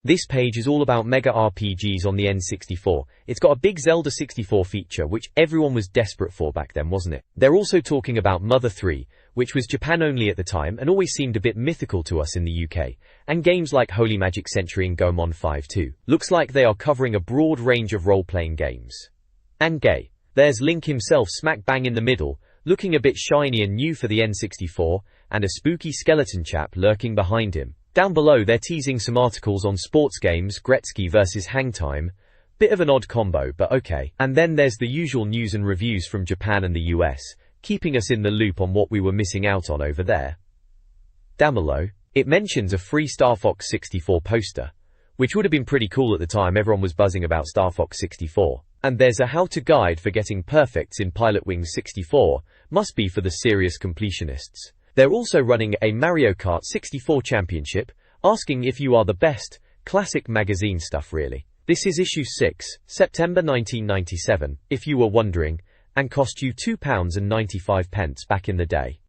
This page is all about mega RPGs on the N64. It's got a big Zelda 64 feature, which everyone was desperate for back then, wasn't it? They're also talking about Mother 3, which was Japan only at the time and always seemed a bit mythical to us in the UK, and games like Holy Magic Century and Goemon 5 too. Looks like they are covering a broad range of role-playing games. And gay. There's Link himself smack bang in the middle, looking a bit shiny and new for the N64, and a spooky skeleton chap lurking behind him. Down below they're teasing some articles on sports games, Gretzky versus Hangtime. Bit of an odd combo, but okay. And then there's the usual news and reviews from Japan and the US, keeping us in the loop on what we were missing out on over there. Down below, it mentions a free Star Fox 64 poster, which would have been pretty cool at the time. Everyone was buzzing about Star Fox 64. And there's a how-to guide for getting perfects in Pilotwings 64, must be for the serious completionists. They're also running a Mario Kart 64 championship, asking if you are the best. Classic magazine stuff really. This is issue 6, September 1997, if you were wondering, and cost you £2.95 back in the day.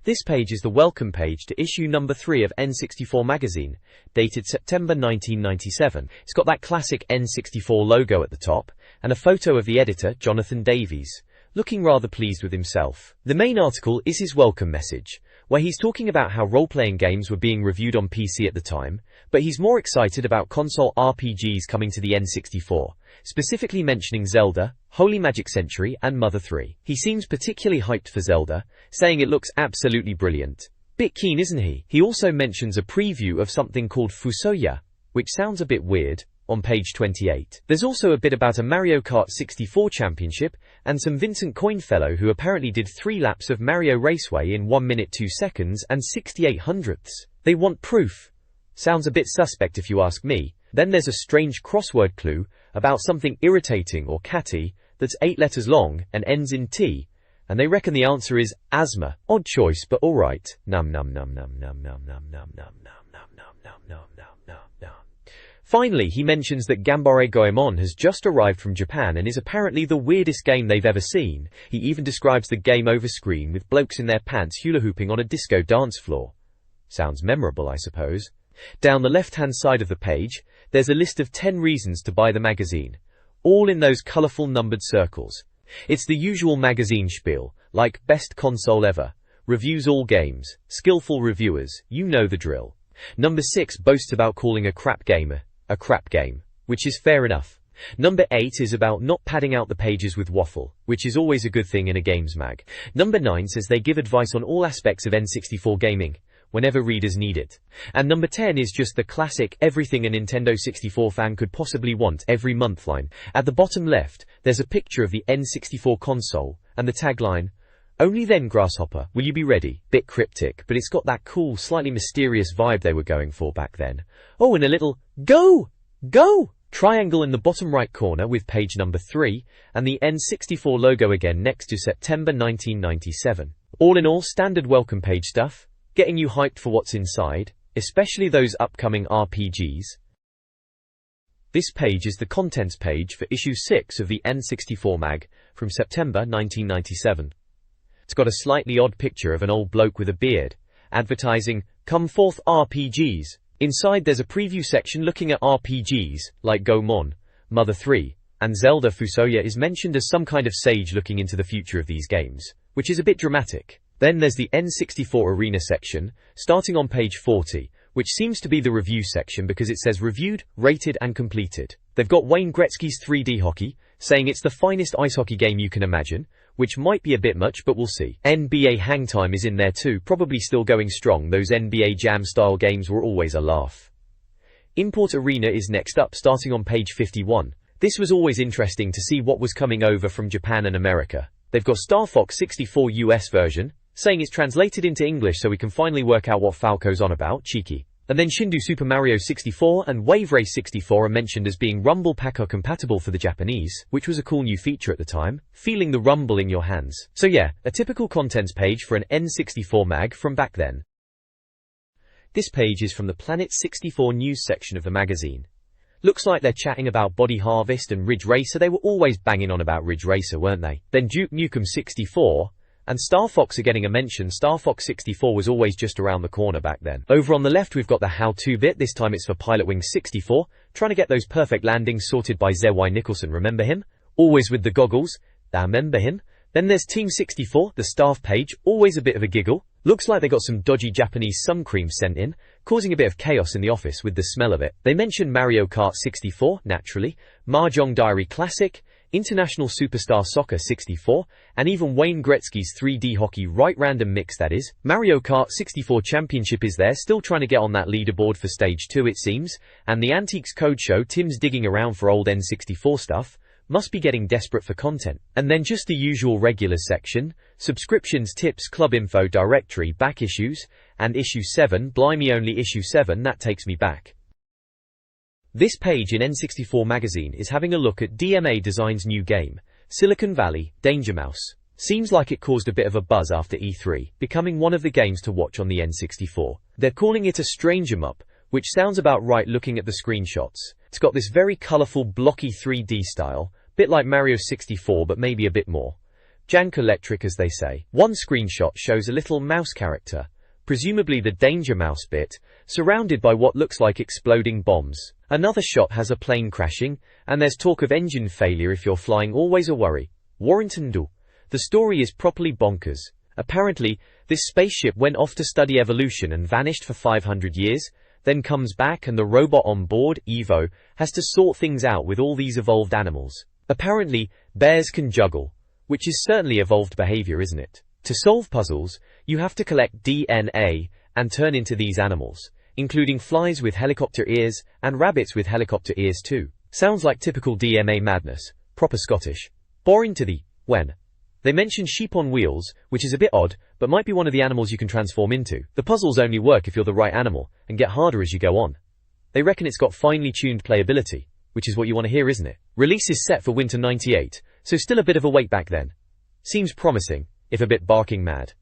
This page is the welcome page to issue number 3 of N64 Magazine, dated September 1997. It's got that classic N64 logo at the top, and a photo of the editor, Jonathan Davies, looking rather pleased with himself. The main article is his welcome message, where he's talking about how role-playing games were being reviewed on PC at the time, but he's more excited about console RPGs coming to the N64, specifically mentioning Zelda, Holy Magic Century, and Mother 3. He seems particularly hyped for Zelda, saying it looks absolutely brilliant. Bit keen, isn't he? He also mentions a preview of something called Fusoya, which sounds a bit weird, on page 28. There's also a bit about a Mario Kart 64 championship, and some Vincent Coinfellow who apparently did 3 laps of Mario Raceway in 1 minute 2 seconds and 68 hundredths. They want proof. Sounds a bit suspect if you ask me. Then there's a strange crossword clue about something irritating or catty that's 8 letters long and ends in T, and they reckon the answer is asthma. Odd choice, but alright. Num num num num num num num num num num num num num num num num. Finally, he mentions that Gambare Goemon has just arrived from Japan and is apparently the weirdest game they've ever seen. He even describes the game over screen with blokes in their pants hula-hooping on a disco dance floor. Sounds memorable, I suppose. Down the left-hand side of the page, there's a list of 10 reasons to buy the magazine, all in those colourful numbered circles. It's the usual magazine spiel, like best console ever, reviews all games, skillful reviewers, you know the drill. Number 6 boasts about calling a crap game a crap game, which is fair enough. Number 8 is about not padding out the pages with waffle, which is always a good thing in a games mag. Number 9 says they give advice on all aspects of N64 gaming, whenever readers need it. And number 10 is just the classic everything a Nintendo 64 fan could possibly want every month line. At the bottom left, there's a picture of the N64 console, and the tagline, "Only then, Grasshopper, will you be ready." Bit cryptic, but it's got that cool, slightly mysterious vibe they were going for back then. Oh, and a little, "Go! Go!" triangle in the bottom right corner with page number 3, and the N64 logo again next to September 1997. All in all, standard welcome page stuff, getting you hyped for what's inside, especially those upcoming RPGs. This page is the contents page for issue 6 of the N64 mag, from September 1997. It's got a slightly odd picture of an old bloke with a beard, advertising, "Come forth RPGs." Inside there's a preview section looking at RPGs, like Goemon, Mother 3, and Zelda. Fusoya is mentioned as some kind of sage looking into the future of these games, which is a bit dramatic. Then there's the N64 Arena section, starting on page 40, which seems to be the review section because it says reviewed, rated and completed. They've got Wayne Gretzky's 3D hockey, saying it's the finest ice hockey game you can imagine, which might be a bit much, but we'll see. NBA Hangtime is in there too, probably still going strong. Those NBA Jam style games were always a laugh. Import Arena is next up, starting on page 51. This was always interesting to see what was coming over from Japan and America. They've got Star Fox 64 US version, saying it's translated into English so we can finally work out what Falco's on about. Cheeky. And then Shindu Super Mario 64 and Wave Race 64 are mentioned as being Rumble Packer compatible for the Japanese, which was a cool new feature at the time, feeling the rumble in your hands. So yeah, a typical contents page for an N64 mag from back then. This page is from the Planet 64 news section of the magazine. Looks like they're chatting about Body Harvest and Ridge Racer. They were always banging on about Ridge Racer, weren't they? Then Duke Nukem 64, And Star Fox are getting a mention. Star Fox 64 was always just around the corner back then. Over on the left we've got the how-to bit, this time it's for Pilotwings 64, trying to get those perfect landings sorted by Z.Y. Nicholson, remember him? Always with the goggles, I remember him. Then there's Team 64, the staff page, always a bit of a giggle. Looks like they got some dodgy Japanese sun cream sent in, causing a bit of chaos in the office with the smell of it. They mention Mario Kart 64, naturally, Mahjong Diary Classic, International Superstar Soccer 64, and even Wayne Gretzky's 3D hockey right random mix that is. Mario Kart 64 Championship is there, still trying to get on that leaderboard for Stage 2 it seems, and the Antiques Code Show, Tim's digging around for old N64 stuff, must be getting desperate for content. And then just the usual regulars section, subscriptions, tips, club info, directory, back issues, and issue 7, blimey only issue 7, that takes me back. This page in N64 Magazine is having a look at DMA Design's new game, Silicon Valley, Danger Mouse. Seems like it caused a bit of a buzz after E3, becoming one of the games to watch on the N64. They're calling it a stranger mup, which sounds about right looking at the screenshots. It's got this very colourful blocky 3D style, bit like Mario 64 but maybe a bit more jank electric as they say. One screenshot shows a little mouse character, presumably the Danger Mouse bit, surrounded by what looks like exploding bombs. Another shot has a plane crashing, and there's talk of engine failure if you're flying, always a worry. Warrington do. The story is properly bonkers. Apparently, this spaceship went off to study evolution and vanished for 500 years, then comes back and the robot on board, Evo, has to sort things out with all these evolved animals. Apparently, bears can juggle, which is certainly evolved behavior, isn't it? To solve puzzles, you have to collect DNA and turn into these animals, including flies with helicopter ears and rabbits with helicopter ears too. Sounds like typical DMA madness, proper Scottish. Boring to the when. They mention sheep on wheels, which is a bit odd, but might be one of the animals you can transform into. The puzzles only work if you're the right animal, and get harder as you go on. They reckon it's got finely tuned playability, which is what you want to hear, isn't it? Release is set for winter 98, so still a bit of a wait back then. Seems promising, if a bit barking mad.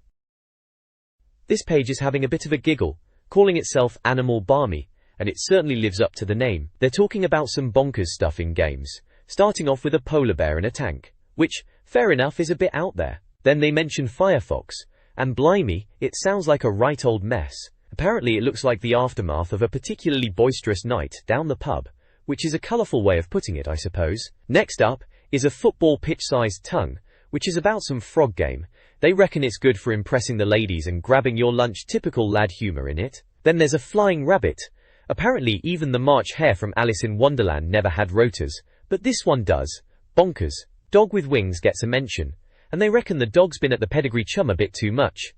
This page is having a bit of a giggle, calling itself Animal Barmy, and it certainly lives up to the name. They're talking about some bonkers stuff in games, starting off with a polar bear in a tank, which, fair enough, is a bit out there. Then they mention Firefox, and blimey, it sounds like a right old mess. Apparently it looks like the aftermath of a particularly boisterous night down the pub, which is a colourful way of putting it, I suppose. Next up is a football pitch-sized tongue, which is about some frog game. They reckon it's good for impressing the ladies and grabbing your lunch, typical lad humour in it. Then there's a flying rabbit. Apparently even the March Hare from Alice in Wonderland never had rotors, but this one does. Bonkers. Dog with wings gets a mention, and they reckon the dog's been at the pedigree chum a bit too much.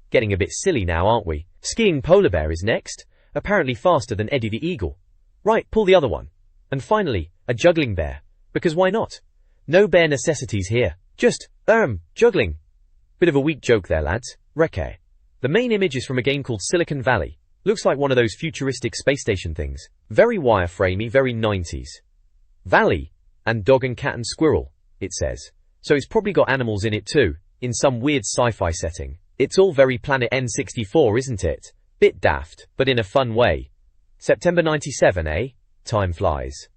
Getting a bit silly now, aren't we? Skiing polar bear is next, apparently faster than Eddie the Eagle. Right, pull the other one. And finally, a juggling bear. Because why not? No bare necessities here. Just, juggling. Bit of a weak joke there, lads. Recce. The main image is from a game called Silicon Valley. Looks like one of those futuristic space station things. Very wireframey, very 90s. Valley, and dog and cat and squirrel, it says. So it's probably got animals in it too, in some weird sci-fi setting. It's all very Planet N64, isn't it? Bit daft, but in a fun way. September 97, eh? Time flies.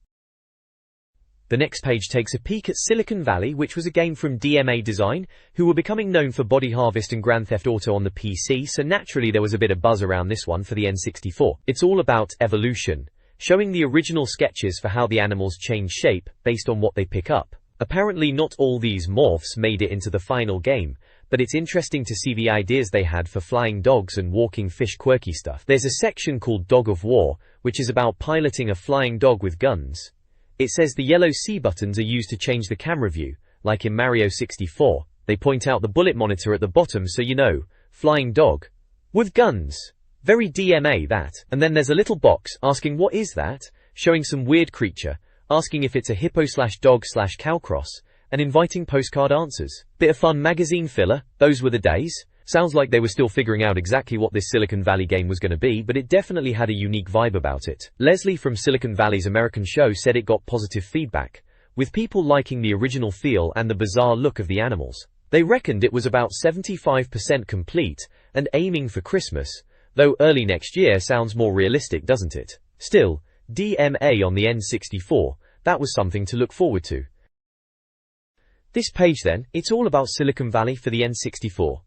The next page takes a peek at Silicon Valley, which was a game from DMA Design, who were becoming known for Body Harvest and Grand Theft Auto on the PC, so naturally there was a bit of buzz around this one for the N64. It's all about evolution, showing the original sketches for how the animals change shape based on what they pick up. Apparently not all these morphs made it into the final game, but it's interesting to see the ideas they had for flying dogs and walking fish, quirky stuff. There's a section called Dog of War, which is about piloting a flying dog with guns. It says the yellow C buttons are used to change the camera view, like in Mario 64. They point out the bullet monitor at the bottom so you know, flying dog. With guns. Very DMA that. And then there's a little box asking what is that, showing some weird creature, asking if it's a hippo/dog/cow cross, and inviting postcard answers. Bit of fun magazine filler, those were the days. Sounds like they were still figuring out exactly what this Silicon Valley game was going to be, but it definitely had a unique vibe about it. Leslie from Silicon Valley's American show said it got positive feedback, with people liking the original feel and the bizarre look of the animals. They reckoned it was about 75% complete and aiming for Christmas, though early next year sounds more realistic, doesn't it? Still, DMA on the N64, that was something to look forward to. This page then, it's all about Silicon Valley for the N64.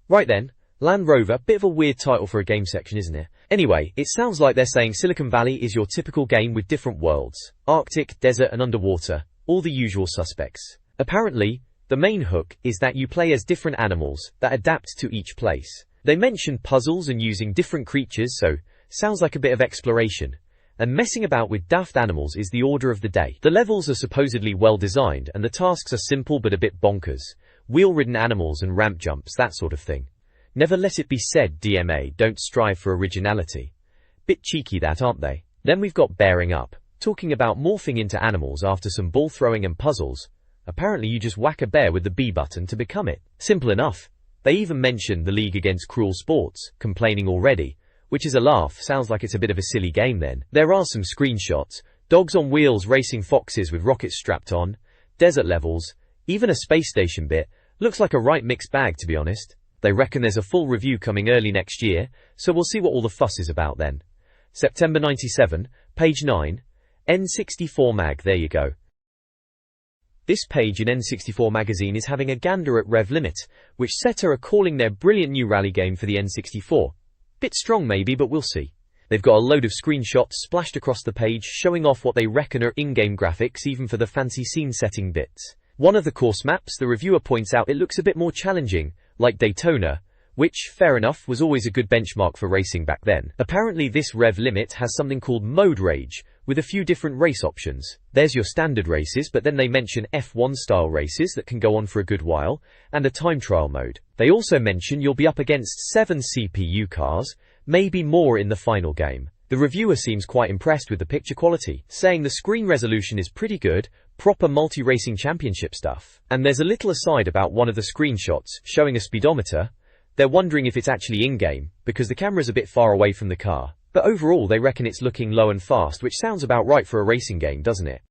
Right then, Land Rover, bit of a weird title for a game section, isn't it? Anyway, it sounds like they're saying Silicon Valley is your typical game with different worlds. Arctic, desert and underwater, all the usual suspects. Apparently, the main hook is that you play as different animals that adapt to each place. They mention puzzles and using different creatures, so sounds like a bit of exploration. And messing about with daft animals is the order of the day. The levels are supposedly well designed and the tasks are simple but a bit bonkers. Wheel-ridden animals and ramp jumps, that sort of thing. Never let it be said DMA don't strive for originality. Bit cheeky that, aren't they? Then we've got Bearing Up, talking about morphing into animals after some ball throwing and puzzles. Apparently you just whack a bear with the B button to become it. Simple enough. They even mentioned the League Against Cruel Sports, complaining already. Which is a laugh, sounds like it's a bit of a silly game then. There are some screenshots, dogs on wheels racing foxes with rockets strapped on, desert levels, even a space station bit. Looks like a right mixed bag, to be honest. They reckon there's a full review coming early next year, so we'll see what all the fuss is about then. September 97, page 9, N64 Mag, there you go. This page in N64 Magazine is having a gander at Rev Limit, which SETA are calling their brilliant new rally game for the N64. Bit strong maybe, but we'll see. They've got a load of screenshots splashed across the page showing off what they reckon are in-game graphics even for the fancy scene setting bits. One of the course maps, the reviewer points out it looks a bit more challenging, like Daytona, which, fair enough, was always a good benchmark for racing back then. Apparently this Rev Limit has something called Mode Rage, with a few different race options. There's your standard races, but then they mention F1 style races that can go on for a good while, and a time trial mode. They also mention you'll be up against 7 CPU cars, maybe more in the final game. The reviewer seems quite impressed with the picture quality, saying the screen resolution is pretty good, proper multi-racing championship stuff. And there's a little aside about one of the screenshots, showing a speedometer. They're wondering if it's actually in-game, because the camera's a bit far away from the car. But overall they reckon it's looking low and fast, which sounds about right for a racing game, doesn't it?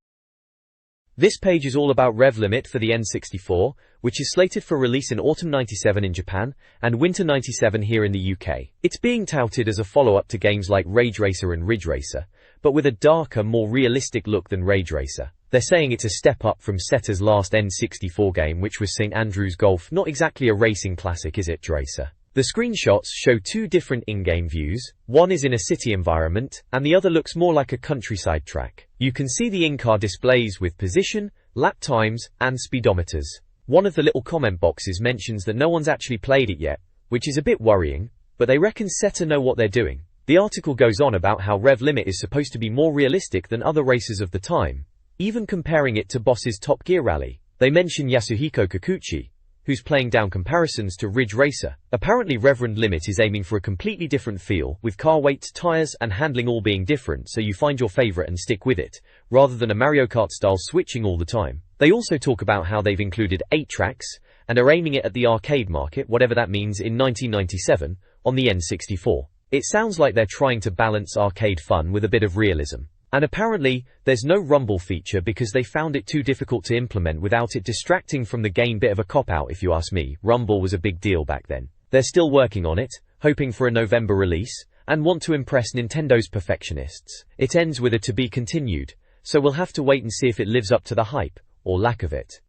This page is all about Rev Limit for the N64, which is slated for release in autumn 97 in Japan, and winter 97 here in the UK. It's being touted as a follow-up to games like Rage Racer and Ridge Racer, but with a darker, more realistic look than Rage Racer. They're saying it's a step up from SETA's last N64 game, which was St. Andrews Golf, not exactly a racing classic, is it, Racer? The screenshots show two different in-game views. One is in a city environment, and the other looks more like a countryside track. You can see the in-car displays with position, lap times, and speedometers. One of the little comment boxes mentions that no one's actually played it yet, which is a bit worrying, but they reckon SETA know what they're doing. The article goes on about how Rev Limit is supposed to be more realistic than other races of the time, even comparing it to Boss's Top Gear Rally. They mention Yasuhiko Kikuchi, who's playing down comparisons to Ridge Racer. Apparently Rev Limit is aiming for a completely different feel, with car weight, tires and handling all being different, so you find your favorite and stick with it, rather than a Mario Kart style switching all the time. They also talk about how they've included 8 tracks, and are aiming it at the arcade market, whatever that means, in 1997, on the N64. It sounds like they're trying to balance arcade fun with a bit of realism. And apparently, there's no rumble feature because they found it too difficult to implement without it distracting from the game. Bit of a cop-out if you ask me. Rumble was a big deal back then. They're still working on it, hoping for a November release, and want to impress Nintendo's perfectionists. It ends with a to be continued, so we'll have to wait and see if it lives up to the hype, or lack of it.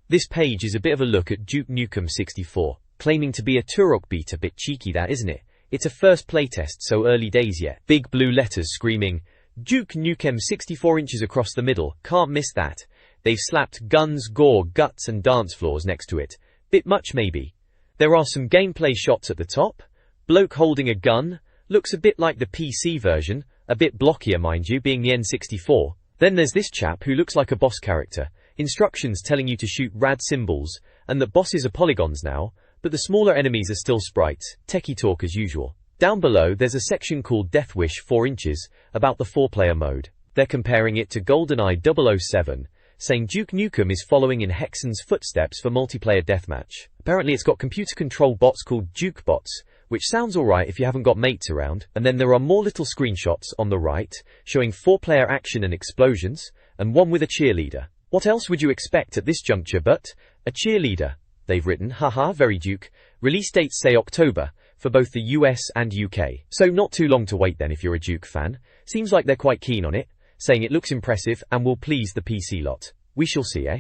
This page is a bit of a look at Duke Nukem 64, claiming to be a Turok beat. A bit cheeky that, isn't it? It's a first playtest, so early days yet. Big blue letters screaming, Duke Nukem 64 inches across the middle, can't miss that. They've slapped guns, gore, guts and dance floors next to it. Bit much maybe. There are some gameplay shots at the top. Bloke holding a gun, looks a bit like the PC version, a bit blockier mind you, being the N64. Then there's this chap who looks like a boss character. Instructions telling you to shoot rad symbols, and that bosses are polygons now, but the smaller enemies are still sprites. Techie talk as usual. Down below there's a section called Death Wish 4 inches, about the 4-player mode. They're comparing it to GoldenEye 007, saying Duke Nukem is following in Hexen's footsteps for multiplayer deathmatch. Apparently it's got computer-controlled bots called Duke bots, which sounds alright if you haven't got mates around. And then there are more little screenshots on the right, showing 4-player action and explosions, and one with a cheerleader. What else would you expect at this juncture but a cheerleader? They've written, haha, very Duke. Release dates say October, for both the US and UK. So not too long to wait then if you're a Duke fan. Seems like they're quite keen on it, saying it looks impressive and will please the PC lot. We shall see, eh?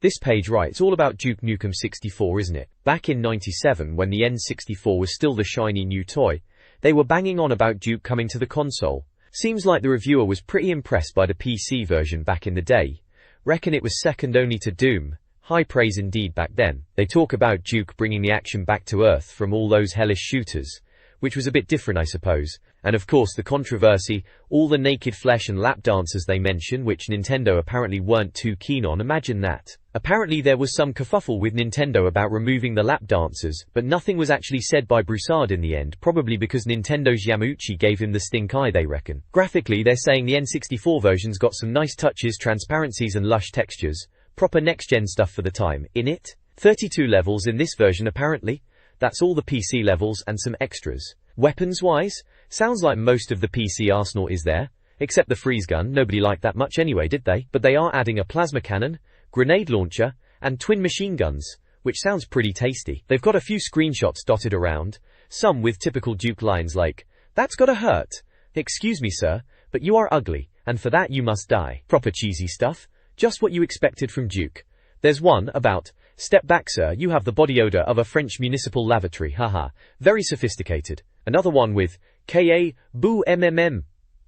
This page, right, it's all about Duke Nukem 64, isn't it? Back in '97, when the N64 was still the shiny new toy, they were banging on about Duke coming to the console. Seems like the reviewer was pretty impressed by the PC version back in the day. Reckon it was second only to Doom. High praise indeed back then. They talk about Duke bringing the action back to earth from all those hellish shooters, which was a bit different, I suppose. And of course the controversy, all the naked flesh and lap dancers they mention, which Nintendo apparently weren't too keen on. Imagine that. Apparently there was some kerfuffle with Nintendo about removing the lap dancers, but nothing was actually said by Broussard in the end, probably because Nintendo's Yamauchi gave him the stink eye, they reckon. Graphically, they're saying the N64 version's got some nice touches, transparencies and lush textures. Proper next-gen stuff for the time, in it. 32 levels in this version apparently. That's all the PC levels and some extras. Weapons-wise, sounds like most of the PC arsenal is there, except the freeze gun. Nobody liked that much anyway, did they? But they are adding a plasma cannon, grenade launcher, and twin machine guns, which sounds pretty tasty. They've got a few screenshots dotted around, some with typical Duke lines like, "That's gotta hurt. Excuse me, sir, but you are ugly, and for that you must die." Proper cheesy stuff, just what you expected from Duke. There's one about, "Step back, sir, you have the body odor of a French municipal lavatory, haha." Very sophisticated. Another one with, "Ka, boo mmm."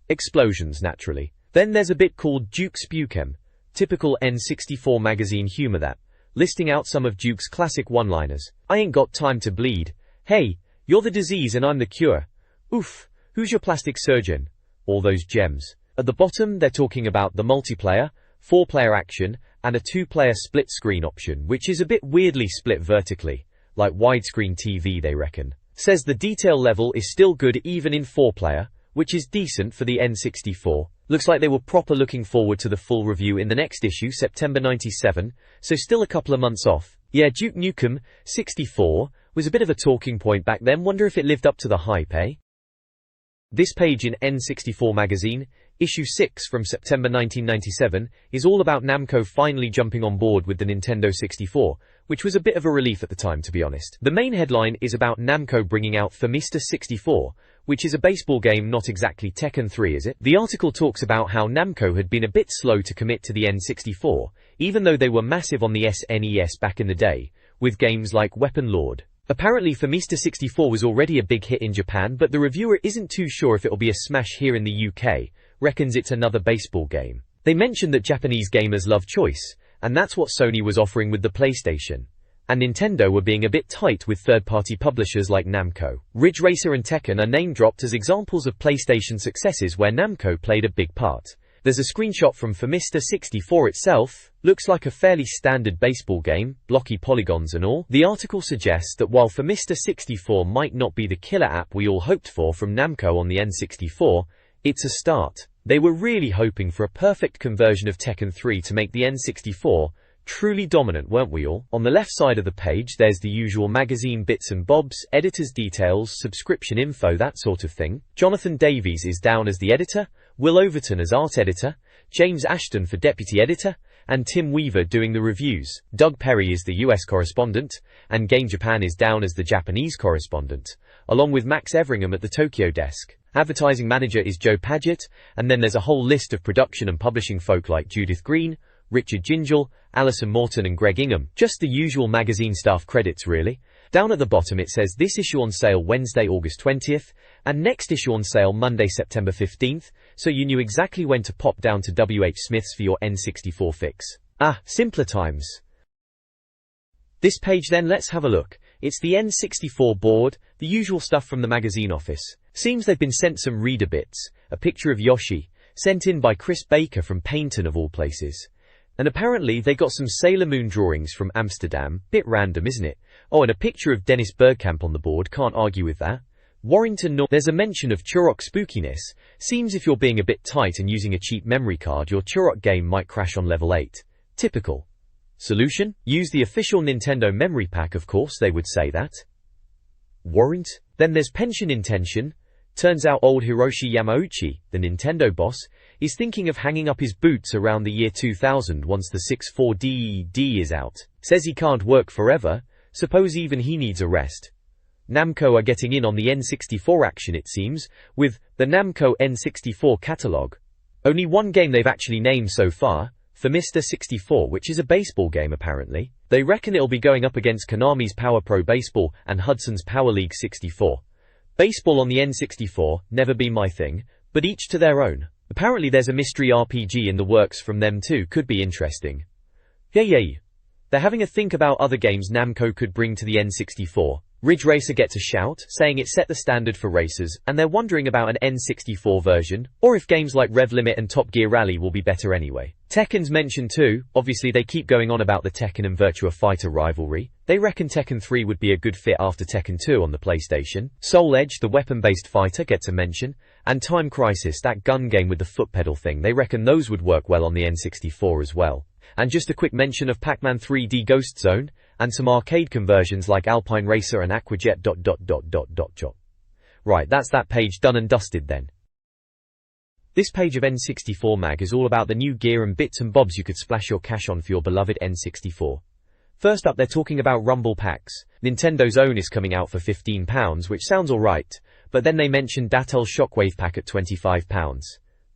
Explosions, naturally. Then there's a bit called Duke Spukem. Typical N64 Magazine humor that, listing out some of Duke's classic one-liners. "I ain't got time to bleed. Hey, you're the disease and I'm the cure. Oof, who's your plastic surgeon?" All those gems. At the bottom, they're talking about the multiplayer, 4-player action, and a 2-player split screen option, which is a bit weirdly split vertically, like widescreen TV they reckon. Says the detail level is still good even in 4-player, which is decent for the N64. Looks like they were proper looking forward to the full review in the next issue, September '97, so still a couple of months off. Yeah, Duke Nukem 64 was a bit of a talking point back then. Wonder if it lived up to the hype, eh? This page in N64 Magazine, issue 6 from September 1997, is all about Namco finally jumping on board with the Nintendo 64, which was a bit of a relief at the time, to be honest. The main headline is about Namco bringing out Famista 64, which is a baseball game, not exactly Tekken 3, is it? The article talks about how Namco had been a bit slow to commit to the N64, even though they were massive on the SNES back in the day, with games like Weapon Lord. Apparently Famista 64 was already a big hit in Japan, but the reviewer isn't too sure if it'll be a smash here in the UK, reckons it's another baseball game. They mentioned that Japanese gamers love choice, and that's what Sony was offering with the PlayStation. And Nintendo were being a bit tight with third-party publishers like Namco. Ridge Racer and Tekken are name-dropped as examples of PlayStation successes where Namco played a big part. There's a screenshot from Famista 64 itself. Looks like a fairly standard baseball game, blocky polygons and all. The article suggests that while Famista 64 might not be the killer app we all hoped for from Namco on the N64, it's a start. They were really hoping for a perfect conversion of Tekken 3 to make the N64 truly dominant, weren't we all? On the left side of the page there's the usual magazine bits and bobs, editor's details, subscription info, that sort of thing. Jonathan Davies is down as the editor, Will Overton as art editor, James Ashton for deputy editor, and Tim Weaver doing the reviews. Doug Perry is the US correspondent, and Game Japan is down as the Japanese correspondent, along with Max Everingham at the Tokyo desk. Advertising manager is Joe Paget, and then there's a whole list of production and publishing folk like Judith Green, Richard Gingell, Alison Morton and Greg Ingham. Just the usual magazine staff credits really. Down at the bottom it says this issue on sale Wednesday, August 20th, and next issue on sale Monday, September 15th, so you knew exactly when to pop down to WH Smith's for your N64 fix. Ah, simpler times. This page then, let's have a look. It's the N64 board, the usual stuff from the magazine office. Seems they've been sent some reader bits, a picture of Yoshi, sent in by Chris Baker from Paynton of all places. And apparently they got some Sailor Moon drawings from Amsterdam, bit random isn't it? Oh, and a picture of Dennis Bergkamp on the board, can't argue with that. Warrington There's a mention of Turok spookiness. Seems if you're being a bit tight and using a cheap memory card, your Turok game might crash on level 8. Typical. Solution? Use the official Nintendo memory pack, of course they would say that. Warrant? Then there's pension intention. Turns out old Hiroshi Yamauchi, the Nintendo boss, is thinking of hanging up his boots around the year 2000 once the 64DED is out. Says he can't work forever, suppose even he needs a rest. Namco are getting in on the N64 action it seems, with the Namco N64 catalogue. Only one game they've actually named so far, for Mr. 64, which is a baseball game apparently. They reckon it'll be going up against Konami's Power Pro Baseball and Hudson's Power League 64. Baseball on the N64, never been my thing, but each to their own. Apparently there's a mystery RPG in the works from them too, could be interesting. Yay. They're having a think about other games Namco could bring to the N64. Ridge Racer gets a shout, saying it set the standard for racers, and they're wondering about an N64 version, or if games like Rev Limit and Top Gear Rally will be better anyway. Tekken's mentioned too. Obviously they keep going on about the Tekken and Virtua Fighter rivalry. They reckon Tekken 3 would be a good fit after Tekken 2 on the PlayStation. Soul Edge, the weapon-based fighter, gets a mention, and Time Crisis, that gun game with the foot pedal thing, they reckon those would work well on the N64 as well. And just a quick mention of Pac-Man 3D Ghost Zone, and some arcade conversions like Alpine Racer and Aquajet. Right, that's that page done and dusted then. This page of N64 Mag is all about the new gear and bits and bobs you could splash your cash on for your beloved N64. First up, they're talking about Rumble packs. Nintendo's own is coming out for £15, which sounds alright, but then they mention Dattel's Shockwave pack at £25.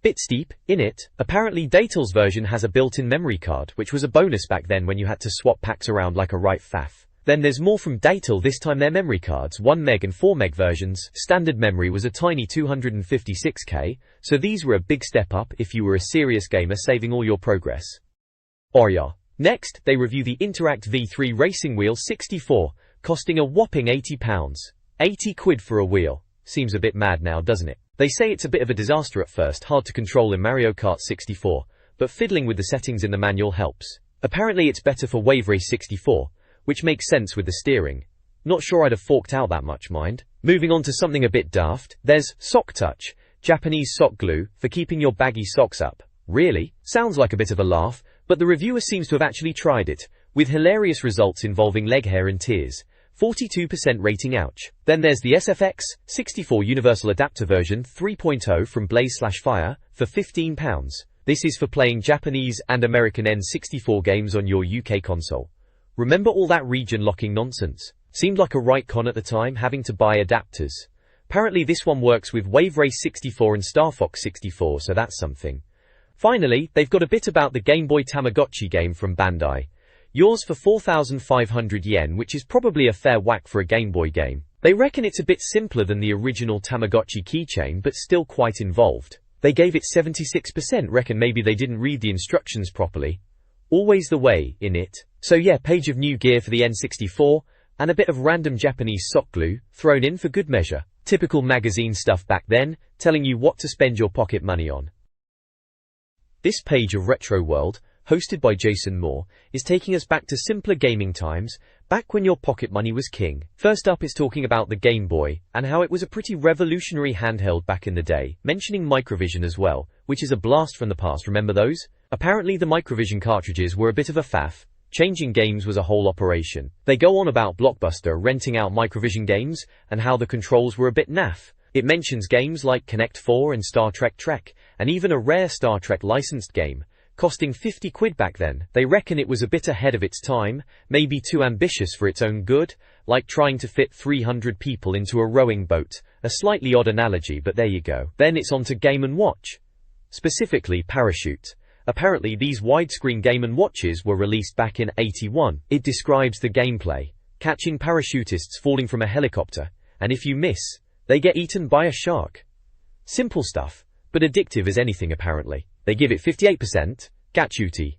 Bit steep, innit? Apparently Datel's version has a built-in memory card, which was a bonus back then when you had to swap packs around like a right faff. Then there's more from Datel, this time their memory cards, 1MB and 4MB versions. Standard memory was a tiny 256K, so these were a big step up if you were a serious gamer saving all your progress. Oh yeah. Next, they review the Interact V3 Racing Wheel 64, costing a whopping £80. 80 quid for a wheel. Seems a bit mad now, doesn't it? They say it's a bit of a disaster at first, hard to control in Mario Kart 64, but fiddling with the settings in the manual helps. Apparently it's better for Wave Race 64, which makes sense with the steering. Not sure I'd have forked out that much, mind. Moving on to something a bit daft, there's Sock Touch, Japanese sock glue, for keeping your baggy socks up. Really? Sounds like a bit of a laugh, but the reviewer seems to have actually tried it, with hilarious results involving leg hair and tears. 42% rating, ouch. Then there's the SFX 64 Universal Adapter version 3.0 from Blaze/Fire for £15. This is for playing Japanese and American N64 games on your UK console. Remember all that region locking nonsense? Seemed like a right con at the time, having to buy adapters. Apparently this one works with Wave Race 64 and Star Fox 64, so that's something. Finally, they've got a bit about the Game Boy Tamagotchi game from Bandai. Yours for 4,500 yen, which is probably a fair whack for a Game Boy game. They reckon it's a bit simpler than the original Tamagotchi keychain, but still quite involved. They gave it 76%, reckon maybe they didn't read the instructions properly. Always the way, innit? So yeah, page of new gear for the N64, and a bit of random Japanese sock glue, thrown in for good measure. Typical magazine stuff back then, telling you what to spend your pocket money on. This page of Retro World, hosted by Jason Moore, is taking us back to simpler gaming times, back when your pocket money was king. First up is talking about the Game Boy, and how it was a pretty revolutionary handheld back in the day, mentioning Microvision as well, which is a blast from the past, remember those? Apparently the Microvision cartridges were a bit of a faff. Changing games was a whole operation. They go on about Blockbuster renting out Microvision games, and how the controls were a bit naff. It mentions games like Connect 4 and Star Trek Trek, and even a rare Star Trek licensed game, costing 50 quid back then. They reckon it was a bit ahead of its time, maybe too ambitious for its own good, like trying to fit 300 people into a rowing boat. A slightly odd analogy, but there you go. Then it's on to Game & Watch. Specifically Parachute. Apparently these widescreen Game & Watches were released back in '81. It describes the gameplay, catching parachutists falling from a helicopter, and if you miss, they get eaten by a shark. Simple stuff, but addictive as anything apparently. They give it 58%. Gatchuti.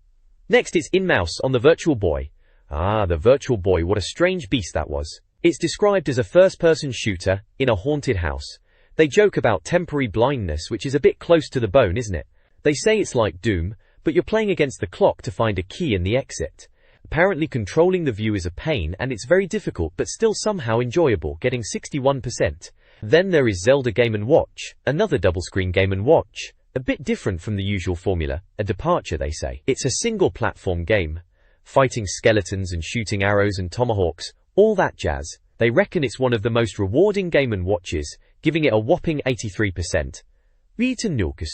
Next it's InMouse on the Virtual Boy. Ah, the Virtual Boy, what a strange beast that was. It's described as a first-person shooter in a haunted house. They joke about temporary blindness, which is a bit close to the bone, isn't it? They say it's like Doom, but you're playing against the clock to find a key in the exit. Apparently controlling the view is a pain, and it's very difficult but still somehow enjoyable, getting 61%. Then there is Zelda Game & Watch, another double-screen Game & Watch. A bit different from the usual formula, a departure they say. It's a single-platform game. Fighting skeletons and shooting arrows and tomahawks, all that jazz. They reckon it's one of the most rewarding Game & Watches, giving it a whopping 83%. Reeton Nulkus.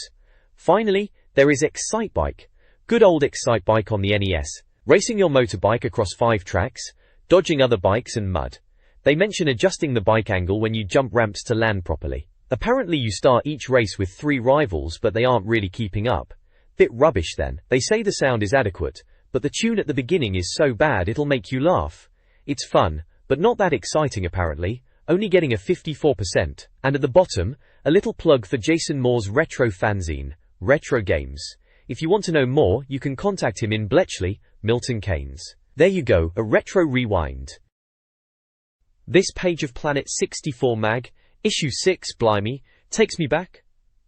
Finally, there is Excitebike. Good old Excitebike on the NES. Racing your motorbike across 5 tracks, dodging other bikes and mud. They mention adjusting the bike angle when you jump ramps to land properly. Apparently you start each race with 3 rivals, but they aren't really keeping up. Bit rubbish then. They say the sound is adequate, but the tune at the beginning is so bad it'll make you laugh. It's fun, but not that exciting apparently, only getting a 54%. And at the bottom, a little plug for Jason Moore's retro fanzine, Retro Games. If you want to know more, you can contact him in Bletchley, Milton Keynes. There you go, a retro rewind. This page of Planet 64 Mag, issue 6, blimey, takes me back.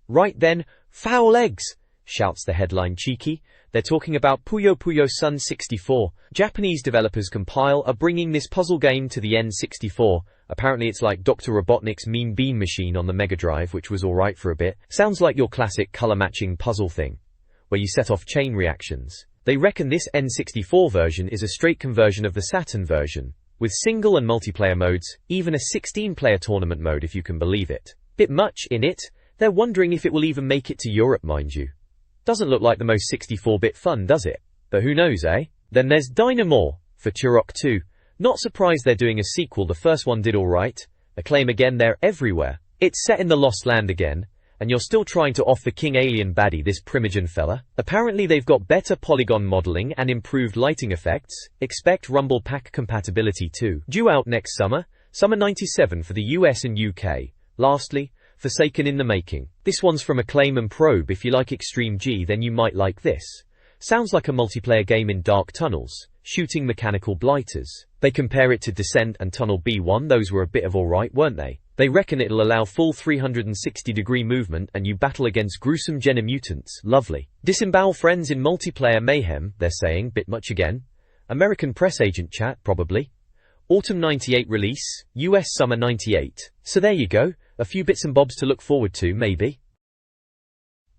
Right then, foul eggs, shouts the headline cheeky. They're talking about Puyo Puyo Sun 64. Japanese developers compile are bringing this puzzle game to the N64. Apparently it's like Dr. Robotnik's Mean Bean Machine on the Mega Drive, which was alright for a bit. Sounds like your classic color-matching puzzle thing, where you set off chain reactions. They reckon this N64 version is a straight conversion of the Saturn version, with single and multiplayer modes, even a 16-player tournament mode if you can believe it. Bit much in it. They're wondering if it will even make it to Europe, mind you. Doesn't look like the most 64-bit fun, does it? But who knows, eh? Then there's Dynamore for Turok 2. Not surprised they're doing a sequel, the first one did alright. Acclaim again, they're everywhere. It's set in the Lost Land again, and you're still trying to off the King Alien baddie, this Primogen fella. Apparently they've got better polygon modeling and improved lighting effects. Expect Rumble Pack compatibility too. Due out next summer, summer 97 for the US and UK. Lastly, Forsaken in the making. This one's from Acclaim and Probe. If you like Extreme G, then you might like this. Sounds like a multiplayer game in dark tunnels, shooting mechanical blighters. They compare it to Descent and Tunnel B1, those were a bit of alright, weren't they? They reckon it'll allow full 360-degree movement and you battle against gruesome Genomutants. Lovely. Disembowel friends in multiplayer mayhem, they're saying. Bit much again. American press agent chat, probably. Autumn 98 release, US summer 98. So there you go, a few bits and bobs to look forward to, maybe.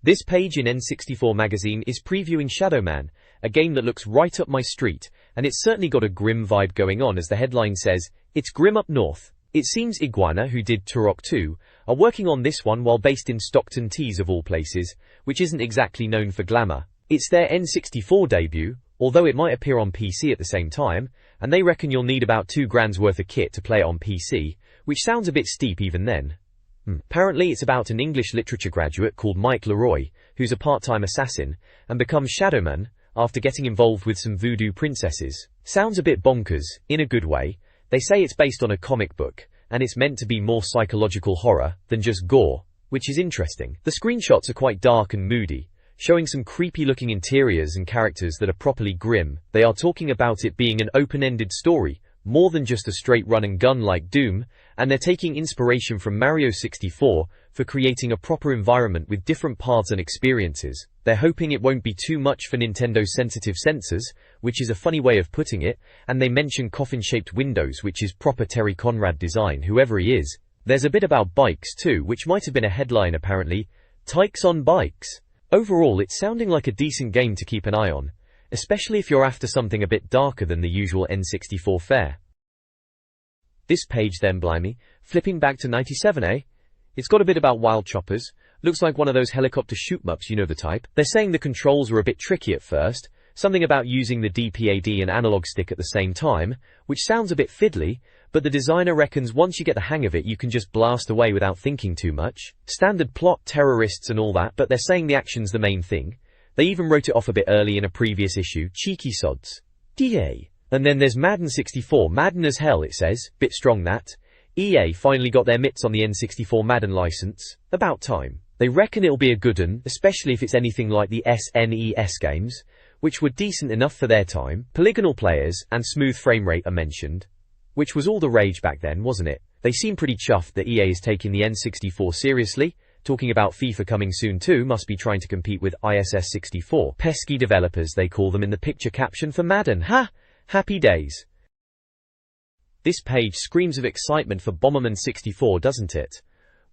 This page in N64 Magazine is previewing Shadow Man, a game that looks right up my street, and it's certainly got a grim vibe going on. As the headline says, it's grim up north. It seems Iguana, who did Turok 2, are working on this one while based in Stockton Tees of all places, which isn't exactly known for glamour. It's their N64 debut, although it might appear on PC at the same time, and they reckon you'll need about $2,000 worth of kit to play it on PC, which sounds a bit steep even then. Apparently it's about an English literature graduate called Mike Leroy, who's a part-time assassin, and becomes Shadowman after getting involved with some voodoo princesses. Sounds a bit bonkers, in a good way. They say it's based on a comic book, and it's meant to be more psychological horror than just gore, which is interesting. The screenshots are quite dark and moody, showing some creepy-looking interiors and characters that are properly grim. They are talking about it being an open-ended story, more than just a straight run-and-gun like Doom, and they're taking inspiration from Mario 64 for creating a proper environment with different paths and experiences. They're hoping it won't be too much for Nintendo's sensitive sensors, which is a funny way of putting it, and they mention coffin-shaped windows, which is proper Terry Conrad design, whoever he is. There's a bit about bikes too, which might have been a headline apparently. Tykes on bikes. Overall, it's sounding like a decent game to keep an eye on, especially if you're after something a bit darker than the usual N64 fare. This page then, blimey, flipping back to 97, eh? It's got a bit about wild choppers. Looks like one of those helicopter shoot-'em-ups, you know the type. They're saying the controls were a bit tricky at first, something about using the D-pad and analog stick at the same time, which sounds a bit fiddly, but the designer reckons once you get the hang of it you can just blast away without thinking too much. Standard plot, terrorists and all that, but they're saying the action's the main thing. They even wrote it off a bit early in a previous issue. Cheeky sods. DA. And then there's Madden 64, Madden as hell it says, bit strong that. EA finally got their mitts on the N64 Madden license, about time. They reckon it'll be a good one, especially if it's anything like the SNES games, which were decent enough for their time. Polygonal players and smooth frame rate are mentioned, which was all the rage back then, wasn't it? They seem pretty chuffed that EA is taking the N64 seriously. Talking about FIFA coming soon too, must be trying to compete with ISS 64. Pesky developers they call them in the picture caption for Madden. Ha! Happy days. This page screams of excitement for Bomberman 64, doesn't it?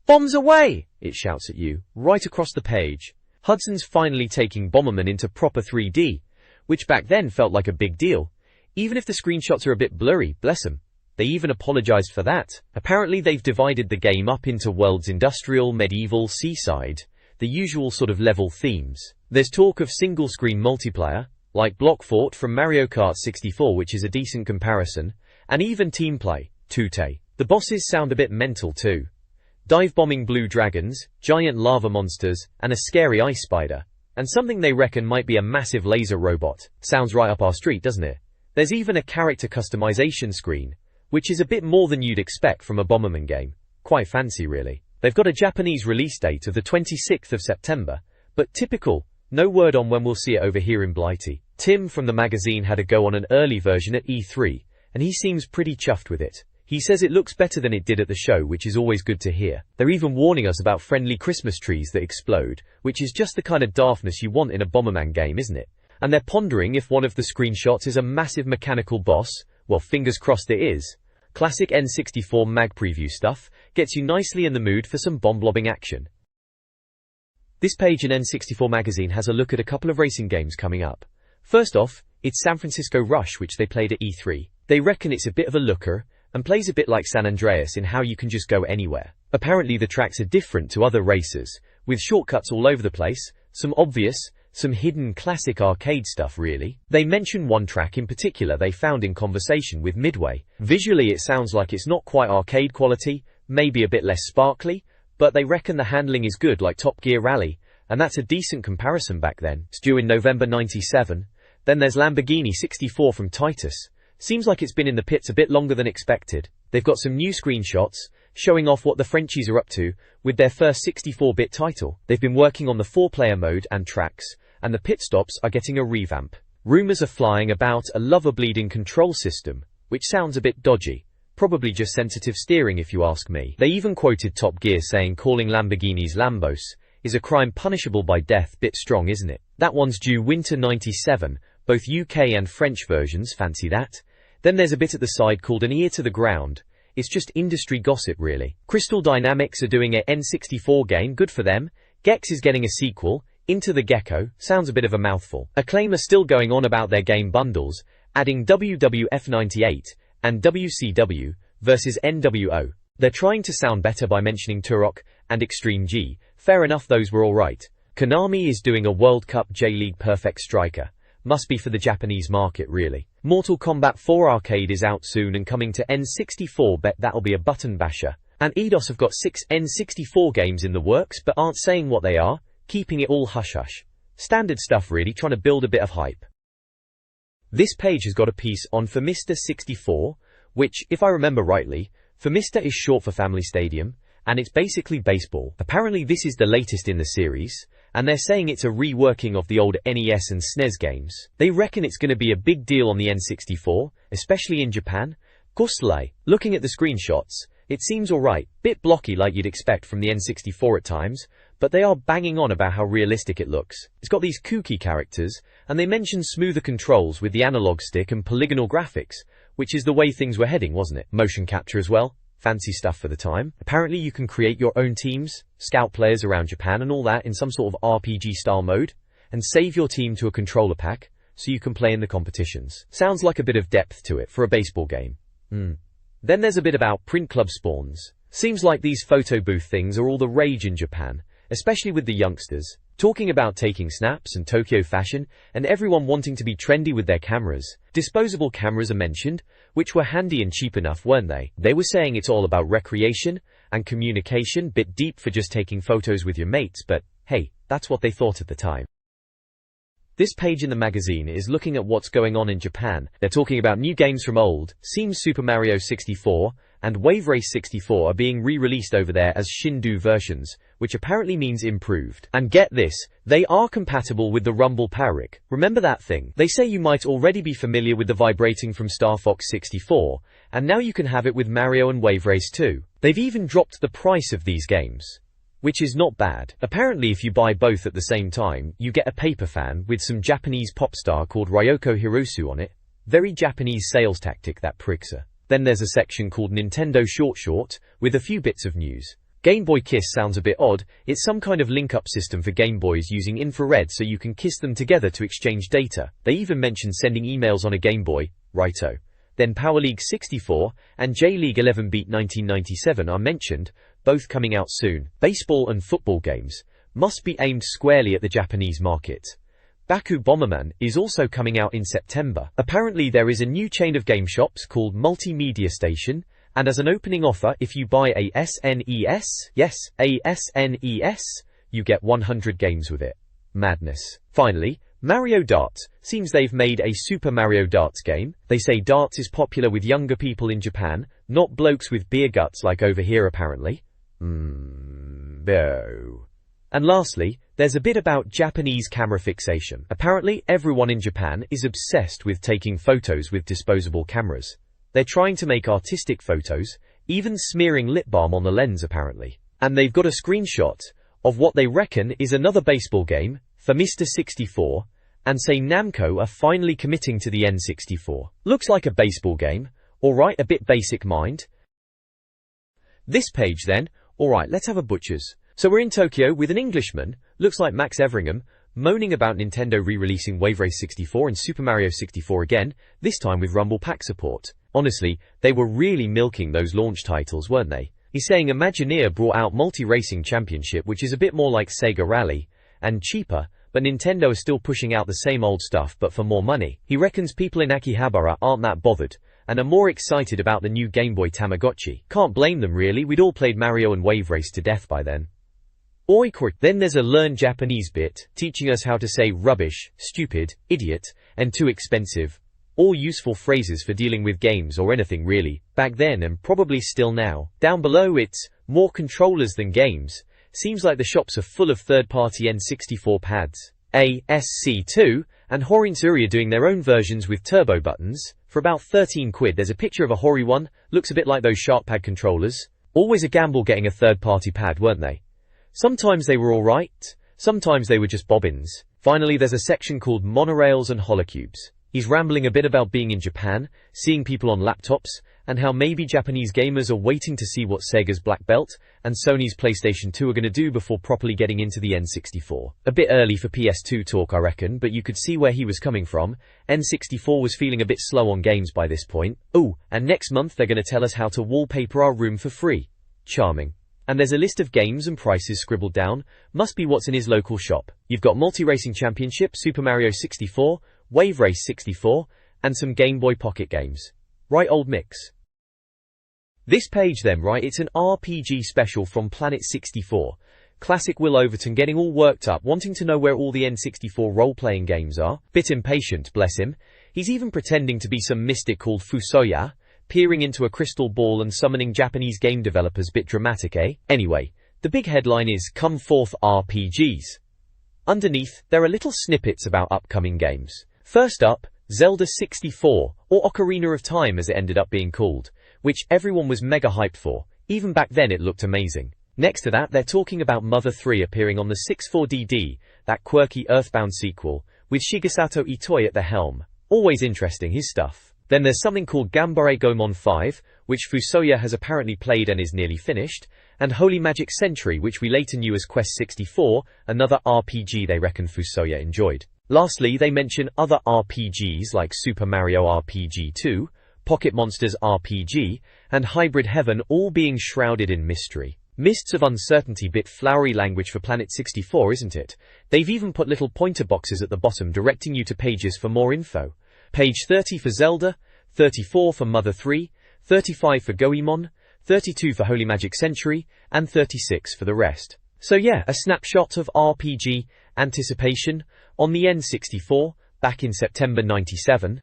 Bombs away! It shouts at you, right across the page. Hudson's finally taking Bomberman into proper 3D, which back then felt like a big deal. Even if the screenshots are a bit blurry, bless 'em. They even apologized for that. Apparently they've divided the game up into worlds: industrial, medieval, seaside, the usual sort of level themes. There's talk of single-screen multiplayer, like Block Fort from Mario Kart 64, which is a decent comparison, and even team play, Tute. The bosses sound a bit mental too. Dive-bombing blue dragons, giant lava monsters, and a scary ice spider. And something they reckon might be a massive laser robot. Sounds right up our street, doesn't it? There's even a character customization screen, which is a bit more than you'd expect from a Bomberman game. Quite fancy, really. They've got a Japanese release date of the 26th of September, but typical, no word on when we'll see it over here in Blighty. Tim from the magazine had a go on an early version at E3, and he seems pretty chuffed with it. He says it looks better than it did at the show, which is always good to hear. They're even warning us about friendly Christmas trees that explode, which is just the kind of daftness you want in a Bomberman game, isn't it? And they're pondering if one of the screenshots is a massive mechanical boss. Well, fingers crossed it is. Classic N64 Mag preview stuff gets you nicely in the mood for some bomb-blobbing action. This page in N64 Magazine has a look at a couple of racing games coming up. First off, it's San Francisco Rush, which they played at E3. They reckon it's a bit of a looker, and plays a bit like San Andreas in how you can just go anywhere. Apparently the tracks are different to other races, with shortcuts all over the place, some obvious, some hidden classic arcade stuff really. They mention one track in particular they found in conversation with Midway. Visually it sounds like it's not quite arcade quality, maybe a bit less sparkly, but they reckon the handling is good like Top Gear Rally, and that's a decent comparison back then. It's due in November 97. Then there's Lamborghini 64 from Titus. Seems like it's been in the pits a bit longer than expected. They've got some new screenshots, showing off what the Frenchies are up to with their first 64-bit title. They've been working on the 4-player mode and tracks, and the pit stops are getting a revamp. Rumours are flying about a lover-bleeding control system, which sounds a bit dodgy. Probably just sensitive steering if you ask me. They even quoted Top Gear saying calling Lamborghinis Lambos is a crime punishable by death. Bit strong, isn't it? That one's due winter 97, both UK and French versions, fancy that. Then there's a bit at the side called An Ear to the Ground. It's just industry gossip really. Crystal Dynamics are doing a N64 game, good for them. Gex is getting a sequel, Into the Gecko, sounds a bit of a mouthful. Acclaim are still going on about their game bundles, adding WWF 98 and WCW versus NWO. They're trying to sound better by mentioning Turok and Extreme G. Fair enough, those were alright. Konami is doing a World Cup J-League Perfect Striker. Must be for the Japanese market really. Mortal Kombat 4 Arcade is out soon and coming to N64, bet that'll be a button basher. And Eidos have got 6 N64 games in the works but aren't saying what they are, keeping it all hush-hush. Standard stuff really, trying to build a bit of hype. This page has got a piece on Famista 64, which, if I remember rightly, Famista is short for Family Stadium, and it's basically baseball. Apparently this is the latest in the series, and they're saying it's a reworking of the old NES and SNES games. They reckon it's going to be a big deal on the N64, especially in Japan. Gostlay. Looking at the screenshots, it seems alright, bit blocky like you'd expect from the N64 at times, but they are banging on about how realistic it looks. It's got these kooky characters, and they mention smoother controls with the analog stick and polygonal graphics, which is the way things were heading, wasn't it? Motion capture as well. Fancy stuff for the time. Apparently you can create your own teams, scout players around Japan and all that in some sort of RPG style mode, and save your team to a controller pack, so you can play in the competitions. Sounds like a bit of depth to it for a baseball game. Then there's a bit about print club spawns. Seems like these photo booth things are all the rage in Japan, especially with the youngsters, talking about taking snaps and Tokyo fashion, and everyone wanting to be trendy with their cameras. Disposable cameras are mentioned, which were handy and cheap enough, weren't they? They were saying it's all about recreation and communication, bit deep for just taking photos with your mates, but hey, that's what they thought at the time. This page in the magazine is looking at what's going on in Japan. They're talking about new games from old. Seems Super Mario 64 and Wave Race 64 are being re-released over there as Shindu versions, which apparently means improved. And get this, they are compatible with the Rumble Powerrick. Remember that thing? They say you might already be familiar with the vibrating from Star Fox 64, and now you can have it with Mario and Wave Race 2. They've even dropped the price of these games, which is not bad. Apparently if you buy both at the same time, you get a paper fan with some Japanese pop star called Ryoko Hirosu on it. Very Japanese sales tactic, that prickser. Then there's a section called Nintendo Short with a few bits of news. Game Boy Kiss sounds a bit odd. It's some kind of link-up system for Game Boys using infrared so you can kiss them together to exchange data. They even mention sending emails on a Game Boy, righto. Then Power League 64 and J-League 11 Beat 1997 are mentioned, both coming out soon. Baseball and football games must be aimed squarely at the Japanese market. Baku Bomberman is also coming out in September. Apparently there is a new chain of game shops called Multimedia Station, and as an opening offer, if you buy a SNES, yes, a SNES, you get 100 games with it. Madness. Finally, Mario Darts. Seems they've made a Super Mario Darts game. They say darts is popular with younger people in Japan, not blokes with beer guts like over here apparently. No. And lastly, there's a bit about Japanese camera fixation. Apparently, everyone in Japan is obsessed with taking photos with disposable cameras. They're trying to make artistic photos, even smearing lip balm on the lens apparently. And they've got a screenshot of what they reckon is another baseball game for Mr. 64, and say Namco are finally committing to the N64. Looks like a baseball game. Alright, a bit basic mind. This page then. Alright, let's have a butcher's. So we're in Tokyo with an Englishman, looks like Max Everingham, moaning about Nintendo re-releasing Wave Race 64 and Super Mario 64 again, this time with Rumble Pack support. Honestly, they were really milking those launch titles, weren't they? He's saying Imagineer brought out Multi-Racing Championship, which is a bit more like Sega Rally, and cheaper, but Nintendo is still pushing out the same old stuff but for more money. He reckons people in Akihabara aren't that bothered, and are more excited about the new Game Boy Tamagotchi. Can't blame them really, we'd all played Mario and Wave Race to death by then. Then there's a Learn Japanese bit, teaching us how to say rubbish, stupid, idiot, and too expensive. All useful phrases for dealing with games or anything really, back then and probably still now. Down below it's, more controllers than games. Seems like the shops are full of third-party N64 pads. ASC2, and Horinsuri are doing their own versions with turbo buttons. For about 13 quid there's a picture of a Hori one, looks a bit like those SharkPad controllers. Always a gamble getting a third-party pad, weren't they? Sometimes they were alright, sometimes they were just bobbins. Finally there's a section called Monorails and Holocubes. He's rambling a bit about being in Japan, seeing people on laptops, and how maybe Japanese gamers are waiting to see what Sega's Black Belt and Sony's PlayStation 2 are going to do before properly getting into the N64. A bit early for PS2 talk I reckon, but you could see where he was coming from. N64 was feeling a bit slow on games by this point. Ooh, and next month they're going to tell us how to wallpaper our room for free. Charming. And there's a list of games and prices scribbled down, must be what's in his local shop. You've got Multi-Racing Championship, Super Mario 64, Wave Race 64, and some Game Boy Pocket games. Right old mix. This page then, right, it's an RPG special from Planet 64. Classic Will Overton getting all worked up, wanting to know where all the N64 role-playing games are. Bit impatient, bless him. He's even pretending to be some mystic called Fusoya, peering into a crystal ball and summoning Japanese game developers. Bit dramatic, eh? Anyway, the big headline is Come Forth RPGs. Underneath, there are little snippets about upcoming games. First up, Zelda 64, or Ocarina of Time as it ended up being called, which everyone was mega hyped for. Even back then it looked amazing. Next to that they're talking about Mother 3 appearing on the 64DD, that quirky Earthbound sequel, with Shigesato Itoi at the helm. Always interesting, his stuff. Then there's something called Gambare Goemon 5, which Fusoya has apparently played and is nearly finished, and Holy Magic Century, which we later knew as Quest 64, another RPG they reckon Fusoya enjoyed. Lastly, they mention other RPGs like Super Mario RPG 2, Pocket Monsters RPG, and Hybrid Heaven, all being shrouded in mystery. Mists of uncertainty, bit flowery language for Planet 64, isn't it? They've even put little pointer boxes at the bottom directing you to pages for more info. Page 30 for Zelda, 34 for Mother 3, 35 for Goemon, 32 for Holy Magic Century, and 36 for the rest. So yeah, a snapshot of RPG anticipation on the N64 back in September 97.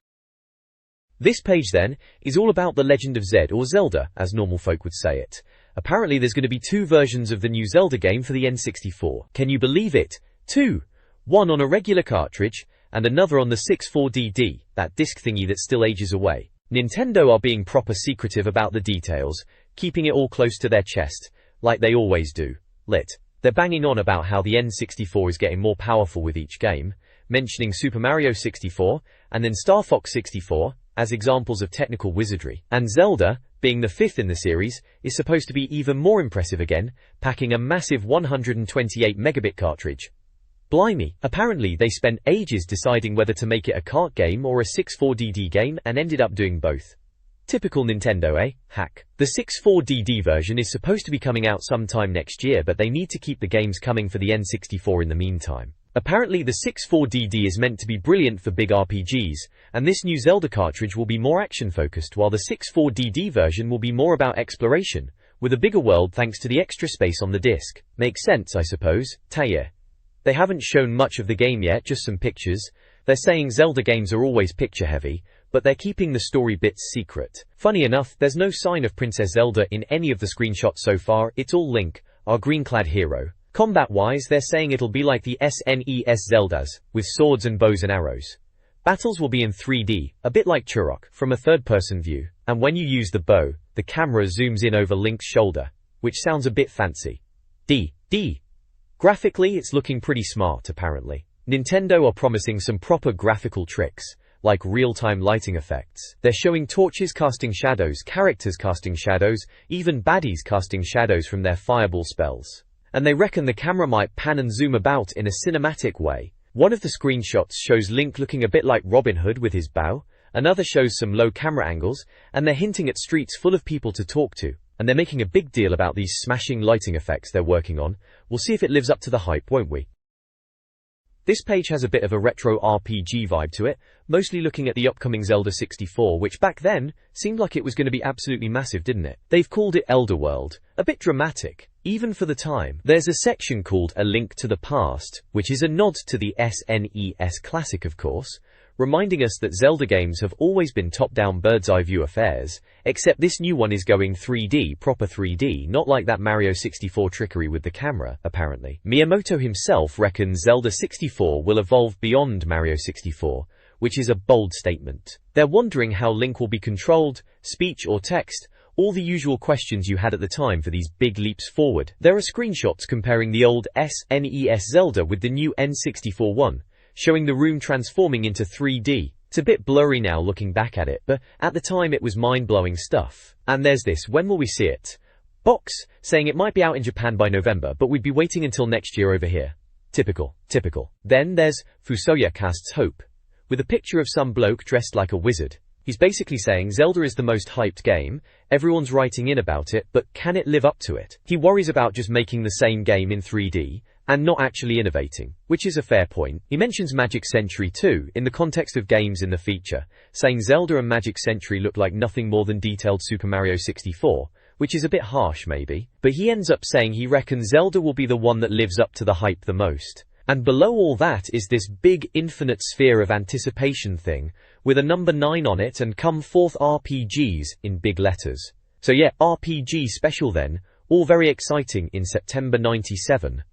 This page then is all about The Legend of Zed, or Zelda as normal folk would say it. Apparently there's going to be two versions of the new Zelda game for the N64. Can you believe it? Two! One on a regular cartridge and another on the 64DD, that disc thingy that still ages away. Nintendo are being proper secretive about the details, keeping it all close to their chest, like they always do. They're banging on about how the N64 is getting more powerful with each game, mentioning Super Mario 64 and then Star Fox 64 as examples of technical wizardry. And Zelda, being the fifth in the series, is supposed to be even more impressive again, packing a massive 128 megabit cartridge. Blimey, apparently they spent ages deciding whether to make it a kart game or a 64DD game and ended up doing both. Typical Nintendo, eh? Hack. The 64DD version is supposed to be coming out sometime next year, but they need to keep the games coming for the N64 in the meantime. Apparently the 64DD is meant to be brilliant for big RPGs, and this new Zelda cartridge will be more action-focused, while the 64DD version will be more about exploration, with a bigger world thanks to the extra space on the disc. Makes sense, I suppose. Taya. They haven't shown much of the game yet, just some pictures. They're saying Zelda games are always picture-heavy, but they're keeping the story bits secret. Funny enough, there's no sign of Princess Zelda in any of the screenshots so far. It's all Link, our green-clad hero. Combat-wise, they're saying it'll be like the SNES Zeldas, with swords and bows and arrows. Battles will be in 3D, a bit like Turok, from a third-person view, and when you use the bow, the camera zooms in over Link's shoulder, which sounds a bit fancy. Graphically, it's looking pretty smart, apparently. Nintendo are promising some proper graphical tricks, like real-time lighting effects. They're showing torches casting shadows, characters casting shadows, even baddies casting shadows from their fireball spells. And they reckon the camera might pan and zoom about in a cinematic way. One of the screenshots shows Link looking a bit like Robin Hood with his bow, another shows some low camera angles, and they're hinting at streets full of people to talk to. And they're making a big deal about these smashing lighting effects they're working on. We'll see if it lives up to the hype, won't we? This page has a bit of a retro RPG vibe to it, mostly looking at the upcoming Zelda 64, which back then seemed like it was going to be absolutely massive, didn't it? They've called it Elder World, a bit dramatic, even for the time. There's a section called A Link to the Past, which is a nod to the SNES classic, of course, reminding us that Zelda games have always been top-down bird's-eye view affairs, except this new one is going 3D, proper 3D, not like that Mario 64 trickery with the camera, apparently. Miyamoto himself reckons Zelda 64 will evolve beyond Mario 64, which is a bold statement. They're wondering how Link will be controlled, speech or text, all the usual questions you had at the time for these big leaps forward. There are screenshots comparing the old SNES Zelda with the new N64 one, showing the room transforming into 3D. It's a bit blurry now looking back at it, but at the time it was mind-blowing stuff. And there's this, when will we see it? Box, saying it might be out in Japan by November, but we'd be waiting until next year over here. Typical. Then there's Fusoya casts hope, with a picture of some bloke dressed like a wizard. He's basically saying Zelda is the most hyped game, everyone's writing in about it, but can it live up to it? He worries about just making the same game in 3D, and not actually innovating, which is a fair point. He mentions Magic Century too, in the context of games in the feature, saying Zelda and Magic Century look like nothing more than detailed Super Mario 64, which is a bit harsh maybe, but he ends up saying he reckons Zelda will be the one that lives up to the hype the most. And below all that is this big infinite sphere of anticipation thing, with a number 9 on it and come forth RPGs in big letters. So yeah, RPG special then, all very exciting in September 97.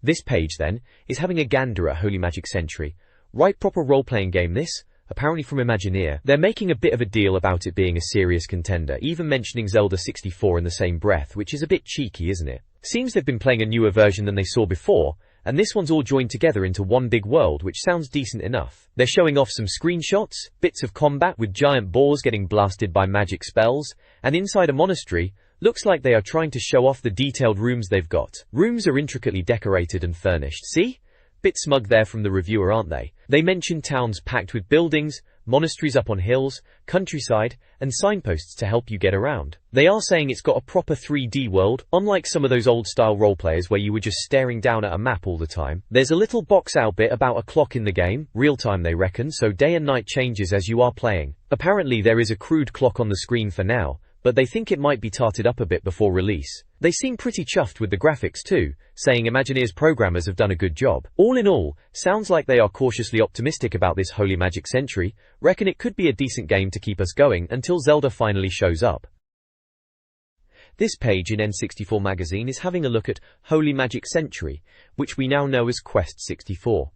This page, then, is having a gander at Holy Magic Century. Right, proper role-playing game this, apparently from Imagineer. They're making a bit of a deal about it being a serious contender, even mentioning Zelda 64 in the same breath, which is a bit cheeky, isn't it? Seems they've been playing a newer version than they saw before, and this one's all joined together into one big world, which sounds decent enough. They're showing off some screenshots, bits of combat with giant boars getting blasted by magic spells, and inside a monastery, looks like they are trying to show off the detailed rooms they've got. Rooms are intricately decorated and furnished, see? Bit smug there from the reviewer, aren't they? They mention towns packed with buildings, monasteries up on hills, countryside, and signposts to help you get around. They are saying it's got a proper 3D world, unlike some of those old-style roleplayers where you were just staring down at a map all the time. There's a little box-out bit about a clock in the game, real-time they reckon, so day and night changes as you are playing. Apparently there is a crude clock on the screen for now, but they think it might be tarted up a bit before release. They seem pretty chuffed with the graphics too, saying Imagineer's programmers have done a good job. All in all, sounds like they are cautiously optimistic about this Holy Magic Century, reckon it could be a decent game to keep us going until Zelda finally shows up. This page in N64 Magazine is having a look at Holy Magic Century, which we now know as Quest 64.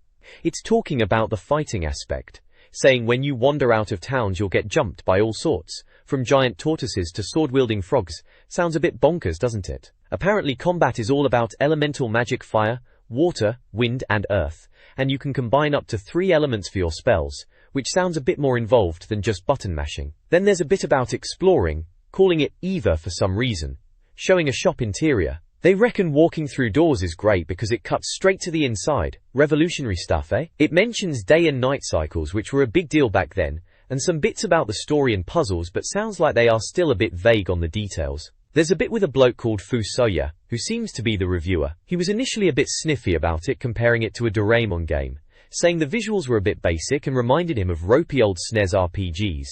It's talking about the fighting aspect, saying when you wander out of towns you'll get jumped by all sorts, from giant tortoises to sword-wielding frogs. Sounds a bit bonkers, doesn't it? Apparently combat is all about elemental magic: fire, water, wind and earth, and you can combine up to 3 elements for your spells, which sounds a bit more involved than just button mashing. Then there's a bit about exploring, calling it Eva for some reason, showing a shop interior. They reckon walking through doors is great because it cuts straight to the inside. Revolutionary stuff, eh? It mentions day and night cycles, which were a big deal back then, and some bits about the story and puzzles, but sounds like they are still a bit vague on the details. There's a bit with a bloke called Fusoya, who seems to be the reviewer. He was initially a bit sniffy about it, comparing it to a Doraemon game, saying the visuals were a bit basic and reminded him of ropey old SNES RPGs.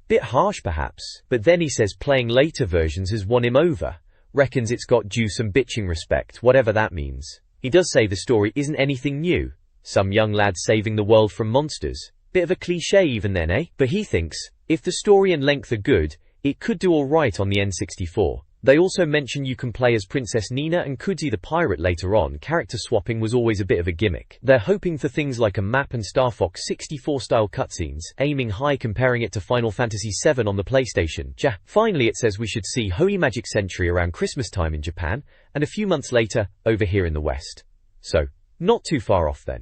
Bit harsh perhaps, but then he says playing later versions has won him over. Reckons it's got due some bitching respect, whatever that means. He does say the story isn't anything new. Some young lad saving the world from monsters. Bit of a cliché even then, eh? But he thinks, if the story and length are good, it could do alright on the N64. They also mention you can play as Princess Nina and Kudzi the pirate later on. Character swapping was always a bit of a gimmick. They're hoping for things like a map and Star Fox 64 style cutscenes, aiming high comparing it to Final Fantasy VII on the PlayStation. Finally it says we should see Holy Magic Century around Christmas time in Japan, and a few months later, over here in the West. So, not too far off then.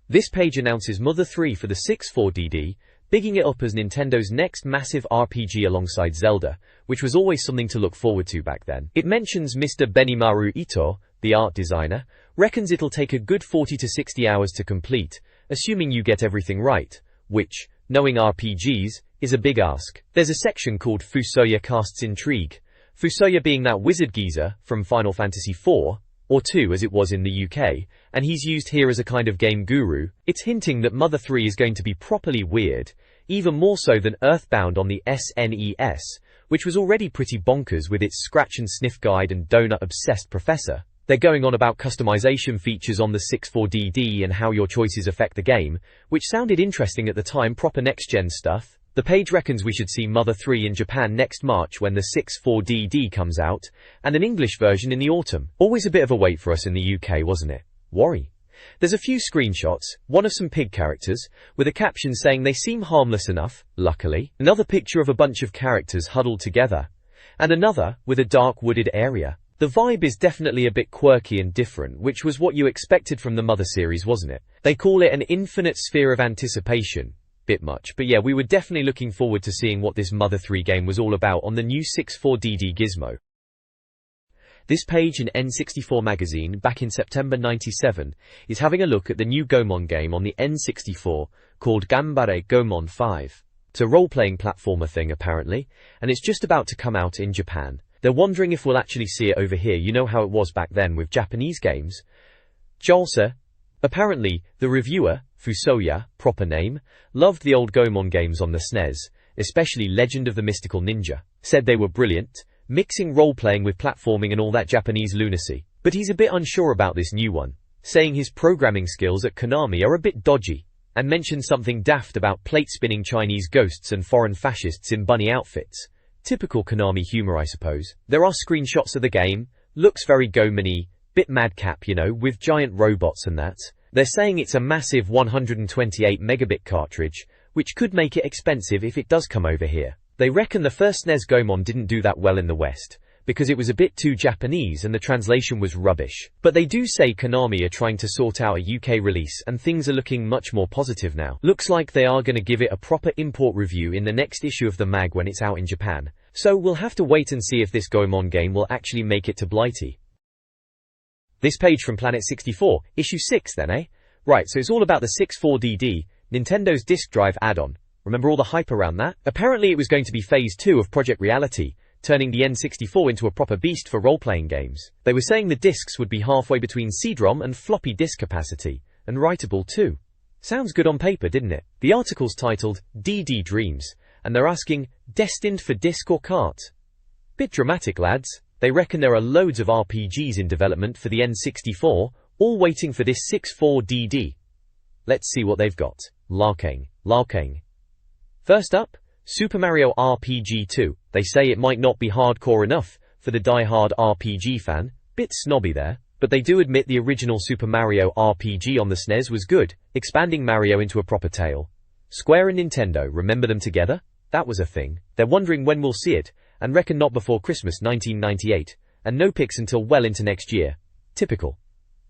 This page announces Mother 3 for the 64DD, bigging it up as Nintendo's next massive RPG alongside Zelda, which was always something to look forward to back then. It mentions Mr. Benimaru Ito, the art designer, reckons it'll take a good 40 to 60 hours to complete, assuming you get everything right, which, knowing RPGs, is a big ask. There's a section called Fusoya Casts Intrigue, Fusoya being that wizard geezer from Final Fantasy IV, or 2 as it was in the UK, and he's used here as a kind of game guru. It's hinting that Mother 3 is going to be properly weird, even more so than Earthbound on the SNES, which was already pretty bonkers with its scratch and sniff guide and donut-obsessed professor. They're going on about customization features on the 64DD and how your choices affect the game, which sounded interesting at the time, proper next-gen stuff. The page reckons we should see Mother 3 in Japan next March when the 64DD comes out, and an English version in the autumn. Always a bit of a wait for us in the UK, wasn't it? Worry. There's a few screenshots, one of some pig characters, with a caption saying they seem harmless enough, luckily. Another picture of a bunch of characters huddled together. And another, with a dark wooded area. The vibe is definitely a bit quirky and different, which was what you expected from the Mother series, wasn't it? They call it an infinite sphere of anticipation. Bit much, but yeah, we were definitely looking forward to seeing what this Mother 3 game was all about on the new 64DD gizmo. This page in N64 Magazine, back in September '97, is having a look at the new Gomon game on the N64, called Gambare Gomon 5. It's a role-playing platformer thing apparently, and it's just about to come out in Japan. They're wondering if we'll actually see it over here. You know how it was back then with Japanese games. Jolsa. Apparently, the reviewer, Fusoya, proper name, loved the old Gomon games on the SNES, especially Legend of the Mystical Ninja. Said they were brilliant, mixing role-playing with platforming and all that Japanese lunacy. But he's a bit unsure about this new one, saying his programming skills at Konami are a bit dodgy, and mentioned something daft about plate-spinning Chinese ghosts and foreign fascists in bunny outfits. Typical Konami humor, I suppose. There are screenshots of the game, looks very Gomon-y, bit madcap, you know, with giant robots and that. They're saying it's a massive 128 megabit cartridge, which could make it expensive if it does come over here. They reckon the first SNES Gomon didn't do that well in the West, because it was a bit too Japanese and the translation was rubbish. But they do say Konami are trying to sort out a UK release and things are looking much more positive now. Looks like they are gonna give it a proper import review in the next issue of the mag when it's out in Japan. So we'll have to wait and see if this Gomon game will actually make it to Blighty. This page from Planet 64, issue 6 then, eh? Right, so it's all about the 64DD, Nintendo's disk drive add-on. Remember all the hype around that? Apparently it was going to be phase 2 of Project Reality, turning the N64 into a proper beast for role-playing games. They were saying the disks would be halfway between CD-ROM and floppy disk capacity, and writable too. Sounds good on paper, didn't it? The article's titled, DD Dreams, and they're asking, destined for disc or cart? Bit dramatic, lads. They reckon there are loads of RPGs in development for the N64, all waiting for this 64DD. Let's see what they've got. Larking. First up, Super Mario RPG 2. They say it might not be hardcore enough for the die-hard RPG fan. Bit snobby there, but they do admit the original Super Mario RPG on the SNES was good, expanding Mario into a proper tale. Square and Nintendo, remember them together? That was a thing. They're wondering when we'll see it, and reckon not before Christmas 1998, and no pics until well into next year. Typical.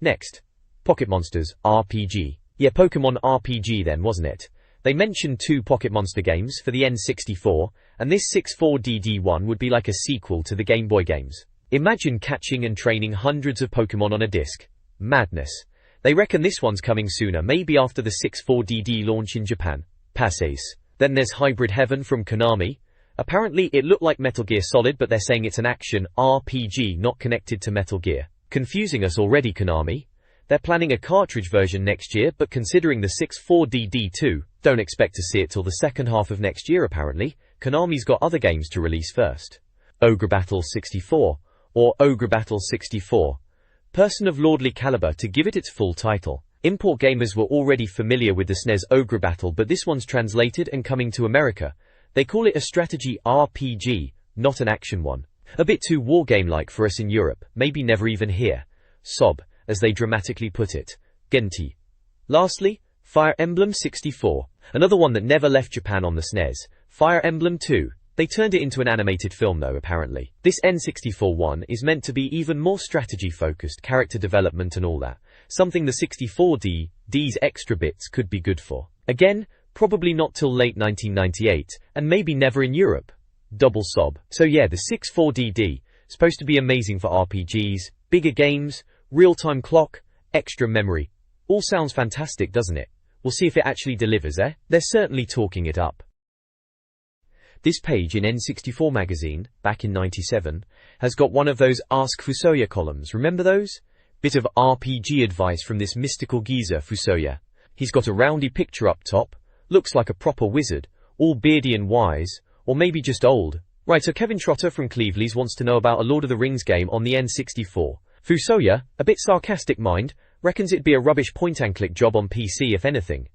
Next. Pocket Monsters RPG. Yeah, Pokemon RPG then, wasn't it? They mentioned 2 Pocket Monster games for the N64, and this 64DD one would be like a sequel to the Game Boy games. Imagine catching and training hundreds of Pokemon on a disc. Madness. They reckon this one's coming sooner, maybe after the 64DD launch in Japan. Passes. Then there's Hybrid Heaven from Konami. Apparently it looked like Metal Gear Solid, but they're saying it's an action RPG not connected to Metal Gear. Confusing us already, Konami. They're planning a cartridge version next year, but considering the 64DD2, don't expect to see it till the second half of next year apparently. Konami's got other games to release first. Ogre Battle 64, or Ogre Battle 64. person of lordly caliber to give it its full title. Import gamers were already familiar with the SNES Ogre Battle, but this one's translated and coming to America. They call it a strategy RPG, not an action one. A bit too wargame-like for us in Europe, maybe never even here. Sob, as they dramatically put it. Genti. Lastly, Fire Emblem 64. Another one that never left Japan on the SNES. Fire Emblem 2. They turned it into an animated film though, apparently. This N64 one is meant to be even more strategy-focused, character development and all that. Something the 64D's extra bits could be good for. Again, probably not till late 1998, and maybe never in Europe. Double sob. So yeah, the 64DD, supposed to be amazing for RPGs, bigger games, real-time clock, extra memory. All sounds fantastic, doesn't it? We'll see if it actually delivers, eh? They're certainly talking it up. This page in N64 Magazine, back in '97, has got one of those Ask Fusoya columns, remember those? Bit of RPG advice from this mystical geezer, Fusoya. He's got a roundy picture up top, looks like a proper wizard, all beardy and wise, or maybe just old. Right, so Kevin Trotter from Cleveley's wants to know about a Lord of the Rings game on the N64. Fusoya, a bit sarcastic mind, reckons it'd be a rubbish point-and-click job on PC if anything.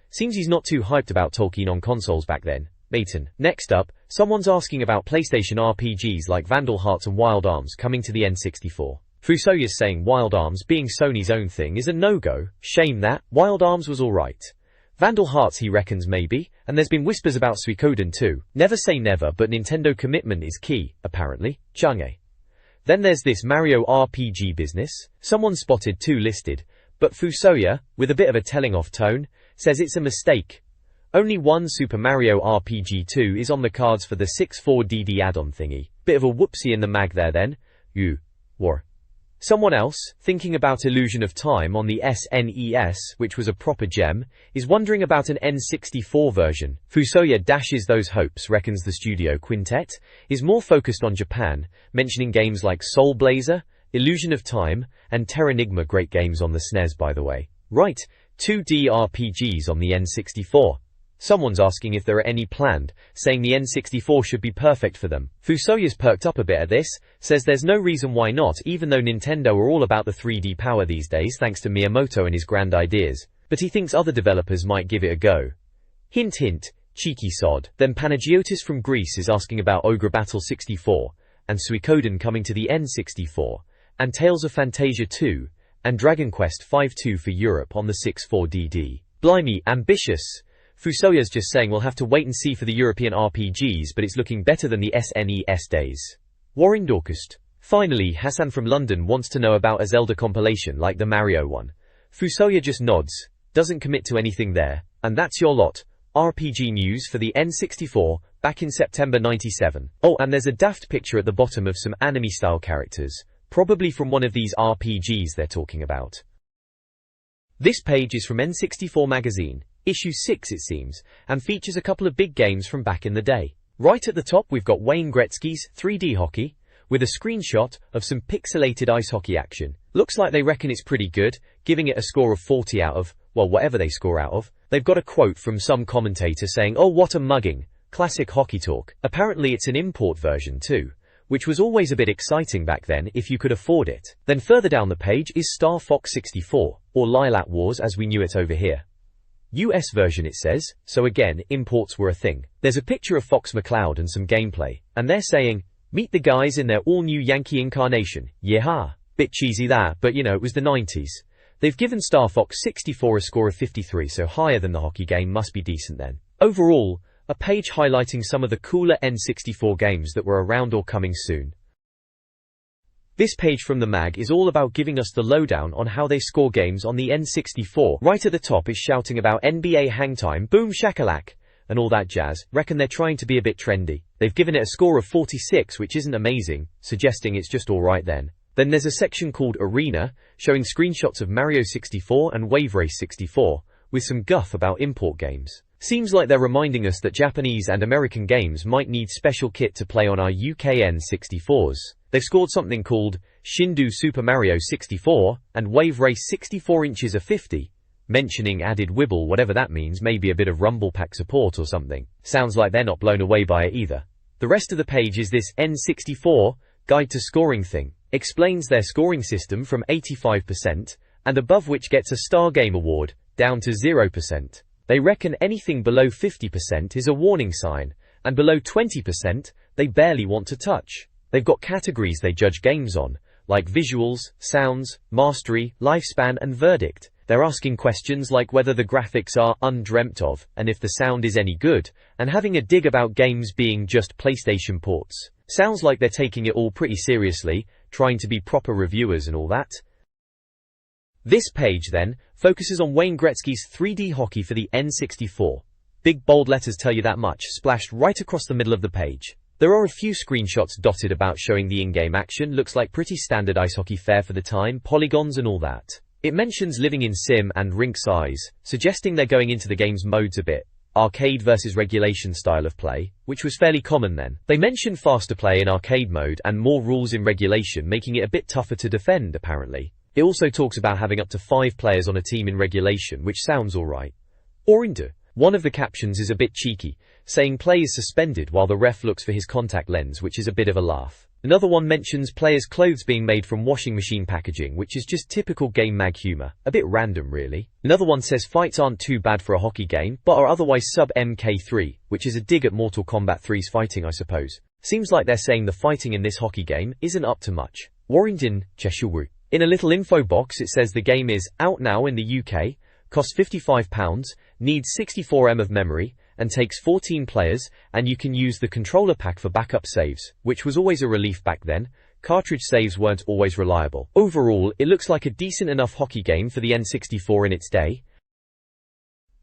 Seems he's not too hyped about Tolkien on consoles back then. Maton. Next up, someone's asking about PlayStation RPGs like Vandal Hearts and Wild Arms coming to the N64. Fusoya's saying Wild Arms being Sony's own thing is a no-go. Shame that. Wild Arms was alright. Vandal Hearts he reckons maybe, and there's been whispers about Suikoden too. Never say never, but Nintendo commitment is key, apparently. Change. Then there's this Mario RPG business. Someone spotted 2 listed, but Fusoya, with a bit of a telling-off tone, says it's a mistake. Only one Super Mario RPG 2 is on the cards for the 64DD add-on thingy. Bit of a whoopsie in the mag there then. War. Someone else, thinking about Illusion of Time on the SNES, which was a proper gem, is wondering about an N64 version. Fusoya dashes those hopes, reckons the studio quintet, is more focused on Japan, mentioning games like Soul Blazer, Illusion of Time, and Terranigma, great games on the SNES by the way. Right, 2D RPGs on the N64. Someone's asking if there are any planned, saying the N64 should be perfect for them. Fusoya's perked up a bit at this, says there's no reason why not, even though Nintendo are all about the 3D power these days thanks to Miyamoto and his grand ideas. But he thinks other developers might give it a go. Hint hint, cheeky sod. Then Panagiotis from Greece is asking about Ogre Battle 64, and Suikoden coming to the N64, and Tales of Phantasia 2, and Dragon Quest V 2 for Europe on the 64DD. Blimey, ambitious. Fusoya's just saying we'll have to wait and see for the European RPGs, but it's looking better than the SNES days. Warren Dorcust. Finally, Hassan from London wants to know about a Zelda compilation like the Mario one. Fusoya just nods, doesn't commit to anything there, and that's your lot. RPG news for the N64, back in September '97. Oh, and there's a daft picture at the bottom of some anime-style characters, probably from one of these RPGs they're talking about. This page is from N64 Magazine. Issue 6 it seems, and features a couple of big games from back in the day. Right at the top we've got Wayne Gretzky's 3D hockey, with a screenshot of some pixelated ice hockey action. Looks like they reckon it's pretty good, giving it a score of 40 out of, well, whatever they score out of. They've got a quote from some commentator saying, "Oh, what a mugging. Classic hockey talk." Apparently it's an import version too, which was always a bit exciting back then if you could afford it. Then further down the page is Star Fox 64, or Lilac Wars as we knew it over here. US version it says, so again, imports were a thing. There's a picture of Fox McCloud and some gameplay, and they're saying, "Meet the guys in their all-new Yankee incarnation, yeehaw." Bit cheesy that, but you know, it was the 90s. They've given Star Fox 64 a score of 53, so higher than the hockey game must be decent then. Overall, a page highlighting some of the cooler N64 games that were around or coming soon. This page from the mag is all about giving us the lowdown on how they score games on the N64. Right at the top is shouting about NBA Hangtime, boom shakalak, and all that jazz. Reckon they're trying to be a bit trendy. They've given it a score of 46, which isn't amazing, suggesting it's just alright then. Then there's a section called Arena, showing screenshots of Mario 64 and Wave Race 64, with some guff about import games. Seems like they're reminding us that Japanese and American games might need special kit to play on our UK N64s. They've scored something called Shindu Super Mario 64 and Wave Race 64 inches of 50, mentioning added wibble, whatever that means, maybe a bit of Rumble Pack support or something. Sounds like they're not blown away by it either. The rest of the page is this N64 guide to scoring thing. explains their scoring system from 85% and above, which gets a Star Game Award, down to 0%. They reckon anything below 50% is a warning sign, and below 20% they barely want to touch. They've got categories they judge games on, like visuals, sounds, mastery, lifespan and verdict. They're asking questions like whether the graphics are undreamt of, and if the sound is any good, and having a dig about games being just PlayStation ports. Sounds like they're taking it all pretty seriously, trying to be proper reviewers and all that. This page then focuses on Wayne Gretzky's 3D hockey for the N64. Big bold letters tell you that much, splashed right across the middle of the page. There are a few screenshots dotted about showing the in-game action. Looks like pretty standard ice hockey fare for the time, polygons and all that. It mentions living in sim and rink size, suggesting they're going into the game's modes a bit. Arcade versus regulation style of play, which was fairly common then. They mention faster play in arcade mode and more rules in regulation, making it a bit tougher to defend apparently. It also talks about having up to 5 players on a team in regulation, which sounds alright. Or into. One of the captions is a bit cheeky, saying play is suspended while the ref looks for his contact lens, which is a bit of a laugh. Another one mentions players' clothes being made from washing machine packaging, which is just typical game mag humor. A bit random really. Another one says fights aren't too bad for a hockey game, but are otherwise sub MK3, which is a dig at Mortal Kombat 3's fighting I suppose. Seems like they're saying the fighting in this hockey game isn't up to much. Warrington, Cheshire. In a little info box it says the game is out now in the UK, costs £55, needs 64 MB of memory, and takes 14 players, and you can use the controller pack for backup saves, which was always a relief back then. Cartridge saves weren't always reliable. Overall, it looks like a decent enough hockey game for the N64 in its day.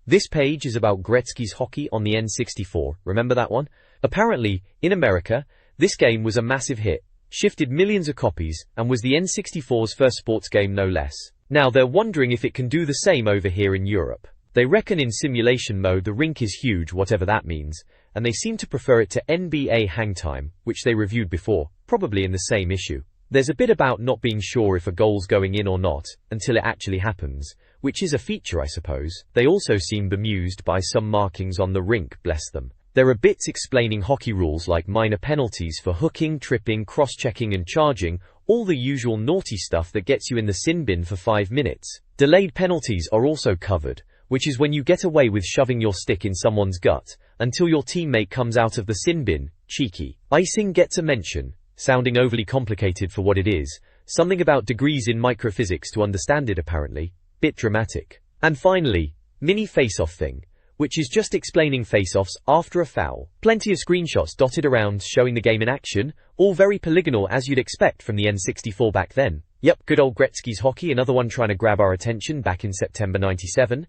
This page is about Gretzky's hockey on the N64, remember that one? Apparently, in America, this game was a massive hit, shifted millions of copies, and was the N64's first sports game no less. Now they're wondering if it can do the same over here in Europe. They reckon in simulation mode the rink is huge, whatever that means, and they seem to prefer it to NBA Hang Time, which they reviewed before, probably in the same issue. There's a bit about not being sure if a goal's going in or not, until it actually happens, which is a feature I suppose. They also seem bemused by some markings on the rink, bless them. There are bits explaining hockey rules like minor penalties for hooking, tripping, cross-checking and charging, all the usual naughty stuff that gets you in the sin bin for 5 minutes. Delayed penalties are also covered, which is when you get away with shoving your stick in someone's gut, until your teammate comes out of the sin bin. Cheeky. Icing gets a mention, sounding overly complicated for what it is, something about degrees in microphysics to understand it apparently, bit dramatic. And finally, mini face-off thing, which is just explaining face-offs after a foul. Plenty of screenshots dotted around showing the game in action, all very polygonal as you'd expect from the N64 back then. Yep, good old Gretzky's hockey, another one trying to grab our attention back in September '97.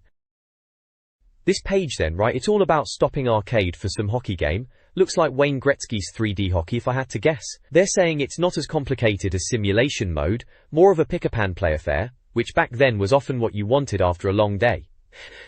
This page then, right, it's all about stopping arcade for some hockey game. Looks like Wayne Gretzky's 3D hockey if I had to guess. They're saying it's not as complicated as simulation mode, more of a pick-a-pan play affair, which back then was often what you wanted after a long day.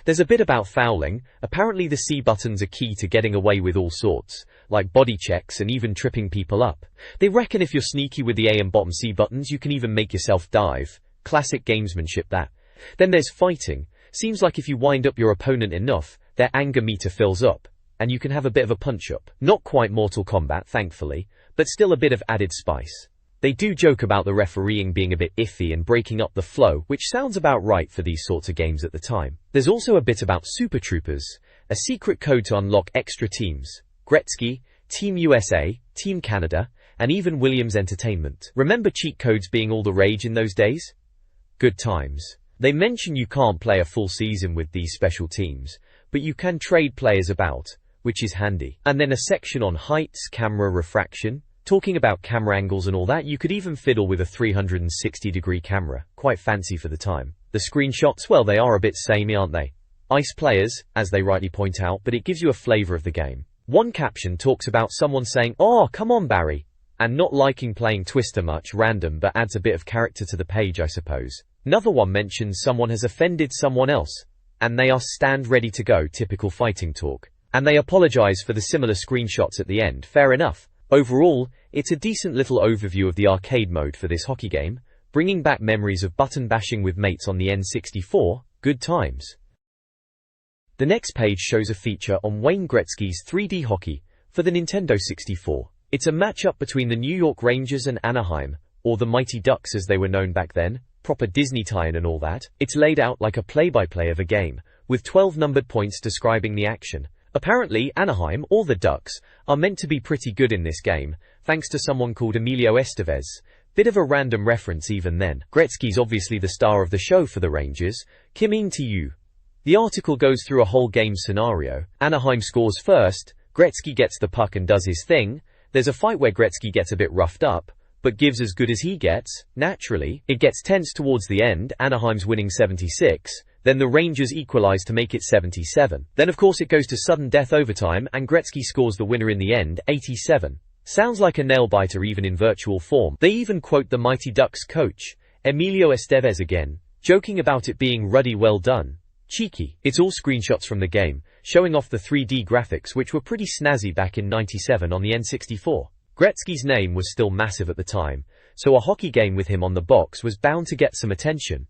There's a bit about fouling. Apparently the C buttons are key to getting away with all sorts, like body checks and even tripping people up. They reckon if you're sneaky with the A and bottom C buttons you can even make yourself dive. Classic gamesmanship that. Then there's fighting. Seems like if you wind up your opponent enough, their anger meter fills up, and you can have a bit of a punch-up. Not quite Mortal Kombat, thankfully, but still a bit of added spice. They do joke about the refereeing being a bit iffy and breaking up the flow, which sounds about right for these sorts of games at the time. There's also a bit about Super Troopers, a secret code to unlock extra teams. Gretzky, Team USA, Team Canada, and even Williams Entertainment. Remember cheat codes being all the rage in those days? Good times. They mention you can't play a full season with these special teams, but you can trade players about, which is handy. And then a section on heights, camera refraction, talking about camera angles and all that. You could even fiddle with a 360-degree camera, quite fancy for the time. The screenshots, well, they are a bit samey, aren't they? Ice players, as they rightly point out, but it gives you a flavor of the game. One caption talks about someone saying, "Oh, come on, Barry," and not liking playing Twister much, random, but adds a bit of character to the page, I suppose. Another one mentions someone has offended someone else, and they are stand ready to go, typical fighting talk. And they apologize for the similar screenshots at the end, fair enough. Overall, it's a decent little overview of the arcade mode for this hockey game, bringing back memories of button bashing with mates on the N64, good times. The next page shows a feature on Wayne Gretzky's 3D hockey for the Nintendo 64. It's a matchup between the New York Rangers and Anaheim, or the Mighty Ducks as they were known back then, proper Disney tie-in and all that. It's laid out like a play-by-play of a game, with 12 numbered points describing the action. Apparently, Anaheim, or the Ducks, are meant to be pretty good in this game, thanks to someone called Emilio Estevez. Bit of a random reference even then. Gretzky's obviously the star of the show for the Rangers. Kimeen to you. The article goes through a whole game scenario. Anaheim scores first, Gretzky gets the puck and does his thing. There's a fight where Gretzky gets a bit roughed up, but gives as good as he gets. Naturally, it gets tense towards the end. Anaheim's winning 76. Then the Rangers equalize to make it 77. Then of course it goes to sudden death overtime and Gretzky scores the winner in the end, 87. Sounds like a nail-biter even in virtual form. They even quote the Mighty Ducks coach, Emilio Estevez again, joking about it being ruddy well done. Cheeky. It's all screenshots from the game, showing off the 3D graphics which were pretty snazzy back in '97 on the N64. Gretzky's name was still massive at the time, so a hockey game with him on the box was bound to get some attention.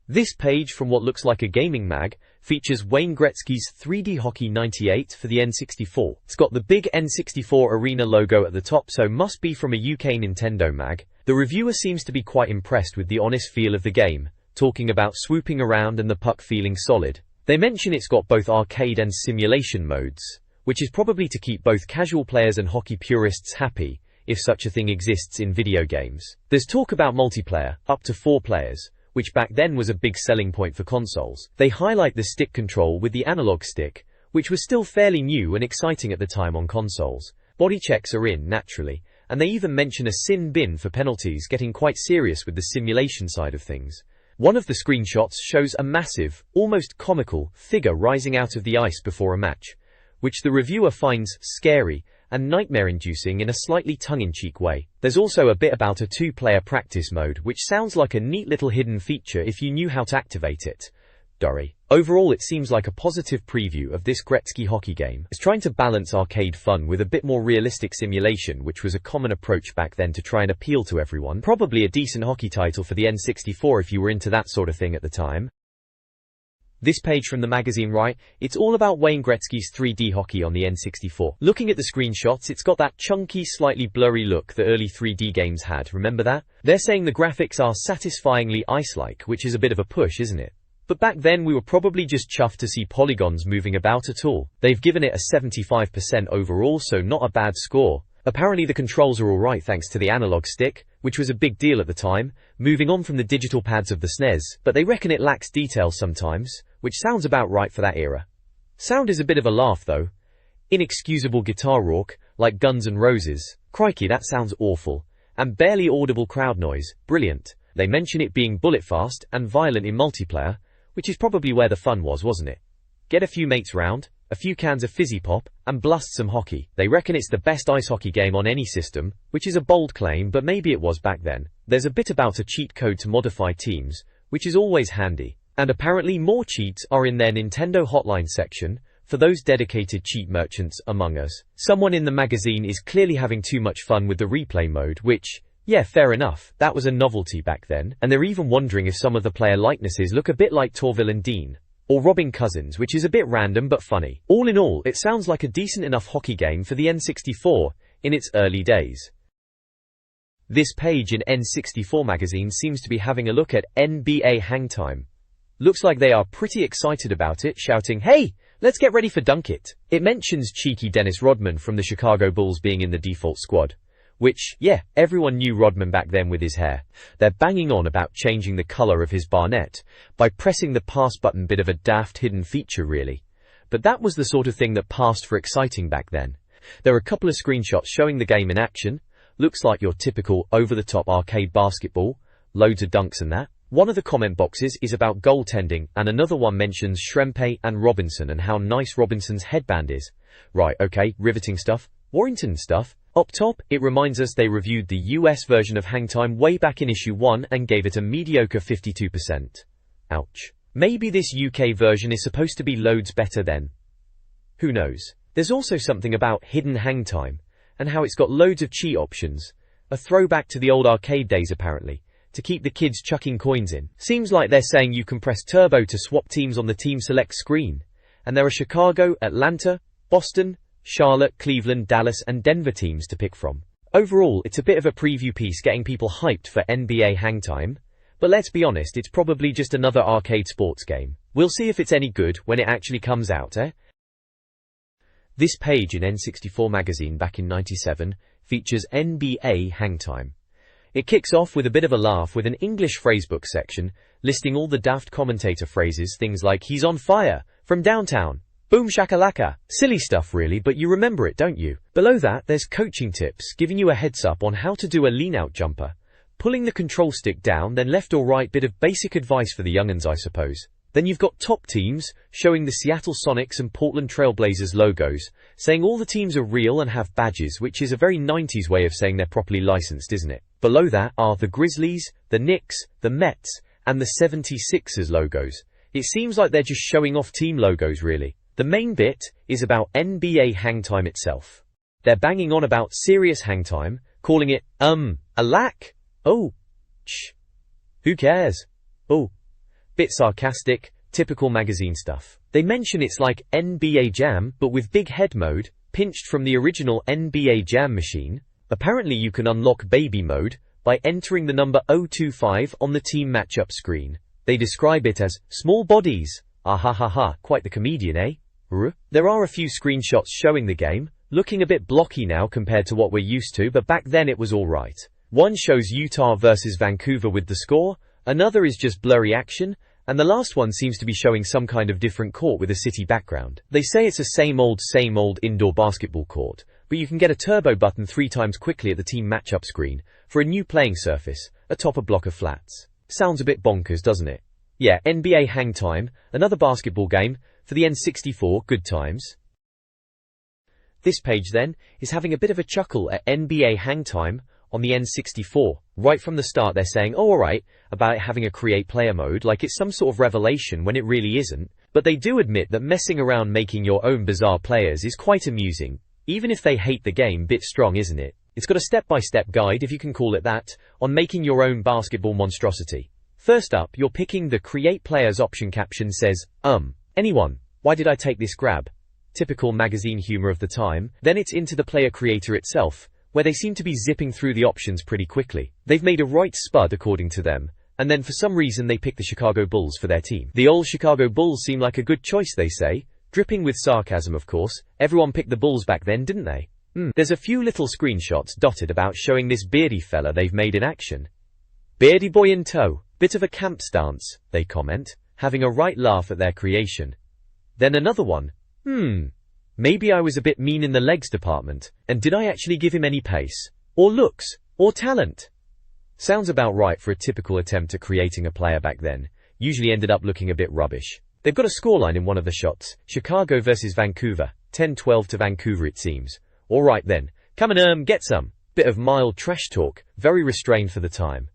This page from what looks like a gaming mag features Wayne Gretzky's 3D Hockey 98 for the N64. It's got the big N64 Arena logo at the top, so must be from a UK Nintendo mag. The reviewer seems to be quite impressed with the honest feel of the game, talking about swooping around and the puck feeling solid. They mention it's got both arcade and simulation modes, which is probably to keep both casual players and hockey purists happy, if such a thing exists in video games. There's talk about multiplayer, up to 4 players, which back then was a big selling point for consoles. They highlight the stick control with the analog stick, which was still fairly new and exciting at the time on consoles. Body checks are in, naturally, and they even mention a sin bin for penalties, getting quite serious with the simulation side of things. One of the screenshots shows a massive, almost comical, figure rising out of the ice before a match, which the reviewer finds scary and nightmare-inducing in a slightly tongue-in-cheek way. There's also a bit about a 2-player practice mode, which sounds like a neat little hidden feature if you knew how to activate it. Dory. Overall, it seems like a positive preview of this Gretzky hockey game. It's trying to balance arcade fun with a bit more realistic simulation, which was a common approach back then to try and appeal to everyone. Probably a decent hockey title for the N64 if you were into that sort of thing at the time. This page from the magazine, right, it's all about Wayne Gretzky's 3D hockey on the N64. Looking at the screenshots, it's got that chunky, slightly blurry look the early 3D games had, remember that? They're saying the graphics are satisfyingly ice-like, which is a bit of a push, isn't it? But back then we were probably just chuffed to see polygons moving about at all. They've given it a 75% overall, so not a bad score. Apparently the controls are alright thanks to the analog stick, which was a big deal at the time, moving on from the digital pads of the SNES, but they reckon it lacks detail sometimes, which sounds about right for that era. Sound is a bit of a laugh though. Inexcusable guitar rock, like Guns N' Roses. Crikey, that sounds awful. And barely audible crowd noise. Brilliant. They mention it being bullet fast and violent in multiplayer, which is probably where the fun was, wasn't it? Get a few mates round, a few cans of fizzy pop, and blast some hockey. They reckon it's the best ice hockey game on any system, which is a bold claim, but maybe it was back then. There's a bit about a cheat code to modify teams, which is always handy. And apparently more cheats are in their Nintendo hotline section, for those dedicated cheat merchants among us. Someone in the magazine is clearly having too much fun with the replay mode, which, yeah, fair enough, that was a novelty back then. And they're even wondering if some of the player likenesses look a bit like Torville and Dean, or Robin Cousins, which is a bit random but funny. All in all, it sounds like a decent enough hockey game for the N64 in its early days. This page in N64 Magazine seems to be having a look at NBA Hangtime. Looks like they are pretty excited about it, shouting, "Hey, let's get ready for Dunk It." It mentions cheeky Dennis Rodman from the Chicago Bulls being in the default squad. Which, yeah, everyone knew Rodman back then with his hair. They're banging on about changing the color of his barnet by pressing the pass button, bit of a daft hidden feature really. But that was the sort of thing that passed for exciting back then. There are a couple of screenshots showing the game in action. Looks like your typical over-the-top arcade basketball, loads of dunks and that. One of the comment boxes is about goaltending, and another one mentions Shrempe and Robinson and how nice Robinson's headband is. Right, okay, riveting stuff. Warrington stuff. Up top, it reminds us they reviewed the US version of Hangtime way back in issue 1 and gave it a mediocre 52%. Ouch. Maybe this UK version is supposed to be loads better then. Who knows? There's also something about hidden Hangtime, and how it's got loads of cheat options. A throwback to the old arcade days apparently, to keep the kids chucking coins in. Seems like they're saying you can press turbo to swap teams on the team select screen. And there are Chicago, Atlanta, Boston, Charlotte, Cleveland, Dallas and Denver teams to pick from. Overall, it's a bit of a preview piece getting people hyped for NBA Hangtime, but let's be honest, it's probably just another arcade sports game. We'll see if it's any good when it actually comes out, eh? This page in N64 Magazine back in '97 features NBA Hangtime. It kicks off with a bit of a laugh with an English phrasebook section listing all the daft commentator phrases, things like "he's on fire," "from downtown," "boom shakalaka." Silly stuff really, but you remember it, don't you? Below that, there's coaching tips giving you a heads up on how to do a lean-out jumper, pulling the control stick down, then left or right, bit of basic advice for the young'uns, I suppose. Then you've got top teams, showing the Seattle Sonics and Portland Trail Blazers logos, saying all the teams are real and have badges, which is a very 90s way of saying they're properly licensed, isn't it? Below that are the Grizzlies, the Knicks, the Mets, and the 76ers logos. It seems like they're just showing off team logos, really. The main bit is about NBA Hangtime itself. They're banging on about serious hangtime, calling it, a lack? Oh, who cares? Oh. Bit sarcastic, typical magazine stuff. They mention it's like NBA Jam, but with big head mode, pinched from the original NBA Jam machine. Apparently you can unlock baby mode by entering the number 025 on the team matchup screen. They describe it as small bodies. Ah ha ha ha, quite the comedian, eh? There are a few screenshots showing the game, looking a bit blocky now compared to what we're used to, but back then it was alright. One shows Utah versus Vancouver with the score, another is just blurry action, and the last one seems to be showing some kind of different court with a city background. They say it's a same old indoor basketball court, but you can get a turbo button 3 times quickly at the team matchup screen for a new playing surface atop a block of flats. Sounds a bit bonkers, doesn't it? Yeah, NBA Hangtime, another basketball game for the N64, good times. This page then is having a bit of a chuckle at NBA Hangtime on the N64. Right from the start they're saying, oh alright, about it having a create player mode, like it's some sort of revelation when it really isn't, but they do admit that messing around making your own bizarre players is quite amusing, even if they hate the game. Bit strong, isn't it? It's got a step-by-step guide, if you can call it that, on making your own basketball monstrosity. First up, you're picking the create players option. Caption says, anyone, why did I take this grab? Typical magazine humor of the time. Then it's into the player creator itself, where they seem to be zipping through the options pretty quickly. They've made a right spud according to them, and then for some reason they pick the Chicago Bulls for their team. The old Chicago Bulls seem like a good choice, they say, dripping with sarcasm of course. Everyone picked the Bulls back then, didn't they? There's a few little screenshots dotted about showing this beardy fella they've made in action. Beardy boy in tow. Bit of a camp stance, they comment, having a right laugh at their creation. Then another one. Maybe I was a bit mean in the legs department, and did I actually give him any pace, or looks, or talent? Sounds about right for a typical attempt at creating a player back then. Usually ended up looking a bit rubbish. They've got a scoreline in one of the shots. Chicago versus Vancouver. 10-12 to Vancouver it seems. Alright then, come and get some. Bit of mild trash talk, very restrained for the time.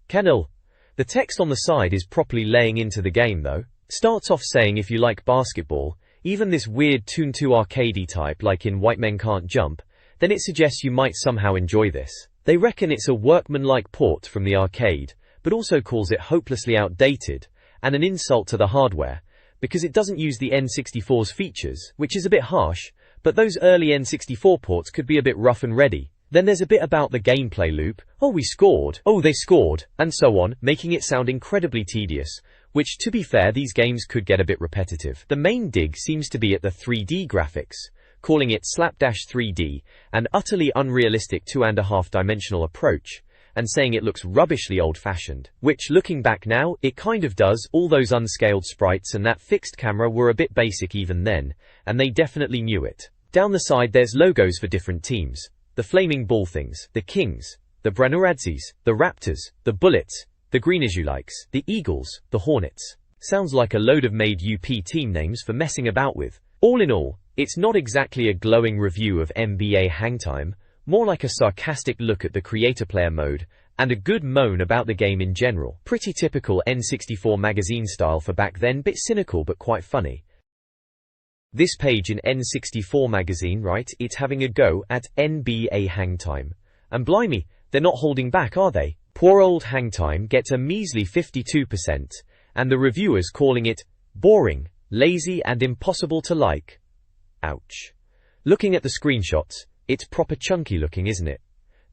Kennel. The text on the side is properly laying into the game though. Starts off saying if you like basketball, even this weird Toon 2 arcadey type like in White Men Can't Jump, then it suggests you might somehow enjoy this. They reckon it's a workmanlike port from the arcade, but also calls it hopelessly outdated, and an insult to the hardware, because it doesn't use the N64's features, which is a bit harsh, but those early N64 ports could be a bit rough and ready. Then there's a bit about the gameplay loop, oh we scored, oh they scored, and so on, making it sound incredibly tedious, which to be fair these games could get a bit repetitive. The main dig seems to be at the 3D graphics, calling it slapdash 3D, an utterly unrealistic 2.5 dimensional approach, and saying it looks rubbishly old-fashioned, which looking back now, it kind of does. All those unscaled sprites and that fixed camera were a bit basic even then, and they definitely knew it. Down the side there's logos for different teams. The Flaming Ball Things, the Kings, the Branuradzes, the Raptors, the Bullets, the Green As You Likes, the Eagles, the Hornets. Sounds like a load of made UP team names for messing about with. All in all, it's not exactly a glowing review of NBA Hangtime, more like a sarcastic look at the creator player mode, and a good moan about the game in general. Pretty typical N64 magazine style for back then, bit cynical but quite funny. This page in N64 Magazine, right, it's having a go at NBA Hangtime. And blimey, they're not holding back, are they? Poor old Hangtime gets a measly 52%, and the reviewers calling it boring, lazy and impossible to like. Ouch. Looking at the screenshots, it's proper chunky looking, isn't it?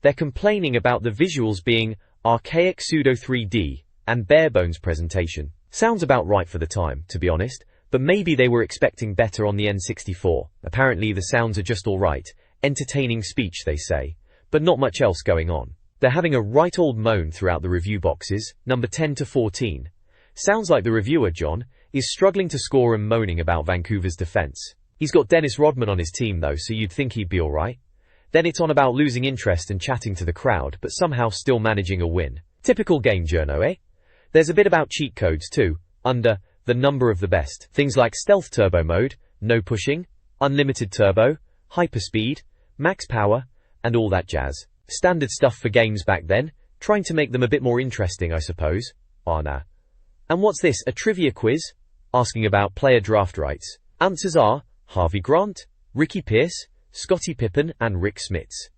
They're complaining about the visuals being archaic pseudo 3D and bare bones presentation. Sounds about right for the time, to be honest, but maybe they were expecting better on the N64. Apparently the sounds are just alright, entertaining speech they say, but not much else going on. They're having a right old moan throughout the review boxes, number 10 to 14. Sounds like the reviewer, John, is struggling to score and moaning about Vancouver's defense. He's got Dennis Rodman on his team though, so you'd think he'd be alright. Then it's on about losing interest and chatting to the crowd, but somehow still managing a win. Typical game journo, eh? There's a bit about cheat codes too, under the number of the best. Things like stealth turbo mode, no pushing, unlimited turbo, hyperspeed, max power, and all that jazz. Standard stuff for games back then, trying to make them a bit more interesting, I suppose. Oh nah. And what's this, a trivia quiz? Asking about player draft rights. Answers are Harvey Grant, Ricky Pierce, Scottie Pippen, and Rick Smits.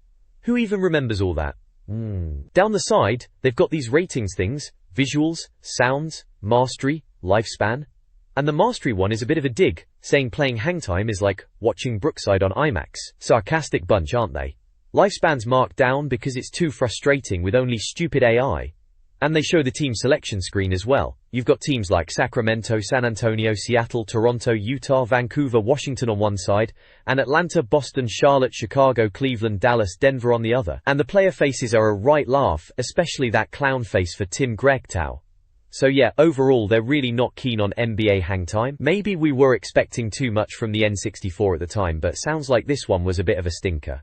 Who even remembers all that? Down the side, they've got these ratings things, visuals, sounds, mastery, lifespan. And the mastery one is a bit of a dig, saying playing Hangtime is like watching Brookside on IMAX. Sarcastic bunch, aren't they? Lifespan's marked down because it's too frustrating with only stupid AI. And they show the team selection screen as well. You've got teams like Sacramento, San Antonio, Seattle, Toronto, Utah, Vancouver, Washington on one side, and Atlanta, Boston, Charlotte, Chicago, Cleveland, Dallas, Denver on the other. And the player faces are a right laugh, especially that clown face for Tim Gregtow. So yeah, overall they're really not keen on NBA Hangtime. Maybe we were expecting too much from the N64 at the time, but sounds like this one was a bit of a stinker.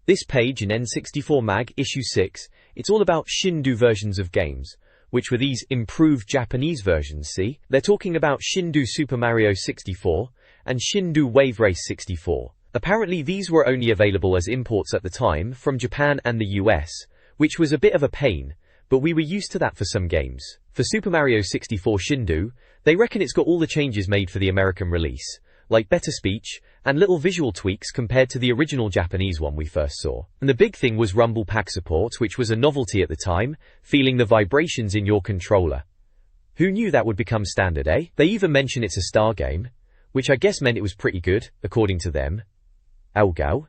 This page in N64 Mag, issue 6, it's all about Shindu versions of games, which were these improved Japanese versions, see? They're talking about Shindu Super Mario 64 and Shindu Wave Race 64. Apparently these were only available as imports at the time from Japan and the US, which was a bit of a pain, but we were used to that for some games. For Super Mario 64 Shindu, they reckon it's got all the changes made for the American release, like better speech, and little visual tweaks compared to the original Japanese one we first saw. And the big thing was Rumble Pack support, which was a novelty at the time, feeling the vibrations in your controller. Who knew that would become standard, eh? They even mention it's a star game, which I guess meant it was pretty good, according to them. Ow.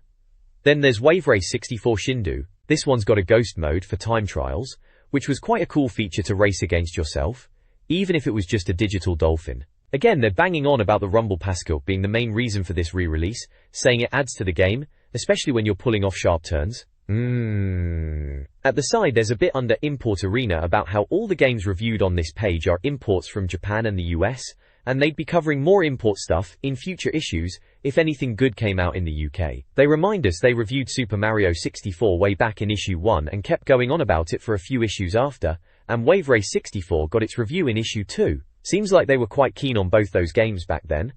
Then there's Wave Race 64 Shindu. This one's got a ghost mode for time trials, which was quite a cool feature to race against yourself, even if it was just a digital dolphin. Again, they're banging on about the Rumble Pascal being the main reason for this re-release, saying it adds to the game, especially when you're pulling off sharp turns. At the side there's a bit under Import Arena about how all the games reviewed on this page are imports from Japan and the US, and they'd be covering more import stuff in future issues if anything good came out in the UK. They remind us they reviewed Super Mario 64 way back in issue 1 and kept going on about it for a few issues after, and Wave Race 64 got its review in issue 2. Seems like they were quite keen on both those games back then.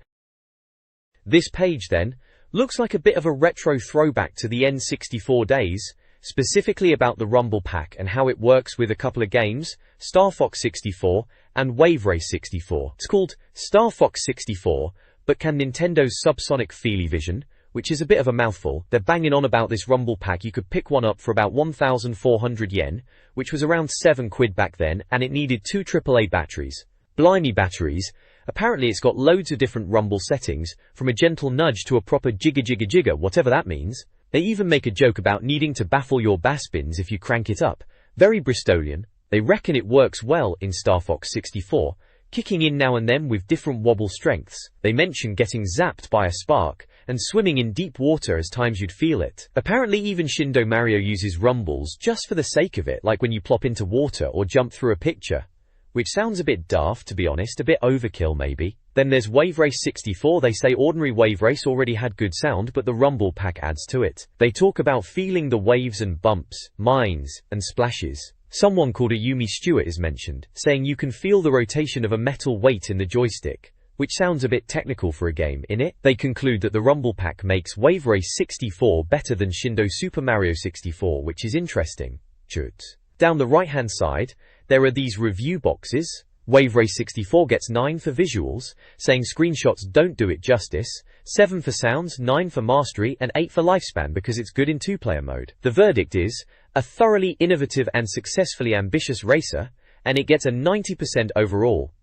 This page then looks like a bit of a retro throwback to the N64 days, specifically about the Rumble Pack and how it works with a couple of games, Star Fox 64 and Wave Race 64. It's called Star Fox 64, but can Nintendo's Subsonic Feely-Vision, which is a bit of a mouthful. They're banging on about this Rumble Pack. You could pick one up for about 1,400 yen, which was around £7 back then, and it needed 2 AAA batteries. Blimey batteries. Apparently it's got loads of different rumble settings, from a gentle nudge to a proper jigger, whatever that means. They even make a joke about needing to baffle your bass bins if you crank it up. Very Bristolian. They reckon it works well in Star Fox 64, kicking in now and then with different wobble strengths. They mention getting zapped by a spark, and swimming in deep water as times you'd feel it. Apparently even Shindo Mario uses rumbles just for the sake of it, like when you plop into water or jump through a picture. Which sounds a bit daft, to be honest, a bit overkill maybe. Then there's Wave Race 64. They say ordinary Wave Race already had good sound, but the Rumble Pack adds to it. They talk about feeling the waves and bumps, mines, and splashes. Someone called a Yumi Stewart is mentioned, saying you can feel the rotation of a metal weight in the joystick, which sounds a bit technical for a game, innit? They conclude that the Rumble Pack makes Wave Race 64 better than Shindo Super Mario 64, which is interesting. Down the right-hand side, there are these review boxes. Wave Race 64 gets 9 for visuals, saying screenshots don't do it justice, 7 for sounds, 9 for mastery, and 8 for lifespan because it's good in 2-player mode. The verdict is, a thoroughly innovative and successfully ambitious racer, and it gets a 90% overall.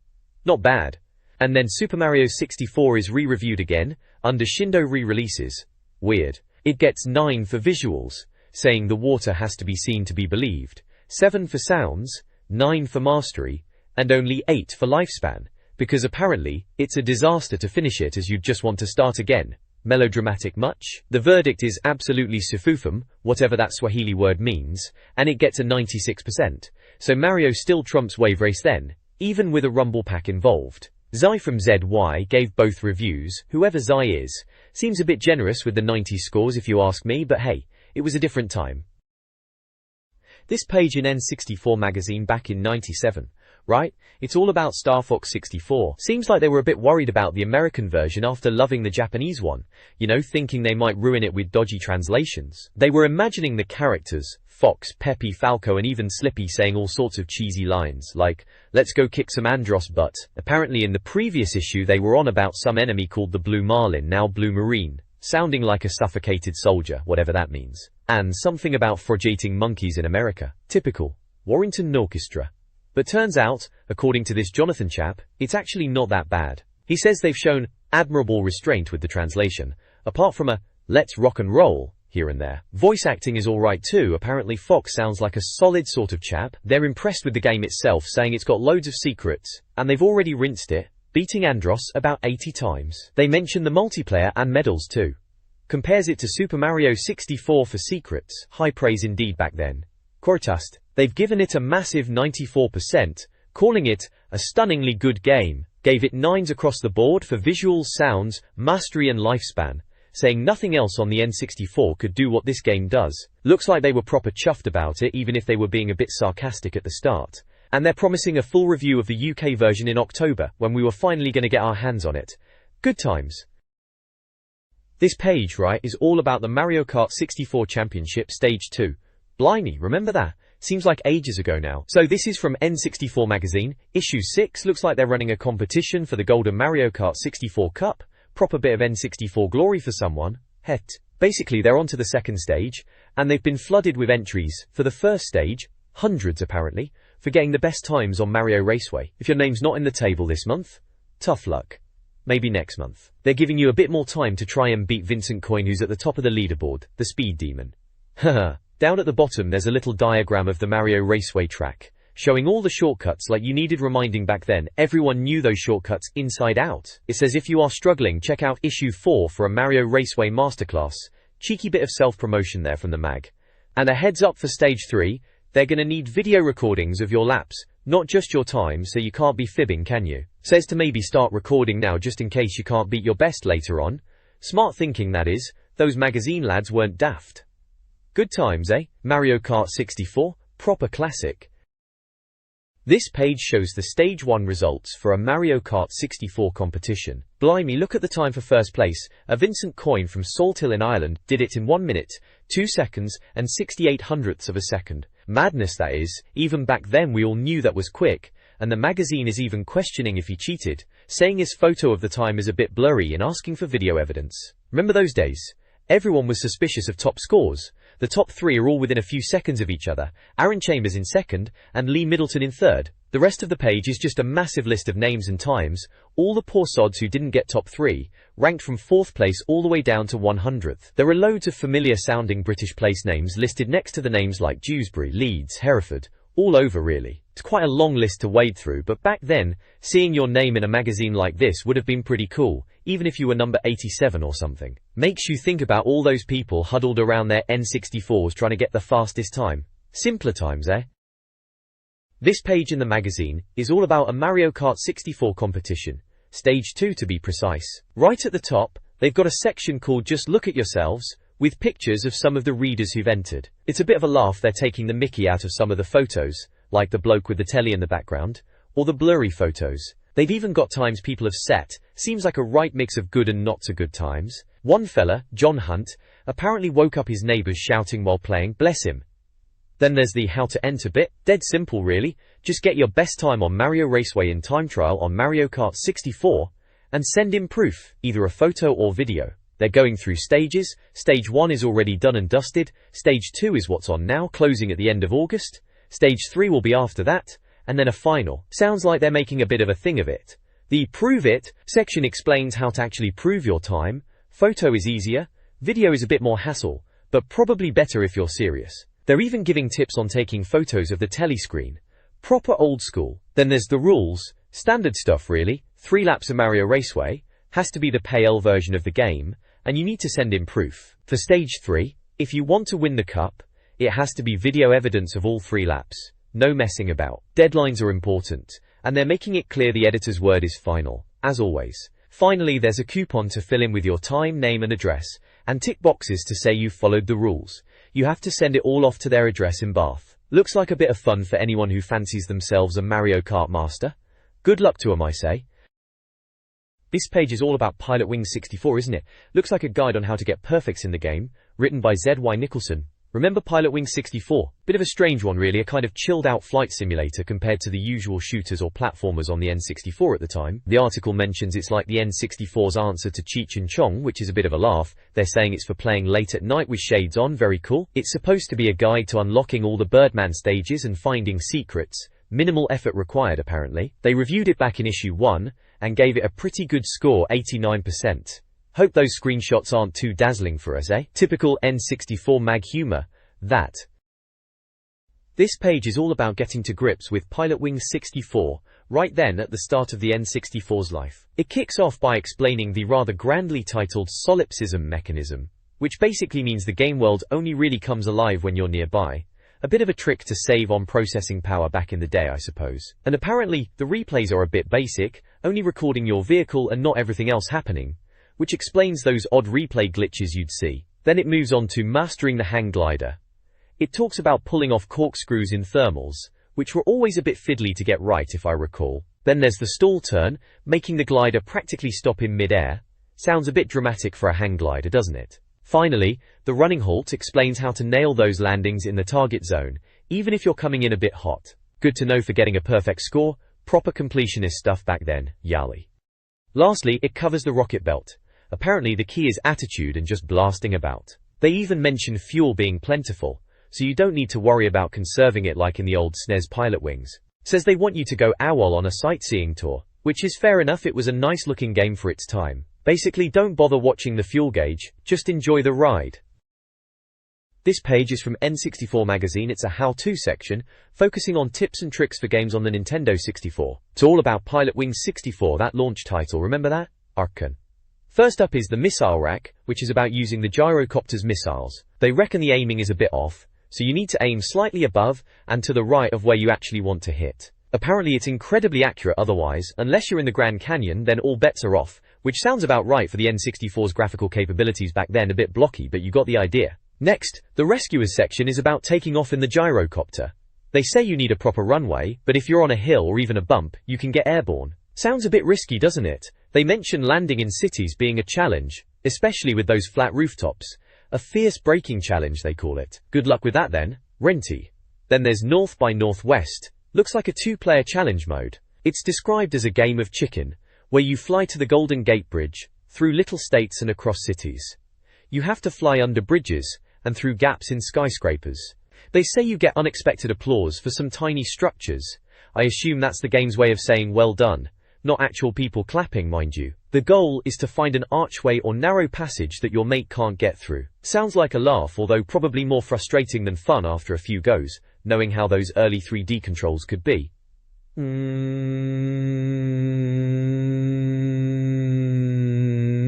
Not bad. And then Super Mario 64 is re-reviewed again, under Shindo re-releases. Weird. It gets 9 for visuals, saying the water has to be seen to be believed, 7 for sounds, 9 for mastery, and only 8 for lifespan, because apparently, it's a disaster to finish it as you'd just want to start again. Melodramatic much? The verdict is absolutely sufufum, whatever that Swahili word means, and it gets a 96%. So Mario still trumps Wave Race then, even with a rumble pack involved. Zai from ZY gave both reviews. Whoever Zai is, seems a bit generous with the 90 scores if you ask me, but hey, it was a different time. This page in N64 Magazine back in '97. Right? It's all about Star Fox 64. Seems like they were a bit worried about the American version after loving the Japanese one. You know, thinking they might ruin it with dodgy translations. They were imagining the characters, Fox, Peppy, Falco and even Slippy saying all sorts of cheesy lines, like, "Let's go kick some Andros butt." Apparently in the previous issue they were on about some enemy called the Blue Marlin, now Blue Marine, sounding like a suffocated soldier, whatever that means. And something about frogating monkeys in America. Typical. Warrington Orchestra. But turns out, according to this Jonathan chap, it's actually not that bad. He says they've shown admirable restraint with the translation, apart from a "let's rock and roll" here and there. Voice acting is alright too. Apparently Fox sounds like a solid sort of chap. They're impressed with the game itself, saying it's got loads of secrets, and they've already rinsed it, beating Andros about 80 times. They mention the multiplayer and medals too. Compares it to Super Mario 64 for secrets. High praise indeed back then. Cortust. They've given it a massive 94%, calling it a stunningly good game. Gave it 9s across the board for visuals, sounds, mastery and lifespan, saying nothing else on the N64 could do what this game does. Looks like they were proper chuffed about it, even if they were being a bit sarcastic at the start. And they're promising a full review of the UK version in October, when we were finally going to get our hands on it. Good times. This page, right, is all about the Mario Kart 64 Championship Stage 2. Blimey, remember that? Seems like ages ago now. So this is from N64 Magazine, issue 6. Looks like they're running a competition for the Golden Mario Kart 64 Cup. Proper bit of N64 glory for someone. Het. Basically they're on to the second stage, and they've been flooded with entries. For the first stage, hundreds apparently, for getting the best times on Mario Raceway. If your name's not in the table this month, tough luck. Maybe next month. They're giving you a bit more time to try and beat Vincent Coin, who's at the top of the leaderboard, the speed demon. Haha. Down at the bottom there's a little diagram of the Mario Raceway track, showing all the shortcuts like you needed reminding back then. Everyone knew those shortcuts inside out. It says if you are struggling, check out issue 4 for a Mario Raceway masterclass. Cheeky bit of self-promotion there from the mag. And a heads up for stage 3, they're gonna need video recordings of your laps, not just your time, so you can't be fibbing, can you? Says to maybe start recording now just in case you can't beat your best later on. Smart thinking that is. Those magazine lads weren't daft. Good times, eh? Mario Kart 64, proper classic. This page shows the Stage 1 results for a Mario Kart 64 competition. Blimey, look at the time for first place. A Vincent Coin from Salthill in Ireland did it in 1 minute, 2 seconds, and 68 hundredths of a second. Madness that is. Even back then we all knew that was quick, and the magazine is even questioning if he cheated, saying his photo of the time is a bit blurry and asking for video evidence. Remember those days? Everyone was suspicious of top scores. The top 3 are all within a few seconds of each other. Aaron Chambers in second, and Lee Middleton in third. The rest of the page is just a massive list of names and times, all the poor sods who didn't get top 3, ranked from 4th place all the way down to 100th. There are loads of familiar sounding British place names listed next to the names like Dewsbury, Leeds, Hereford, all over really. It's quite a long list to wade through, but back then, seeing your name in a magazine like this would have been pretty cool, even if you were number 87 or something. Makes you think about all those people huddled around their N64s trying to get the fastest time. Simpler times, eh? This page in the magazine is all about a Mario Kart 64 competition, Stage 2 to be precise. Right at the top, they've got a section called Just Look at Yourselves, with pictures of some of the readers who've entered. It's a bit of a laugh they're taking the mickey out of some of the photos, like the bloke with the telly in the background, or the blurry photos. They've even got times people have set. Seems like a right mix of good and not so good times. One fella, John Hunt, apparently woke up his neighbours shouting while playing, bless him. Then there's the how to enter bit. Dead simple really. Just get your best time on Mario Raceway in time trial on Mario Kart 64, and send in proof, either a photo or video. They're going through stages. Stage 1 is already done and dusted. Stage 2 is what's on now, closing at the end of August. Stage 3 will be after that, and then a final. Sounds like they're making a bit of a thing of it. The Prove It section explains how to actually prove your time. Photo is easier, video is a bit more hassle, but probably better if you're serious. They're even giving tips on taking photos of the telescreen. Proper old school. Then there's the rules. Standard stuff really. 3 laps of Mario Raceway. Has to be the PAL version of the game. And you need to send in proof. For stage 3, if you want to win the cup, it has to be video evidence of all 3 laps. No messing about. Deadlines are important. And they're making it clear the editor's word is final. As always. Finally, there's a coupon to fill in with your time, name and address. And tick boxes to say you've followed the rules. You have to send it all off to their address in Bath. Looks like a bit of fun for anyone who fancies themselves a Mario Kart master. Good luck to 'em, I say. This page is all about Pilotwings 64, isn't it? Looks like a guide on how to get perfects in the game, written by Z.Y. Nicholson. Remember Pilotwings 64? Bit of a strange one really, a kind of chilled out flight simulator compared to the usual shooters or platformers on the N64 at the time. The article mentions it's like the N64's answer to Cheech and Chong, which is a bit of a laugh. They're saying it's for playing late at night with shades on, very cool. It's supposed to be a guide to unlocking all the Birdman stages and finding secrets. Minimal effort required apparently. They reviewed it back in issue 1, and gave it a pretty good score, 89%. Hope those screenshots aren't too dazzling for us, eh? Typical N64 mag humor, that. This page is all about getting to grips with Pilotwings 64, right then at the start of the N64's life. It kicks off by explaining the rather grandly titled solipsism mechanism, which basically means the game world only really comes alive when you're nearby. A bit of a trick to save on processing power back in the day, I suppose. And apparently, the replays are a bit basic, only recording your vehicle and not everything else happening, which explains those odd replay glitches you'd see. Then it moves on to mastering the hang glider. It talks about pulling off corkscrews in thermals, which were always a bit fiddly to get right if I recall. Then there's the stall turn, making the glider practically stop in mid-air. Sounds a bit dramatic for a hang glider, doesn't it? Finally, the running halt explains how to nail those landings in the target zone, even if you're coming in a bit hot. Good to know for getting a perfect score, proper completionist stuff back then, yali. Lastly, it covers the rocket belt. Apparently the key is attitude and just blasting about. They even mention fuel being plentiful, so you don't need to worry about conserving it like in the old SNES Pilotwings. Says they want you to go AWOL on a sightseeing tour, which is fair enough, it was a nice looking game for its time. Basically don't bother watching the fuel gauge, just enjoy the ride. This page is from N64 Magazine. It's a how-to section, focusing on tips and tricks for games on the Nintendo 64. It's all about Pilotwings 64, that launch title, remember that? Arkan. First up is the missile rack, which is about using the gyrocopter's missiles. They reckon the aiming is a bit off, so you need to aim slightly above and to the right of where you actually want to hit. Apparently it's incredibly accurate otherwise, unless you're in the Grand Canyon, then all bets are off, which sounds about right for the N64's graphical capabilities back then, a bit blocky, but you got the idea. Next, the rescuers section is about taking off in the gyrocopter. They say you need a proper runway, but if you're on a hill or even a bump, you can get airborne. Sounds a bit risky, doesn't it? They mention landing in cities being a challenge, especially with those flat rooftops. A fierce braking challenge, they call it. Good luck with that then. Renty. Then there's North by Northwest. Looks like a 2-player challenge mode. It's described as a game of chicken, where you fly to the Golden Gate Bridge, through little states and across cities. You have to fly under bridges, and through gaps in skyscrapers. They say you get unexpected applause for some tiny structures. I assume that's the game's way of saying well done, not actual people clapping, mind you. The goal is to find an archway or narrow passage that your mate can't get through. Sounds like a laugh, although probably more frustrating than fun after a few goes, knowing how those early 3D controls could be.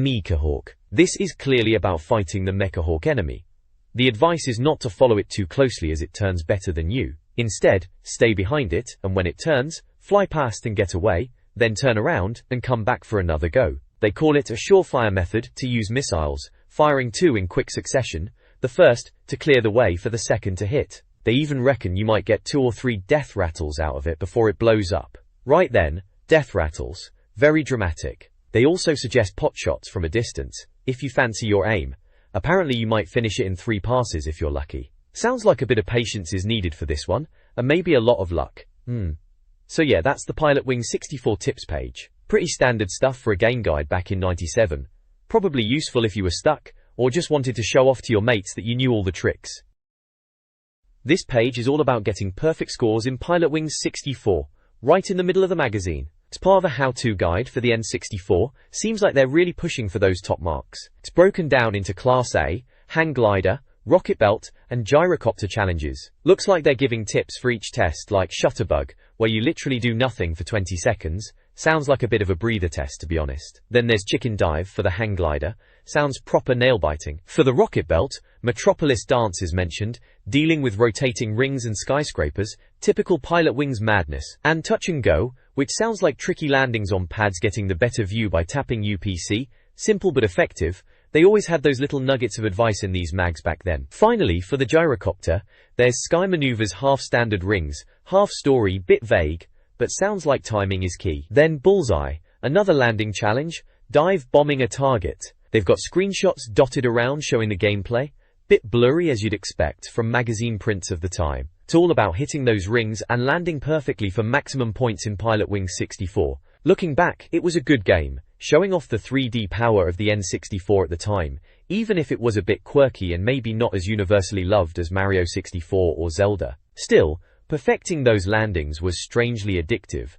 Mechahawk. This is clearly about fighting the Mechahawk enemy. The advice is not to follow it too closely as it turns better than you. Instead, stay behind it, and when it turns, fly past and get away, then turn around and come back for another go. They call it a surefire method to use missiles, firing 2 in quick succession, the first to clear the way for the second to hit. They even reckon you might get 2 or 3 death rattles out of it before it blows up. Right then, death rattles. Very dramatic. They also suggest pot shots from a distance, if you fancy your aim. Apparently you might finish it in 3 passes if you're lucky. Sounds like a bit of patience is needed for this one, and maybe a lot of luck. So yeah, that's the Pilotwings 64 tips page. Pretty standard stuff for a game guide back in '97. Probably useful if you were stuck, or just wanted to show off to your mates that you knew all the tricks. This page is all about getting perfect scores in Pilotwings 64, right in the middle of the magazine. It's part of a how-to guide for the N64, seems like they're really pushing for those top marks. It's broken down into Class A, hang glider, rocket belt, and gyrocopter challenges. Looks like they're giving tips for each test, like shutterbug, where you literally do nothing for 20 seconds. Sounds like a bit of a breather test, to be honest. Then there's chicken dive for the hang glider. Sounds proper nail-biting. For the rocket belt, Metropolis dance is mentioned, dealing with rotating rings and skyscrapers, typical Pilot Wings madness, and touch and go, which sounds like tricky landings on pads, getting the better view by tapping UPC. Simple but effective. They always had those little nuggets of advice in these mags back then. Finally, for the gyrocopter, there's sky maneuvers, half standard rings, half story, bit vague, but sounds like timing is key. Then bullseye, another landing challenge, dive bombing a target. They've got screenshots dotted around showing the gameplay, bit blurry as you'd expect from magazine prints of the time. It's all about hitting those rings and landing perfectly for maximum points in Pilot Wings 64. Looking back, it was a good game, showing off the 3D power of the N64 at the time, even if it was a bit quirky and maybe not as universally loved as Mario 64 or Zelda. Still, perfecting those landings was strangely addictive.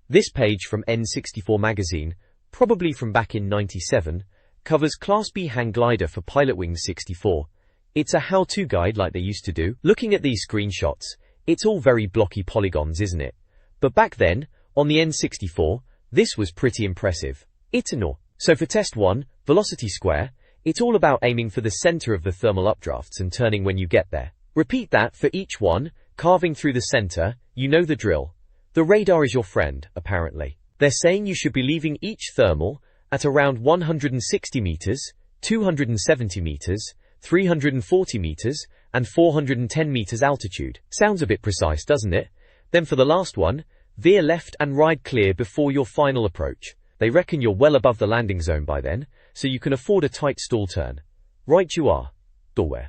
This page from N64 Magazine, probably from back in '97, covers Class B hang glider for Pilot Wings 64. It's a how-to guide like they used to do. Looking at these screenshots, it's all very blocky polygons, isn't it? But back then, on the N64, this was pretty impressive. Ignore. So for test 1, velocity square, it's all about aiming for the center of the thermal updrafts and turning when you get there. Repeat that for each one, carving through the center. You know the drill. The radar is your friend, apparently. They're saying you should be leaving each thermal at around 160 meters, 270 meters, 340 meters, and 410 meters altitude. Sounds a bit precise, doesn't it? Then for the last one, veer left and ride clear before your final approach. They reckon you're well above the landing zone by then, so you can afford a tight stall turn. Right you are. Doorware.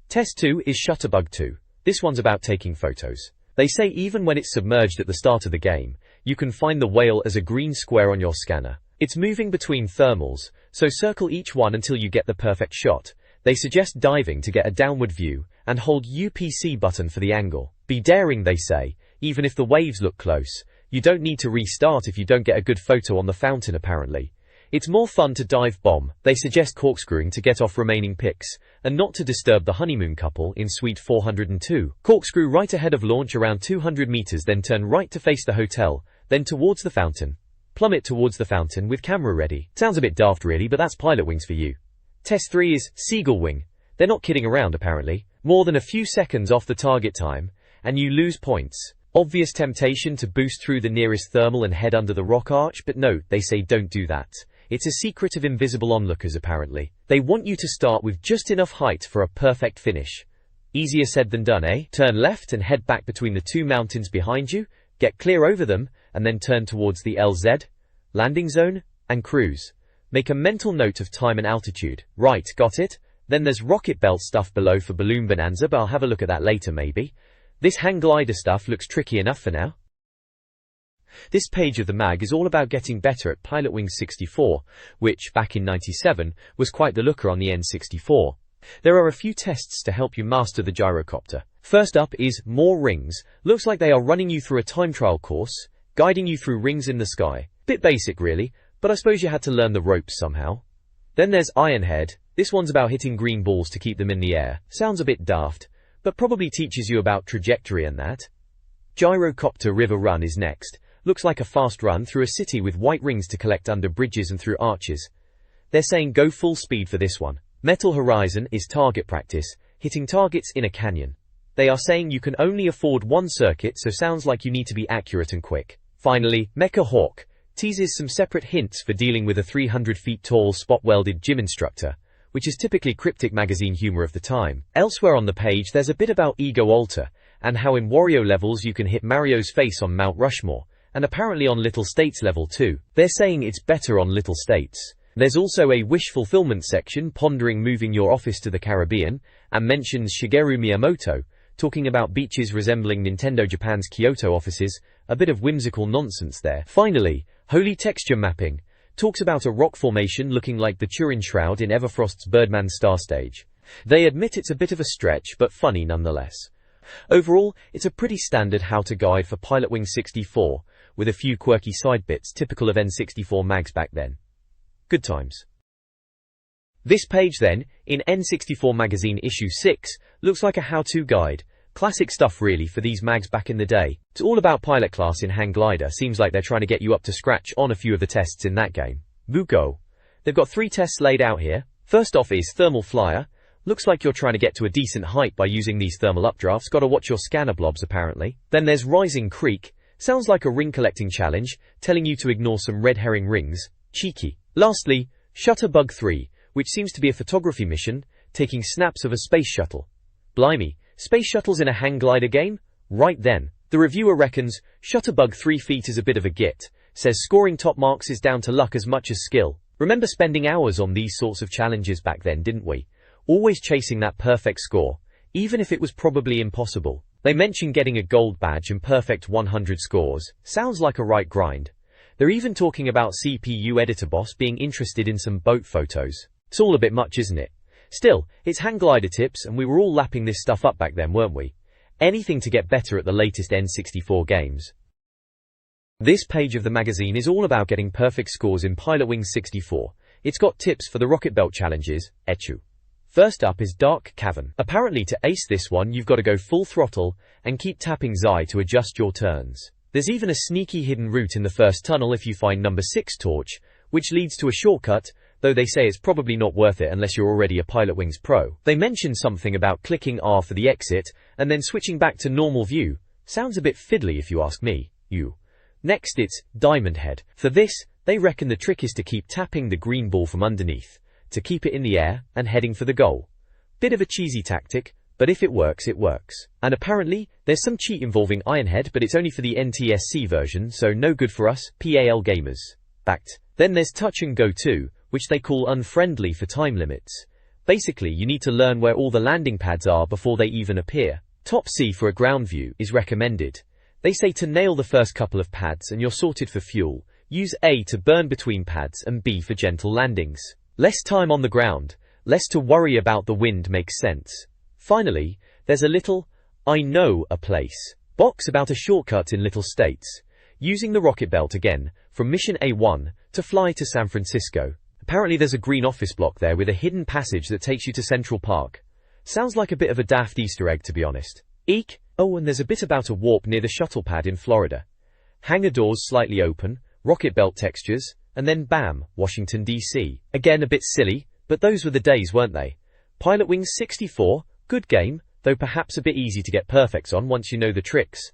Test 2 is Shutterbug 2. This one's about taking photos. They say even when it's submerged at the start of the game, you can find the whale as a green square on your scanner. It's moving between thermals, so circle each one until you get the perfect shot. They suggest diving to get a downward view, and hold UPC button for the angle. Be daring, they say, even if the waves look close. You don't need to restart if you don't get a good photo on the fountain, apparently. It's more fun to dive bomb. They suggest corkscrewing to get off remaining pics, and not to disturb the honeymoon couple in Suite 402. Corkscrew right ahead of launch around 200 meters, then turn right to face the hotel, then towards the fountain. Plummet towards the fountain with camera ready. Sounds a bit daft really, but that's Pilot Wings for you. Test 3 is Seagull Wing. They're not kidding around, apparently. More than a few seconds off the target time, and you lose points. Obvious temptation to boost through the nearest thermal and head under the rock arch, but no, they say don't do that. It's a secret of invisible onlookers, apparently. They want you to start with just enough height for a perfect finish. Easier said than done, eh? Turn left and head back between the two mountains behind you, get clear over them, and then turn towards the LZ, landing zone, and cruise. Make a mental note of time and altitude. Right, got it? Then there's rocket belt stuff below for balloon bonanza, but I'll have a look at that later maybe. This hang glider stuff looks tricky enough for now. This page of the mag is all about getting better at Pilot Wings 64, which, back in '97, was quite the looker on the N64. There are a few tests to help you master the gyrocopter. First up is more rings. Looks like they are running you through a time trial course, guiding you through rings in the sky. Bit basic really, but I suppose you had to learn the ropes somehow. Then there's Ironhead. This one's about hitting green balls to keep them in the air. Sounds a bit daft, but probably teaches you about trajectory and that. Gyrocopter River Run is next. Looks like a fast run through a city with white rings to collect under bridges and through arches. They're saying go full speed for this one. Metal Horizon is target practice, hitting targets in a canyon. They are saying you can only afford one circuit, so sounds like you need to be accurate and quick. Finally, Mecha Hawk teases some separate hints for dealing with a 300 feet tall spot-welded gym instructor, which is typically cryptic magazine humor of the time. Elsewhere on the page there's a bit about Ego Alter, and how in Wario levels you can hit Mario's face on Mount Rushmore, and apparently on Little States level too. They're saying it's better on Little States. There's also a wish fulfillment section pondering moving your office to the Caribbean, and mentions Shigeru Miyamoto, talking about beaches resembling Nintendo Japan's Kyoto offices, a bit of whimsical nonsense there. Finally, Holy Texture Mapping talks about a rock formation looking like the Turin Shroud in Everfrost's Birdman Star Stage. They admit it's a bit of a stretch, but funny nonetheless. Overall, it's a pretty standard how-to guide for Pilot Wings 64, with a few quirky side bits typical of N64 mags back then. Good times. This page then, in N64 Magazine issue 6, looks like a how-to guide. Classic stuff really for these mags back in the day. It's all about pilot class in Hang Glider. Seems like they're trying to get you up to scratch on a few of the tests in that game. Vugo. They've got 3 tests laid out here. First off is Thermal Flyer. Looks like you're trying to get to a decent height by using these thermal updrafts. Gotta watch your scanner blobs apparently. Then there's Rising Creek. Sounds like a ring collecting challenge, telling you to ignore some red herring rings. Cheeky. Lastly, Shutterbug 3, which seems to be a photography mission, taking snaps of a space shuttle. Blimey, space shuttles in a hang glider game? Right then. The reviewer reckons Shutterbug 3 feet is a bit of a git, says scoring top marks is down to luck as much as skill. Remember spending hours on these sorts of challenges back then, didn't we? Always chasing that perfect score, even if it was probably impossible. They mention getting a gold badge and perfect 100 scores. Sounds like a right grind. They're even talking about CPU editor boss being interested in some boat photos. It's all a bit much, isn't it? Still, it's hang glider tips and we were all lapping this stuff up back then, weren't we? Anything to get better at the latest N64 games. This page of the magazine is all about getting perfect scores in Pilotwings 64. It's got tips for the rocket belt challenges, Echu. First up is Dark Cavern. Apparently to ace this one you've got to go full throttle and keep tapping Xi to adjust your turns. There's even a sneaky hidden route in the first tunnel if you find number 6 torch, which leads to a shortcut, though they say it's probably not worth it unless you're already a Pilotwings pro. They mention something about clicking R for the exit, and then switching back to normal view. Sounds a bit fiddly if you ask me. Next it's Diamond Head. For this, they reckon the trick is to keep tapping the green ball from underneath, to keep it in the air, and heading for the goal. Bit of a cheesy tactic, but if it works, it works. And apparently, there's some cheat involving Ironhead, but it's only for the NTSC version, so no good for us, PAL gamers. Fact. Then there's Touch and Go 2, which they call unfriendly for time limits. Basically, you need to learn where all the landing pads are before they even appear. Top C for a ground view is recommended. They say to nail the first couple of pads and you're sorted for fuel. Use A to burn between pads and B for gentle landings. Less time on the ground, less to worry about the wind makes sense. Finally, there's a little, I know a place, box about a shortcut in Little States. Using the rocket belt again, from Mission A1, to fly to San Francisco. Apparently there's a green office block there with a hidden passage that takes you to Central Park. Sounds like a bit of a daft Easter egg to be honest. Eek! Oh, and there's a bit about a warp near the shuttle pad in Florida. Hangar doors slightly open, rocket belt textures, and then bam, Washington DC. Again a bit silly, but those were the days, weren't they? Pilotwings 64, good game, though perhaps a bit easy to get perfects on once you know the tricks.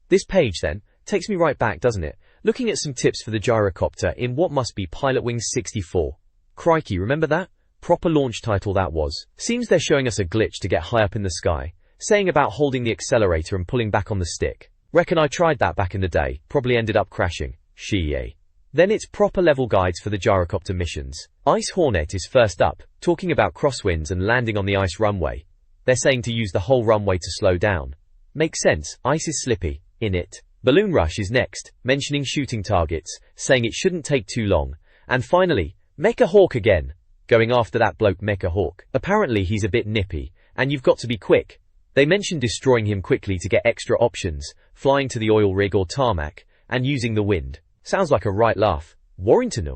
This page then, takes me right back, doesn't it? Looking at some tips for the gyrocopter in what must be Pilotwings 64. Crikey, remember that? Proper launch title that was. Seems they're showing us a glitch to get high up in the sky, saying about holding the accelerator and pulling back on the stick. Reckon I tried that back in the day, probably ended up crashing. Shee. Then it's proper level guides for the gyrocopter missions. Ice Hornet is first up, talking about crosswinds and landing on the ice runway. They're saying to use the whole runway to slow down. Makes sense, ice is slippy, in it. Balloon Rush is next, mentioning shooting targets, saying it shouldn't take too long. And finally, Mecha Hawk again, going after that bloke Mecha Hawk. Apparently he's a bit nippy, and you've got to be quick. They mention destroying him quickly to get extra options, flying to the oil rig or tarmac, and using the wind. Sounds like a right laugh. Warrington.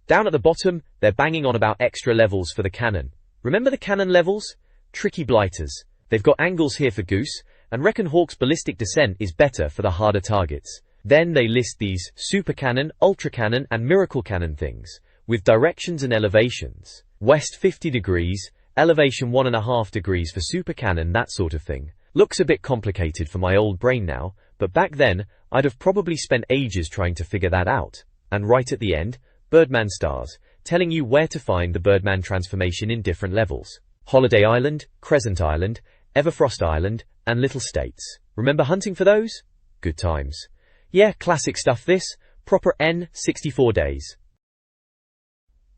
Down at the bottom, they're banging on about extra levels for the cannon. Remember the cannon levels? Tricky blighters. They've got angles here for Goose, and reckon Hawk's ballistic descent is better for the harder targets. Then they list these super cannon, ultra cannon, and miracle cannon things, with directions and elevations. West 50 degrees, elevation 1.5 degrees for super cannon, that sort of thing. Looks a bit complicated for my old brain now, but back then, I'd have probably spent ages trying to figure that out. And right at the end, Birdman stars, telling you where to find the Birdman transformation in different levels. Holiday Island, Crescent Island, Everfrost Island, and Little States. Remember hunting for those? Good times. Yeah, classic stuff this, proper N64 days.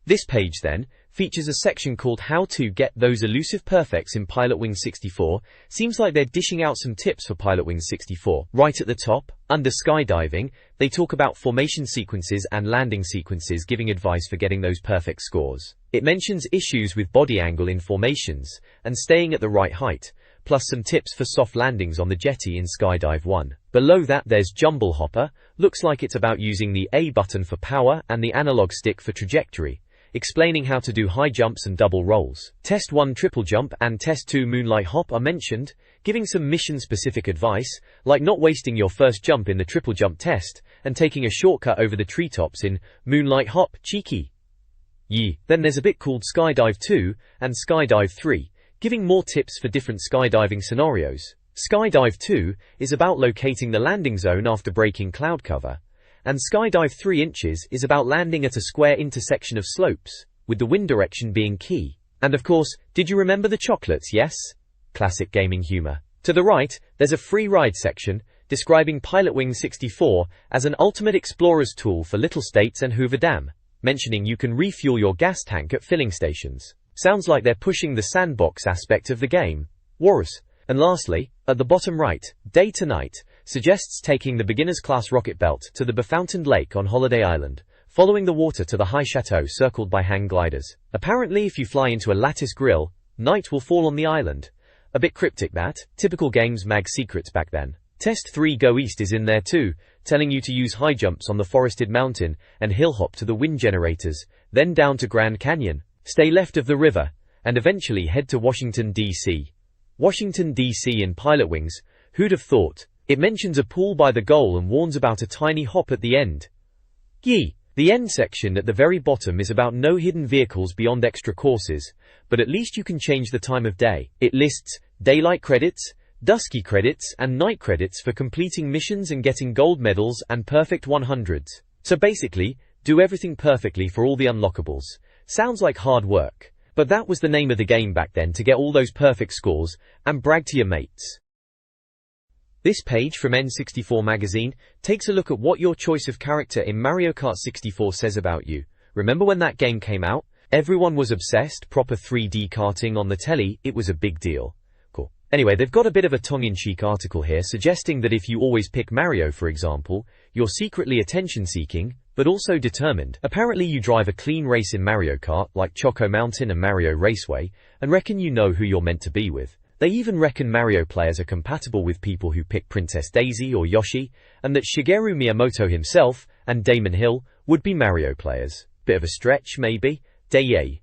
This page then, features a section called How to Get Those Elusive Perfects in Pilotwings 64. Seems like they're dishing out some tips for Pilotwings 64. Right at the top, under skydiving, they talk about formation sequences and landing sequences, giving advice for getting those perfect scores. It mentions issues with body angle in formations, and staying at the right height, plus some tips for soft landings on the jetty in Skydive 1. Below that there's Jumble Hopper, looks like it's about using the A button for power and the analog stick for trajectory. explaining how to do high jumps and double rolls. Test 1 triple jump and Test 2 moonlight hop are mentioned, giving some mission-specific advice, like not wasting your first jump in the triple jump test, and taking a shortcut over the treetops in moonlight hop. Cheeky. Yee. Then there's a bit called Skydive 2 and Skydive 3, giving more tips for different skydiving scenarios. Skydive 2 is about locating the landing zone after breaking cloud cover, and Skydive 3 inches is about landing at a square intersection of slopes, with the wind direction being key. And of course, did you remember the chocolates, yes? Classic gaming humor. To the right, there's a free ride section, describing Pilotwings 64 as an ultimate explorer's tool for little states and Hoover Dam, mentioning you can refuel your gas tank at filling stations. Sounds like they're pushing the sandbox aspect of the game. Wars. And lastly, at the bottom right, Day to Night suggests taking the beginner's class rocket belt to the befountained lake on Holiday Island, following the water to the high chateau circled by hang gliders. Apparently if you fly into a lattice grill, night will fall on the island. A bit cryptic that. Typical Games Mag secrets back then. Test 3 Go East is in there too, telling you to use high jumps on the forested mountain and hill hop to the wind generators, then down to Grand Canyon, stay left of the river, and eventually head to Washington, D.C. Washington, D.C. in Pilotwings, who'd have thought? It mentions a pool by the goal and warns about a tiny hop at the end. Yee. The end section at the very bottom is about no hidden vehicles beyond extra courses, but at least you can change the time of day. It lists daylight credits, dusky credits, and night credits for completing missions and getting gold medals and perfect 100s. So basically, do everything perfectly for all the unlockables. Sounds like hard work. But that was the name of the game back then, to get all those perfect scores and brag to your mates. This page from N64 Magazine takes a look at what your choice of character in Mario Kart 64 says about you. Remember when that game came out? Everyone was obsessed, proper 3D karting on the telly, it was a big deal. Cool. Anyway, they've got a bit of a tongue-in-cheek article here suggesting that if you always pick Mario, for example, you're secretly attention-seeking, but also determined. Apparently you drive a clean race in Mario Kart, like Choco Mountain and Mario Raceway, and reckon you know who you're meant to be with. They even reckon Mario players are compatible with people who pick Princess Daisy or Yoshi, and that Shigeru Miyamoto himself and Damon Hill would be Mario players. Bit of a stretch, maybe? Yay.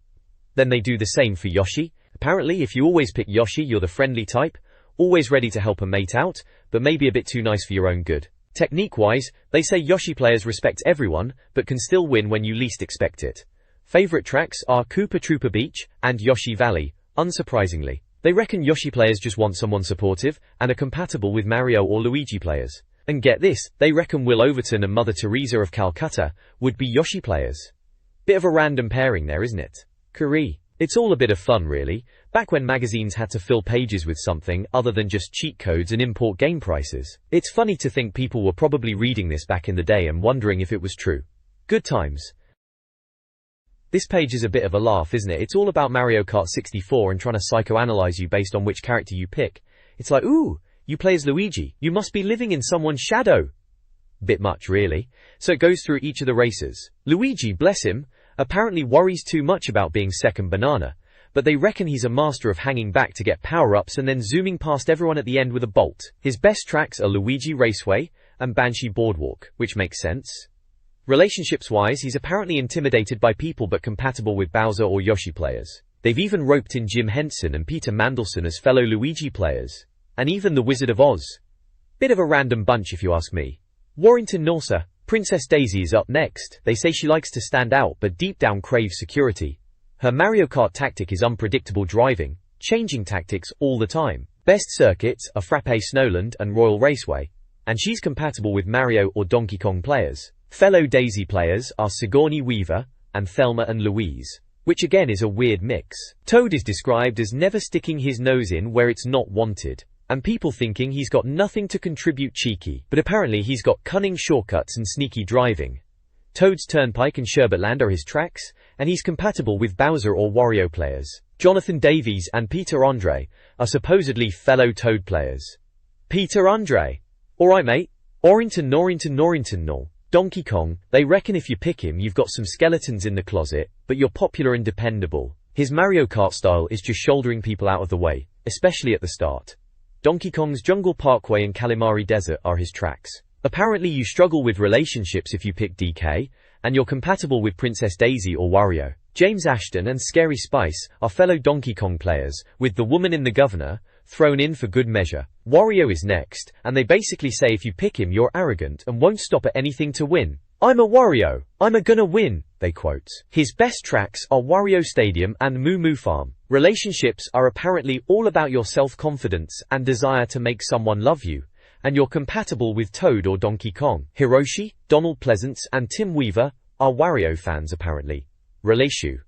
Then they do the same for Yoshi. Apparently, if you always pick Yoshi, you're the friendly type, always ready to help a mate out, but maybe a bit too nice for your own good. Technique-wise, they say Yoshi players respect everyone, but can still win when you least expect it. Favorite tracks are Koopa Troopa Beach and Yoshi Valley, unsurprisingly. They reckon Yoshi players just want someone supportive and are compatible with Mario or Luigi players. And get this, they reckon Will Overton and Mother Teresa of Calcutta would be Yoshi players. Bit of a random pairing there, isn't it? Curry. It's all a bit of fun really, back when magazines had to fill pages with something other than just cheat codes and import game prices. It's funny to think people were probably reading this back in the day and wondering if it was true. Good times. This page is a bit of a laugh, isn't it? It's all about Mario Kart 64 and trying to psychoanalyze you based on which character you pick. It's like, ooh, you play as Luigi. You must be living in someone's shadow. Bit much, really. So it goes through each of the races. Luigi, bless him, apparently worries too much about being second banana, but they reckon he's a master of hanging back to get power-ups and then zooming past everyone at the end with a bolt. His best tracks are Luigi Raceway and Banshee Boardwalk, which makes sense. Relationships-wise, he's apparently intimidated by people but compatible with Bowser or Yoshi players. They've even roped in Jim Henson and Peter Mandelson as fellow Luigi players. And even the Wizard of Oz. Bit of a random bunch if you ask me. Warrington Norsa. Princess Daisy is up next. They say she likes to stand out but deep down craves security. Her Mario Kart tactic is unpredictable driving, changing tactics all the time. Best circuits are Frappe Snowland and Royal Raceway, and she's compatible with Mario or Donkey Kong players. Fellow Daisy players are Sigourney Weaver and Thelma and Louise, which again is a weird mix. Toad is described as never sticking his nose in where it's not wanted, and people thinking he's got nothing to contribute cheeky, but apparently he's got cunning shortcuts and sneaky driving. Toad's Turnpike and Sherbetland are his tracks, and he's compatible with Bowser or Wario players. Jonathan Davies and Peter Andre are supposedly fellow Toad players. Peter Andre. Alright mate. Norrington Nor. Donkey Kong, they reckon if you pick him you've got some skeletons in the closet, but you're popular and dependable. His Mario Kart style is just shouldering people out of the way, especially at the start. Donkey Kong's Jungle Parkway and Kalimari Desert are his tracks. Apparently you struggle with relationships if you pick DK, and you're compatible with Princess Daisy or Wario. James Ashton and Scary Spice are fellow Donkey Kong players, with the woman in the governor thrown in for good measure. Wario is next, and they basically say if you pick him you're arrogant and won't stop at anything to win. "I'm a Wario, I'm a gonna win," they quote. His best tracks are Wario Stadium and Moo Moo Farm. Relationships are apparently all about your self-confidence and desire to make someone love you, and you're compatible with Toad or Donkey Kong. Hiroshi, Donald Pleasance and Tim Weaver are Wario fans apparently. Relatio.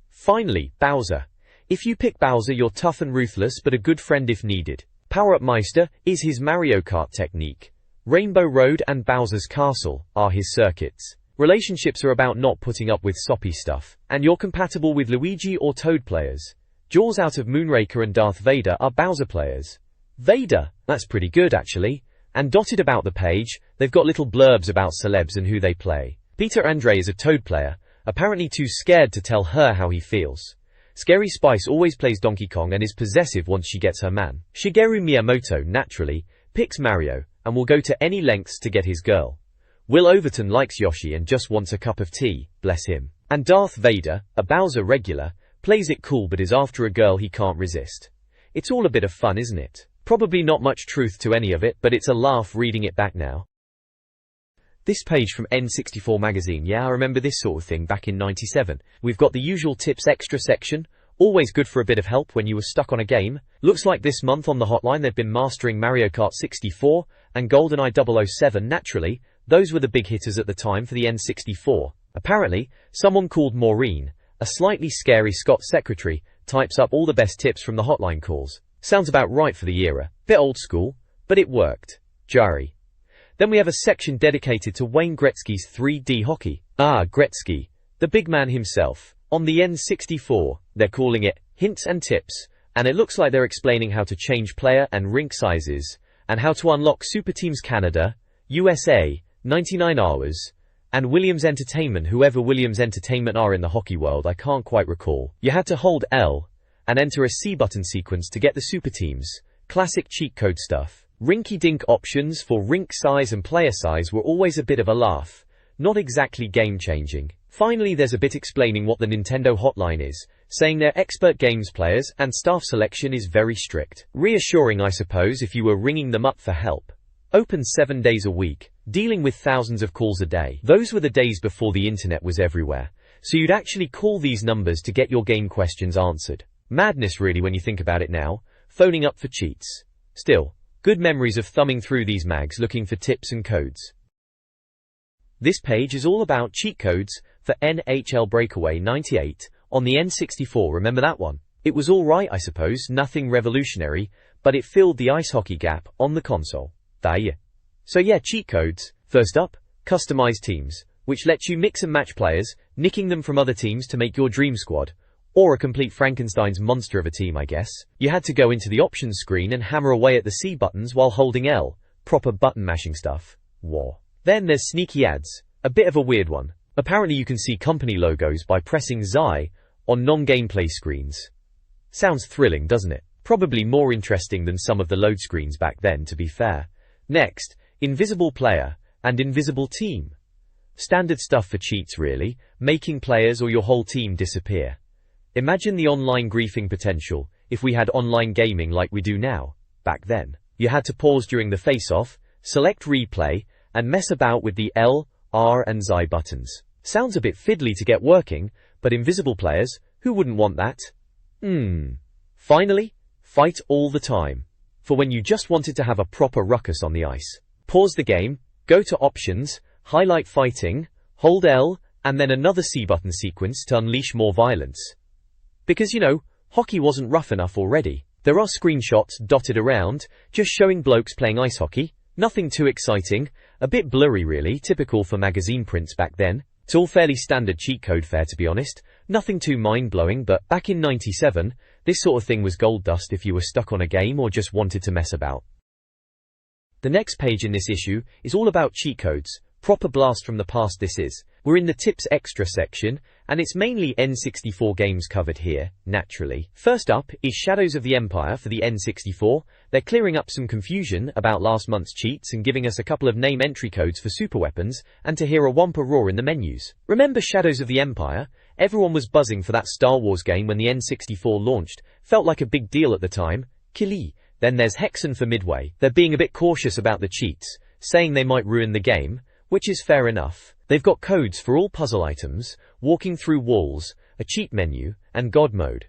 Finally, Bowser. If you pick Bowser you're tough and ruthless but a good friend if needed. Power-Up Meister is his Mario Kart technique. Rainbow Road and Bowser's Castle are his circuits. Relationships are about not putting up with soppy stuff, and you're compatible with Luigi or Toad players. Jaws out of Moonraker and Darth Vader are Bowser players. Vader, that's pretty good actually. And dotted about the page, they've got little blurbs about celebs and who they play. Peter Andre is a Toad player, apparently too scared to tell her how he feels. Scary Spice always plays Donkey Kong and is possessive once she gets her man. Shigeru Miyamoto, naturally, picks Mario, and will go to any lengths to get his girl. Will Overton likes Yoshi and just wants a cup of tea, bless him. And Darth Vader, a Bowser regular, plays it cool but is after a girl he can't resist. It's all a bit of fun, isn't it? Probably not much truth to any of it, but it's a laugh reading it back now. This page from N64 Magazine, yeah, I remember this sort of thing back in '97. We've got the usual tips extra section, always good for a bit of help when you were stuck on a game. Looks like this month on the hotline they've been mastering Mario Kart 64 and GoldenEye 007 naturally. Those were the big hitters at the time for the N64. Apparently, someone called Maureen, a slightly scary Scots secretary, types up all the best tips from the hotline calls. Sounds about right for the era. Bit old school, but it worked. Jari. Then we have a section dedicated to Wayne Gretzky's 3D hockey. Ah, Gretzky, the big man himself. On the N64, they're calling it Hints and Tips, and it looks like they're explaining how to change player and rink sizes, and how to unlock Super Teams Canada, USA, 99 hours, and Williams Entertainment, whoever Williams Entertainment are in the hockey world, I can't quite recall. You had to hold L and enter a C button sequence to get the super teams. Classic cheat code stuff. Rinky-dink options for rink size and player size were always a bit of a laugh. Not exactly game-changing. Finally, there's a bit explaining what the Nintendo hotline is, saying they're expert games players and staff selection is very strict. Reassuring, I suppose, if you were ringing them up for help. Open 7 days a week, dealing with thousands of calls a day. Those were the days before the internet was everywhere, so you'd actually call these numbers to get your game questions answered. Madness really when you think about it now, phoning up for cheats. Still, good memories of thumbing through these mags looking for tips and codes. This page is all about cheat codes for NHL Breakaway 98 on the N64, remember that one? It was alright I suppose, nothing revolutionary, but it filled the ice hockey gap on the console. So yeah, cheat codes. First up, customized teams, which lets you mix and match players, nicking them from other teams to make your dream squad. Or a complete Frankenstein's monster of a team, I guess. You had to go into the options screen and hammer away at the C buttons while holding L. Proper button mashing stuff. War. Then there's sneaky ads. A bit of a weird one. Apparently you can see company logos by pressing XI on non-gameplay screens. Sounds thrilling, doesn't it? Probably more interesting than some of the load screens back then, to be fair. Next, invisible player and invisible team. Standard stuff for cheats really, making players or your whole team disappear. Imagine the online griefing potential if we had online gaming like we do now. Back then, you had to pause during the face-off, select replay, and mess about with the L, R and XI buttons. Sounds a bit fiddly to get working, but invisible players, who wouldn't want that? Finally, fight all the time. For when you just wanted to have a proper ruckus on the ice. Pause the game, go to options, highlight fighting, hold L, and then another C button sequence to unleash more violence. Because, you know, hockey wasn't rough enough already. There are screenshots dotted around, just showing blokes playing ice hockey. Nothing too exciting, a bit blurry really, typical for magazine prints back then. It's all fairly standard cheat code fare to be honest. Nothing too mind-blowing, but back in '97, this sort of thing was gold dust if you were stuck on a game or just wanted to mess about. The next page in this issue is all about cheat codes, Proper blast from the past this is. We're in the Tips Extra section, and it's mainly N64 games covered here, naturally. First up is Shadows of the Empire for the N64. They're clearing up some confusion about last month's cheats and giving us a couple of name entry codes for super weapons, and to hear a Wampa roar in the menus. Remember Shadows of the Empire? Everyone was buzzing for that Star Wars game when the N64 launched. Felt like a big deal at the time. Killy. Then there's Hexen for Midway. They're being a bit cautious about the cheats, saying they might ruin the game, which is fair enough. They've got codes for all puzzle items, walking through walls, a cheat menu, and God mode.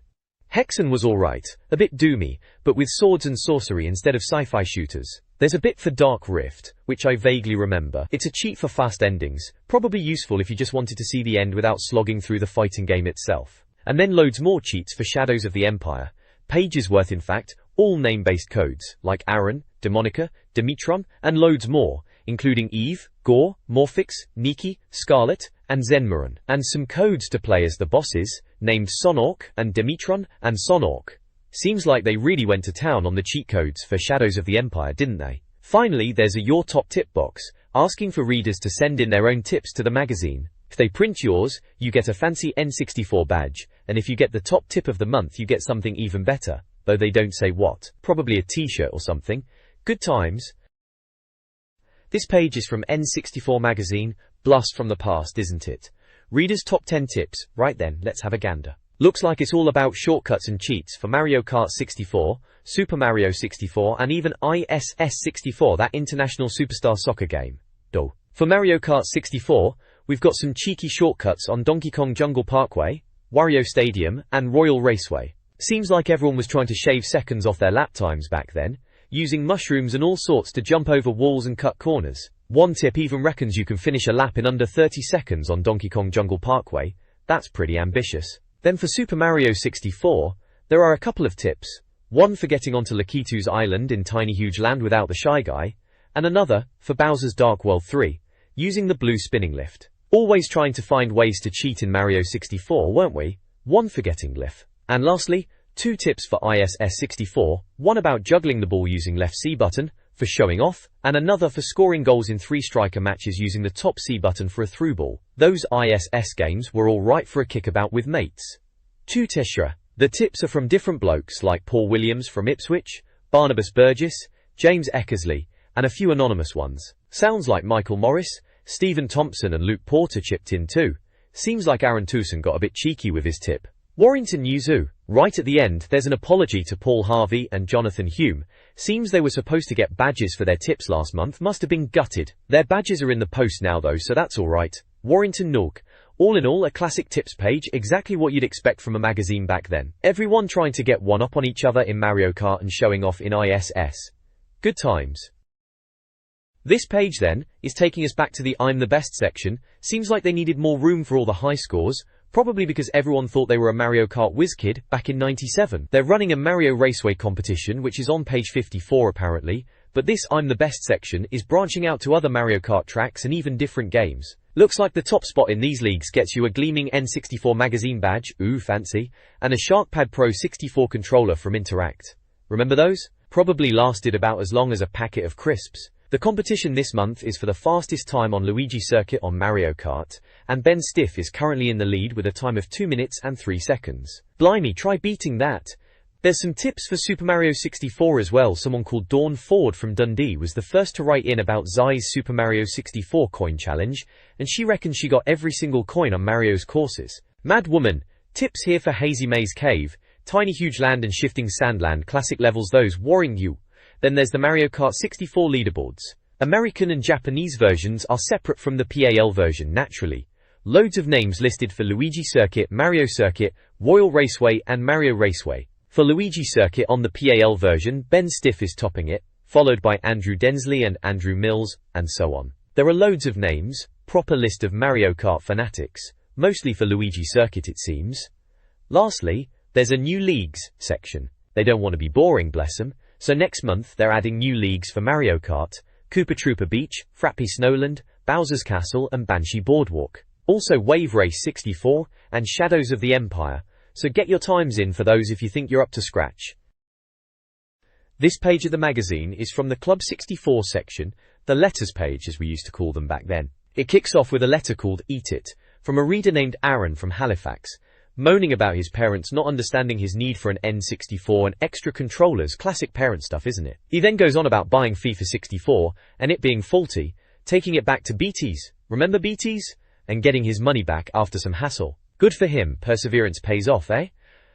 Hexen was alright, a bit doomy, but with swords and sorcery instead of sci-fi shooters. There's a bit for Dark Rift, which I vaguely remember. It's a cheat for fast endings, probably useful if you just wanted to see the end without slogging through the fighting game itself. And then loads more cheats for Shadows of the Empire. Pages worth in fact, all name-based codes, like Aaron, Demonica, Dimitron, and loads more, including Eve, Gore, Morphix, Nikki, Scarlet, and Zenmaran. And some codes to play as the bosses, named Sonork and Dimitron and Sonork. Seems like they really went to town on the cheat codes for Shadows of the Empire, didn't they? Finally, there's a Your Top Tip box, asking for readers to send in their own tips to the magazine. If they print yours, you get a fancy N64 badge, and if you get the top tip of the month you get something even better, though they don't say what. Probably a t-shirt or something. Good times. This page is from N64 Magazine, blast from the past, isn't it? Readers' top 10 tips. Right then, let's have a gander. Looks like it's all about shortcuts and cheats for Mario Kart 64, Super Mario 64, and even ISS 64, that international superstar soccer game. Duh. For Mario Kart 64, we've got some cheeky shortcuts on Donkey Kong Jungle Parkway, Wario Stadium, and Royal Raceway. Seems like everyone was trying to shave seconds off their lap times back then, using mushrooms and all sorts to jump over walls and cut corners. One tip even reckons you can finish a lap in under 30 seconds on Donkey Kong Jungle Parkway. That's pretty ambitious. Then for Super Mario 64, there are a couple of tips. One for getting onto Lakitu's island in Tiny Huge Land without the Shy Guy, and another for Bowser's Dark World 3, using the blue spinning lift. Always trying to find ways to cheat in Mario 64, weren't we? One for getting glyph. And lastly, 2 tips for ISS 64, one about juggling the ball using left C button for showing off, and another for scoring goals in 3-striker matches using the top C button for a through ball. Those ISS games were alright for a kickabout with mates. 2 Tishra. The tips are from different blokes like Paul Williams from Ipswich, Barnabas Burgess, James Eckersley, and a few anonymous ones. Sounds like Michael Morris, Stephen Thompson and Luke Porter chipped in too. Seems like Aaron Towson got a bit cheeky with his tip. Warrington Yuzu. Right at the end, there's an apology to Paul Harvey and Jonathan Hume. Seems they were supposed to get badges for their tips last month, must have been gutted. Their badges are in the post now though, so that's alright. Warrington Nook. All in all, a classic tips page, exactly what you'd expect from a magazine back then. Everyone trying to get one up on each other in Mario Kart and showing off in ISS. Good times. This page then, is taking us back to the I'm the Best section. Seems like they needed more room for all the high scores. Probably because everyone thought they were a Mario Kart whiz kid back in '97. They're running a Mario Raceway competition which is on page 54 apparently, but this I'm the Best section is branching out to other Mario Kart tracks and even different games. Looks like the top spot in these leagues gets you a gleaming N64 Magazine badge, ooh fancy, and a SharkPad Pro 64 controller from Interact. Remember those? Probably lasted about as long as a packet of crisps. The competition this month is for the fastest time on Luigi Circuit on Mario Kart, and Ben Stiff is currently in the lead with a time of 2 minutes and 3 seconds. Blimey, try beating that. There's some tips for Super Mario 64 as well. Someone called Dawn Ford from Dundee was the first to write in about Zai's Super Mario 64 coin challenge, and she reckons she got every single coin on Mario's courses. Mad Woman. Tips here for Hazy Maze Cave, Tiny Huge Land and Shifting Sandland, classic levels those worrying you. Then there's the Mario Kart 64 leaderboards. American and Japanese versions are separate from the PAL version naturally. Loads of names listed for Luigi Circuit, Mario Circuit, Royal Raceway and Mario Raceway. For Luigi Circuit on the PAL version, Ben Stiff is topping it, followed by Andrew Densley and Andrew Mills, and so on. There are loads of names, proper list of Mario Kart fanatics, mostly for Luigi Circuit it seems. Lastly, there's a New Leagues section. They don't want to be boring, bless 'em. So next month they're adding new leagues for Mario Kart, Koopa Troopa Beach, Frappy Snowland, Bowser's Castle and Banshee Boardwalk. Also Wave Race 64 and Shadows of the Empire, so get your times in for those if you think you're up to scratch. This page of the magazine is from the Club 64 section, the letters page as we used to call them back then. It kicks off with a letter called Eat It, from a reader named Aaron from Halifax, moaning about his parents not understanding his need for an N64 and extra controllers. Classic parent stuff, isn't it? He then goes on about buying FIFA 64, and it being faulty, taking it back to BT's, remember BT's? And getting his money back after some hassle. Good for him, perseverance pays off, eh?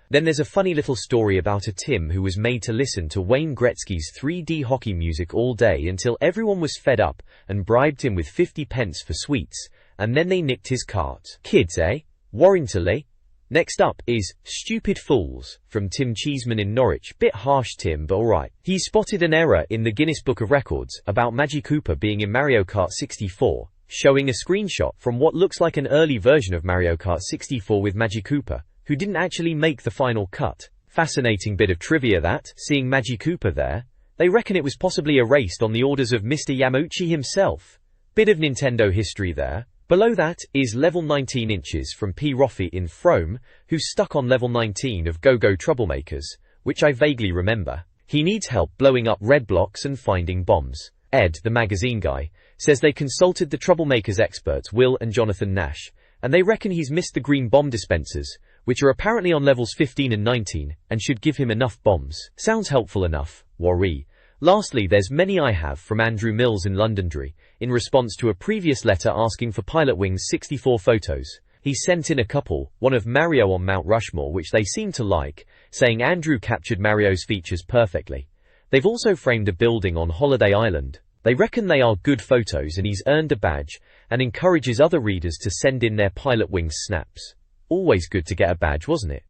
Then there's a funny little story about a Tim who was made to listen to Wayne Gretzky's 3D hockey music all day until everyone was fed up and bribed him with 50 pence for sweets, and then they nicked his cart. Kids, eh? Warrington. Next up is Stupid Fools from Tim Cheeseman in Norwich. Bit harsh, Tim, but alright. He spotted an error in the Guinness Book of Records about Maggie Cooper being in Mario Kart 64, showing a screenshot from what looks like an early version of Mario Kart 64 with Maggie Cooper, who didn't actually make the final cut. Fascinating bit of trivia that, seeing Maggie Cooper there, they reckon it was possibly erased on the orders of Mr. Yamauchi himself. Bit of Nintendo history there. Below that is level 19 inches from P. Roffey in Frome, who's stuck on level 19 of Go-Go Troublemakers, which I vaguely remember. He needs help blowing up red blocks and finding bombs. Ed, the magazine guy, says they consulted the Troublemakers experts Will and Jonathan Nash, and they reckon he's missed the green bomb dispensers, which are apparently on levels 15 and 19, and should give him enough bombs. Sounds helpful enough, worry. Lastly, there's many I have from Andrew Mills in Londonderry, in response to a previous letter asking for Pilotwings 64 photos. He sent in a couple, one of Mario on Mount Rushmore which they seem to like, saying Andrew captured Mario's features perfectly. They've also framed a building on Holiday Island. They reckon they are good photos and he's earned a badge, and encourages other readers to send in their Pilotwings snaps. Always good to get a badge, wasn't it?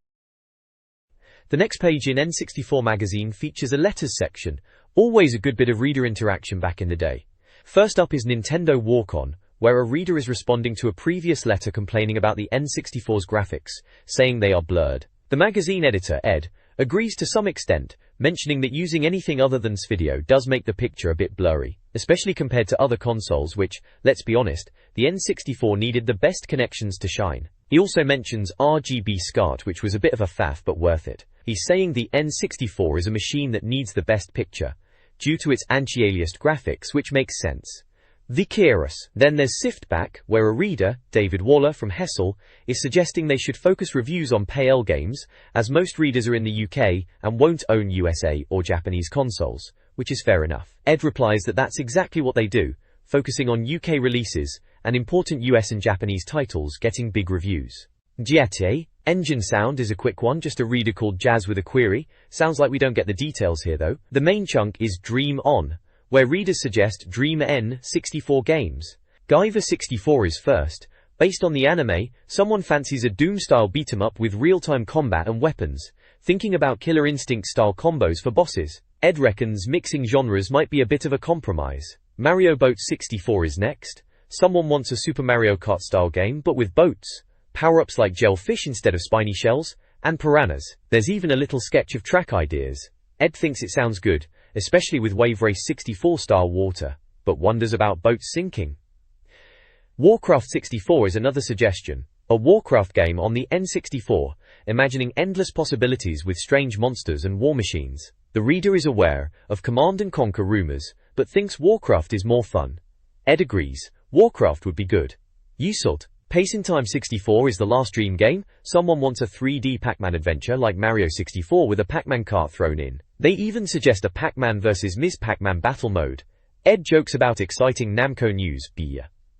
The next page in N64 Magazine features a letters section, always a good bit of reader interaction back in the day. First up is Nintendo Walk-On, where a reader is responding to a previous letter complaining about the N64's graphics, saying they are blurred. The magazine editor, Ed, agrees to some extent, mentioning that using anything other than SVideo does make the picture a bit blurry, especially compared to other consoles which, let's be honest, the N64 needed the best connections to shine. He also mentions RGB SCART, which was a bit of a faff but worth it. He's saying the N64 is a machine that needs the best picture, due to its anti-aliased graphics, which makes sense. Vicarious. Then there's Siftback, where a reader, David Waller from Hessel, is suggesting they should focus reviews on PAL games, as most readers are in the UK and won't own USA or Japanese consoles, which is fair enough. Ed replies that that's exactly what they do, focusing on UK releases, and important US and Japanese titles getting big reviews. Giate. Engine sound is a quick one, just a reader called Jazz with a query. Sounds like we don't get the details here though. The main chunk is Dream On, where readers suggest Dream N64 games. Guyver 64 is first. Based on the anime, someone fancies a Doom-style beat-em-up with real-time combat and weapons, thinking about Killer Instinct-style combos for bosses. Ed reckons mixing genres might be a bit of a compromise. Mario Boat 64 is next. Someone wants a Super Mario Kart-style game, but with boats, power-ups like jellyfish instead of spiny shells, and piranhas. There's even a little sketch of track ideas. Ed thinks it sounds good, especially with Wave Race 64-style water, but wonders about boats sinking. Warcraft 64 is another suggestion. A Warcraft game on the N64, imagining endless possibilities with strange monsters and war machines. The reader is aware of Command & Conquer rumors, but thinks Warcraft is more fun. Ed agrees, Warcraft would be good. Usolt. Pace in Time 64 is the last dream game. Someone wants a 3D Pac-Man adventure like Mario 64 with a Pac-Man kart thrown in. They even suggest a Pac-Man vs. Ms. Pac-Man battle mode. Ed jokes about exciting Namco news.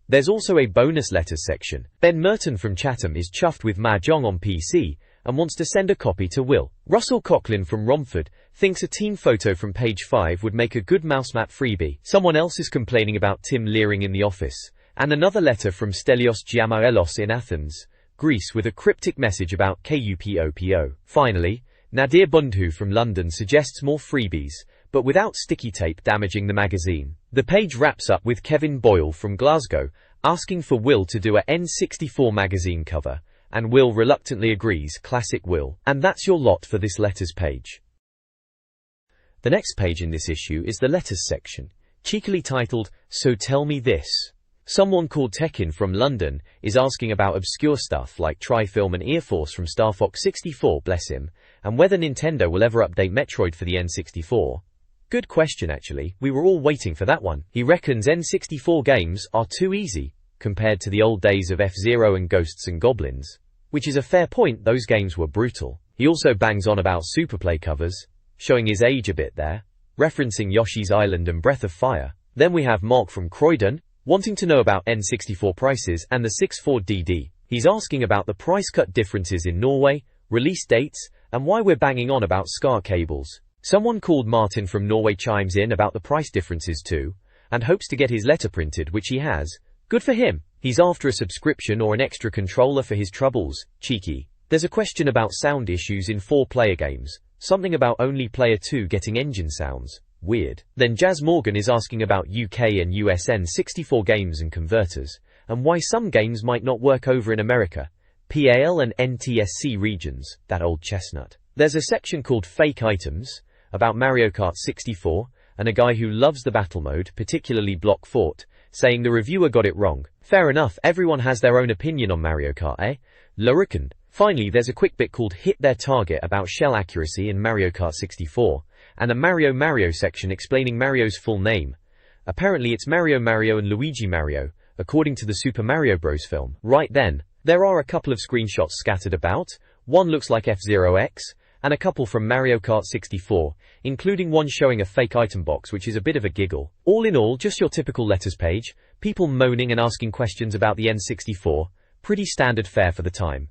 There's also a bonus letters section. Ben Merton from Chatham is chuffed with Mahjong on PC and wants to send a copy to Will. Russell Coughlin from Romford thinks a team photo from page 5 would make a good mousemap freebie. Someone else is complaining about Tim leering in the office. And another letter from Stelios Giamaelos in Athens, Greece, with a cryptic message about KUPOPO. Finally, Nadir Bundhu from London suggests more freebies, but without sticky tape damaging the magazine. The page wraps up with Kevin Boyle from Glasgow asking for Will to do a N64 magazine cover, and Will reluctantly agrees. Classic Will. And that's your lot for this letters page. The next page in this issue is the letters section, cheekily titled, So Tell Me This. Someone called Tekin from London is asking about obscure stuff like Tri-Film and Earforce from Star Fox 64, bless him, and whether Nintendo will ever update Metroid for the N64. Good question actually, we were all waiting for that one. He reckons N64 games are too easy. compared to the old days of F-Zero and Ghosts and Goblins. Which is a fair point, those games were brutal. He also bangs on about Superplay covers, showing his age a bit there, referencing Yoshi's Island and Breath of Fire. Then we have Mark from Croydon, wanting to know about N64 prices and the 64DD. He's asking about the price cut differences in Norway, release dates, and why we're banging on about SCAR cables. Someone called Martin from Norway chimes in about the price differences too, and hopes to get his letter printed, which he has. Good for him. He's after a subscription or an extra controller for his troubles. Cheeky. There's a question about sound issues in 4-player games. Something about only player 2 getting engine sounds. Weird. Then Jazz Morgan is asking about UK and US N64 games and converters, and why some games might not work over in America, PAL and NTSC regions, that old chestnut. There's a section called Fake Items, about Mario Kart 64, and a guy who loves the battle mode, particularly Block Fort, saying the reviewer got it wrong. Fair enough, everyone has their own opinion on Mario Kart, eh? Lurican. Finally, there's a quick bit called Hit Their Target about shell accuracy in Mario Kart 64, and a Mario section explaining Mario's full name. Apparently it's Mario and Luigi Mario, according to the Super Mario Bros. Film. Right then, there are a couple of screenshots scattered about. One looks like F-Zero X, and a couple from Mario Kart 64, including one showing a fake item box, which is a bit of a giggle. All in all, just your typical letters page, people moaning and asking questions about the N64, pretty standard fare for the time.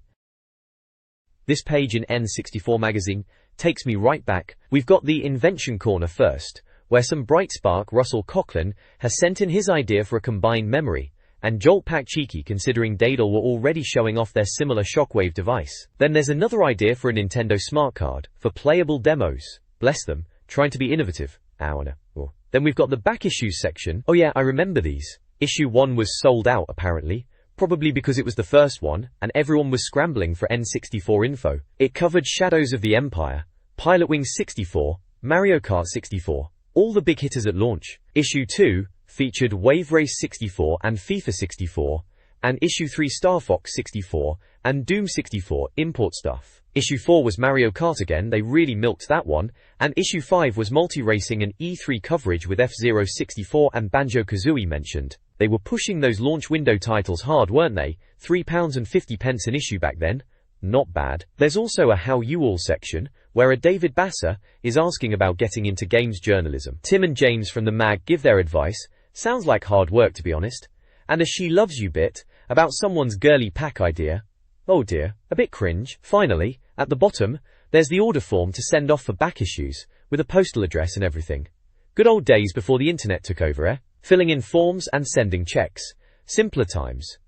This page in N64 Magazine takes me right back. We've got the Invention Corner first, where some bright spark Russell Coughlin has sent in his idea for a combined memory, and Jolt Pack Cheeky considering Daedal were already showing off their similar shockwave device. Then there's another idea for a Nintendo smart card, for playable demos. Bless them, trying to be innovative. Then we've got the back issues section. Oh yeah, I remember these. Issue 1 was sold out apparently, probably because it was the first one, and everyone was scrambling for N64 info. It covered Shadows of the Empire, Pilotwings 64, Mario Kart 64, all the big hitters at launch. Issue 2 featured Wave Race 64 and FIFA 64, and Issue 3 Star Fox 64 and Doom 64 import stuff. Issue 4 was Mario Kart again, they really milked that one, and Issue 5 was multi-racing and E3 coverage with F-Zero 64 and Banjo-Kazooie mentioned. They were pushing those launch window titles hard, weren't they? £3.50 an issue back then. Not bad. There's also a How You All section, where a David Basser is asking about getting into games journalism. Tim and James from the mag give their advice. Sounds like hard work, to be honest. And a She Loves You bit, about someone's girly pack idea. Oh dear, a bit cringe. Finally, at the bottom, there's the order form to send off for back issues, with a postal address and everything. Good old days before the internet took over, eh? Filling in forms and sending checks. Simpler times.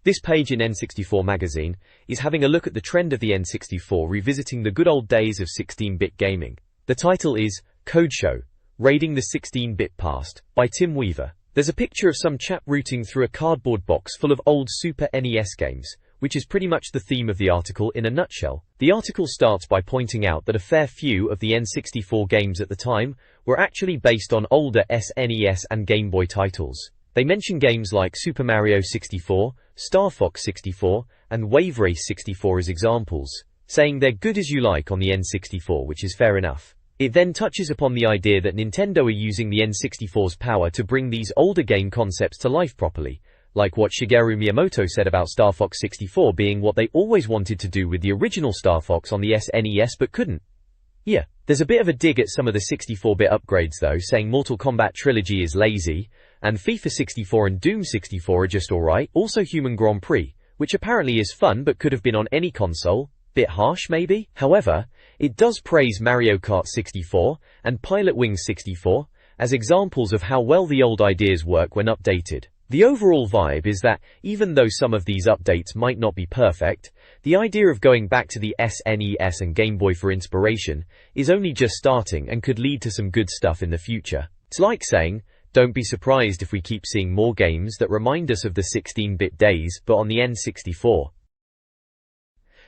This page in N64 Magazine is having a look at the trend of the N64 revisiting the good old days of 16-bit gaming. The title is Code Show, Raiding the 16-Bit Past, by Tim Weaver. There's a picture of some chap rooting through a cardboard box full of old Super NES games, which is pretty much the theme of the article in a nutshell. The article starts by pointing out that a fair few of the N64 games at the time were actually based on older SNES and Game Boy titles. They mention games like Super Mario 64, Star Fox 64, and Wave Race 64 as examples, saying they're good as you like on the N64, which is fair enough. It then touches upon the idea that Nintendo are using the N64's power to bring these older game concepts to life properly, like what Shigeru Miyamoto said about Star Fox 64 being what they always wanted to do with the original Star Fox on the SNES but couldn't. Yeah, there's a bit of a dig at some of the 64-bit upgrades though, saying Mortal Kombat Trilogy is lazy, and FIFA 64 and Doom 64 are just alright, also Human Grand Prix, which apparently is fun but could have been on any console. Bit harsh maybe? However, it does praise Mario Kart 64 and Pilotwings 64 as examples of how well the old ideas work when updated. The overall vibe is that, even though some of these updates might not be perfect, the idea of going back to the SNES and Game Boy for inspiration is only just starting and could lead to some good stuff in the future. It's like saying, don't be surprised if we keep seeing more games that remind us of the 16-bit days but on the N64.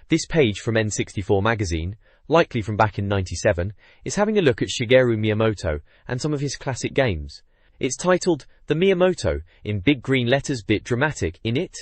This page from N64 Magazine, likely from back in '97, is having a look at Shigeru Miyamoto and some of his classic games. It's titled, The Miyamoto, in big green letters, bit dramatic, in it?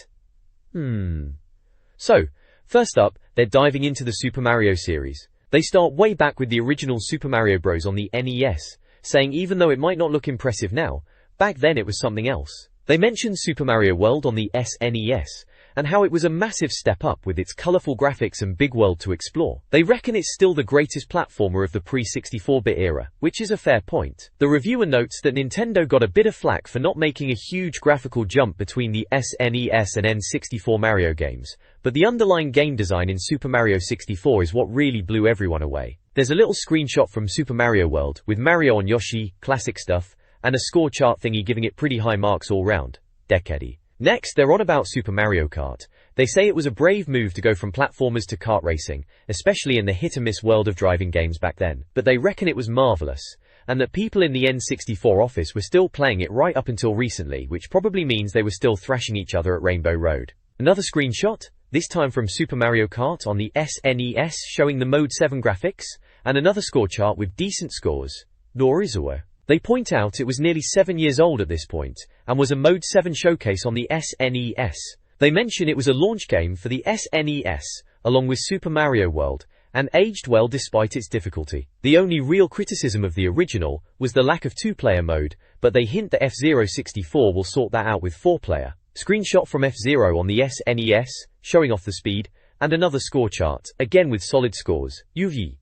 So, first up, they're diving into the Super Mario series. They start way back with the original Super Mario Bros. On the NES, saying even though it might not look impressive now, back then it was something else. They mentioned Super Mario World on the SNES, and how it was a massive step up with its colourful graphics and big world to explore. They reckon it's still the greatest platformer of the pre-64-bit era, which is a fair point. The reviewer notes that Nintendo got a bit of flack for not making a huge graphical jump between the SNES and N64 Mario games, but the underlying game design in Super Mario 64 is what really blew everyone away. There's a little screenshot from Super Mario World, with Mario on Yoshi, classic stuff, and a score chart thingy giving it pretty high marks all round. Decade. Next, they're on about Super Mario Kart. They say it was a brave move to go from platformers to kart racing, especially in the hit-and-miss world of driving games back then, but they reckon it was marvelous, and that people in the N64 office were still playing it right up until recently, which probably means they were still thrashing each other at Rainbow Road. Another screenshot, this time from Super Mario Kart on the SNES, showing the Mode 7 graphics, and another score chart with decent scores. Norizuo. They point out it was nearly 7 years old at this point, and was a Mode 7 showcase on the SNES. They mention it was a launch game for the SNES, along with Super Mario World, and aged well despite its difficulty. The only real criticism of the original was the lack of two-player mode, but they hint that F-Zero 64 will sort that out with four-player. Screenshot from F-Zero on the SNES, showing off the speed, and another score chart, again with solid scores. UV.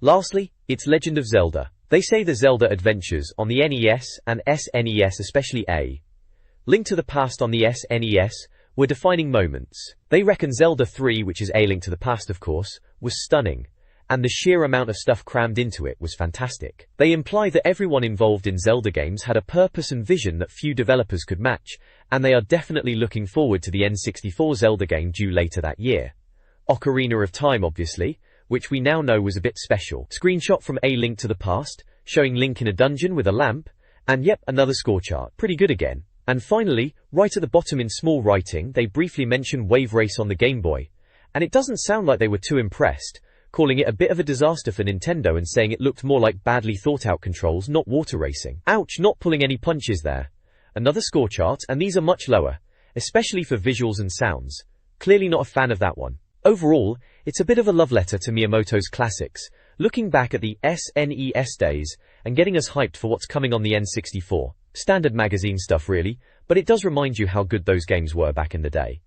Lastly, it's Legend of Zelda. They say the Zelda Adventures on the NES and SNES, especially A Link to the Past on the SNES, were defining moments. They reckon Zelda 3, which is A Link to the Past of course, was stunning, and the sheer amount of stuff crammed into it was fantastic. They imply that everyone involved in Zelda games had a purpose and vision that few developers could match, and they are definitely looking forward to the N64 Zelda game due later that year. Ocarina of Time obviously, which we now know was a bit special. Screenshot from A Link to the Past, showing Link in a dungeon with a lamp, and yep, another score chart. Pretty good again. And finally, right at the bottom in small writing, they briefly mention Wave Race on the Game Boy, and it doesn't sound like they were too impressed, calling it a bit of a disaster for Nintendo and saying it looked more like badly thought out controls, not water racing. Ouch, not pulling any punches there. Another score chart, and these are much lower, especially for visuals and sounds. Clearly not a fan of that one. Overall, it's a bit of a love letter to Miyamoto's classics, looking back at the SNES days and getting us hyped for what's coming on the N64. Standard magazine stuff really, but it does remind you how good those games were back in the day.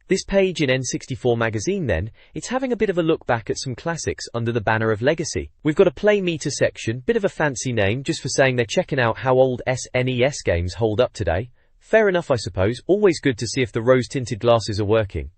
This page in N64 Magazine then, it's having a bit of a look back at some classics under the banner of legacy. We've got a Play Meter section, bit of a fancy name just for saying they're checking out how old SNES games hold up today. Fair enough I suppose, always good to see if the rose-tinted glasses are working.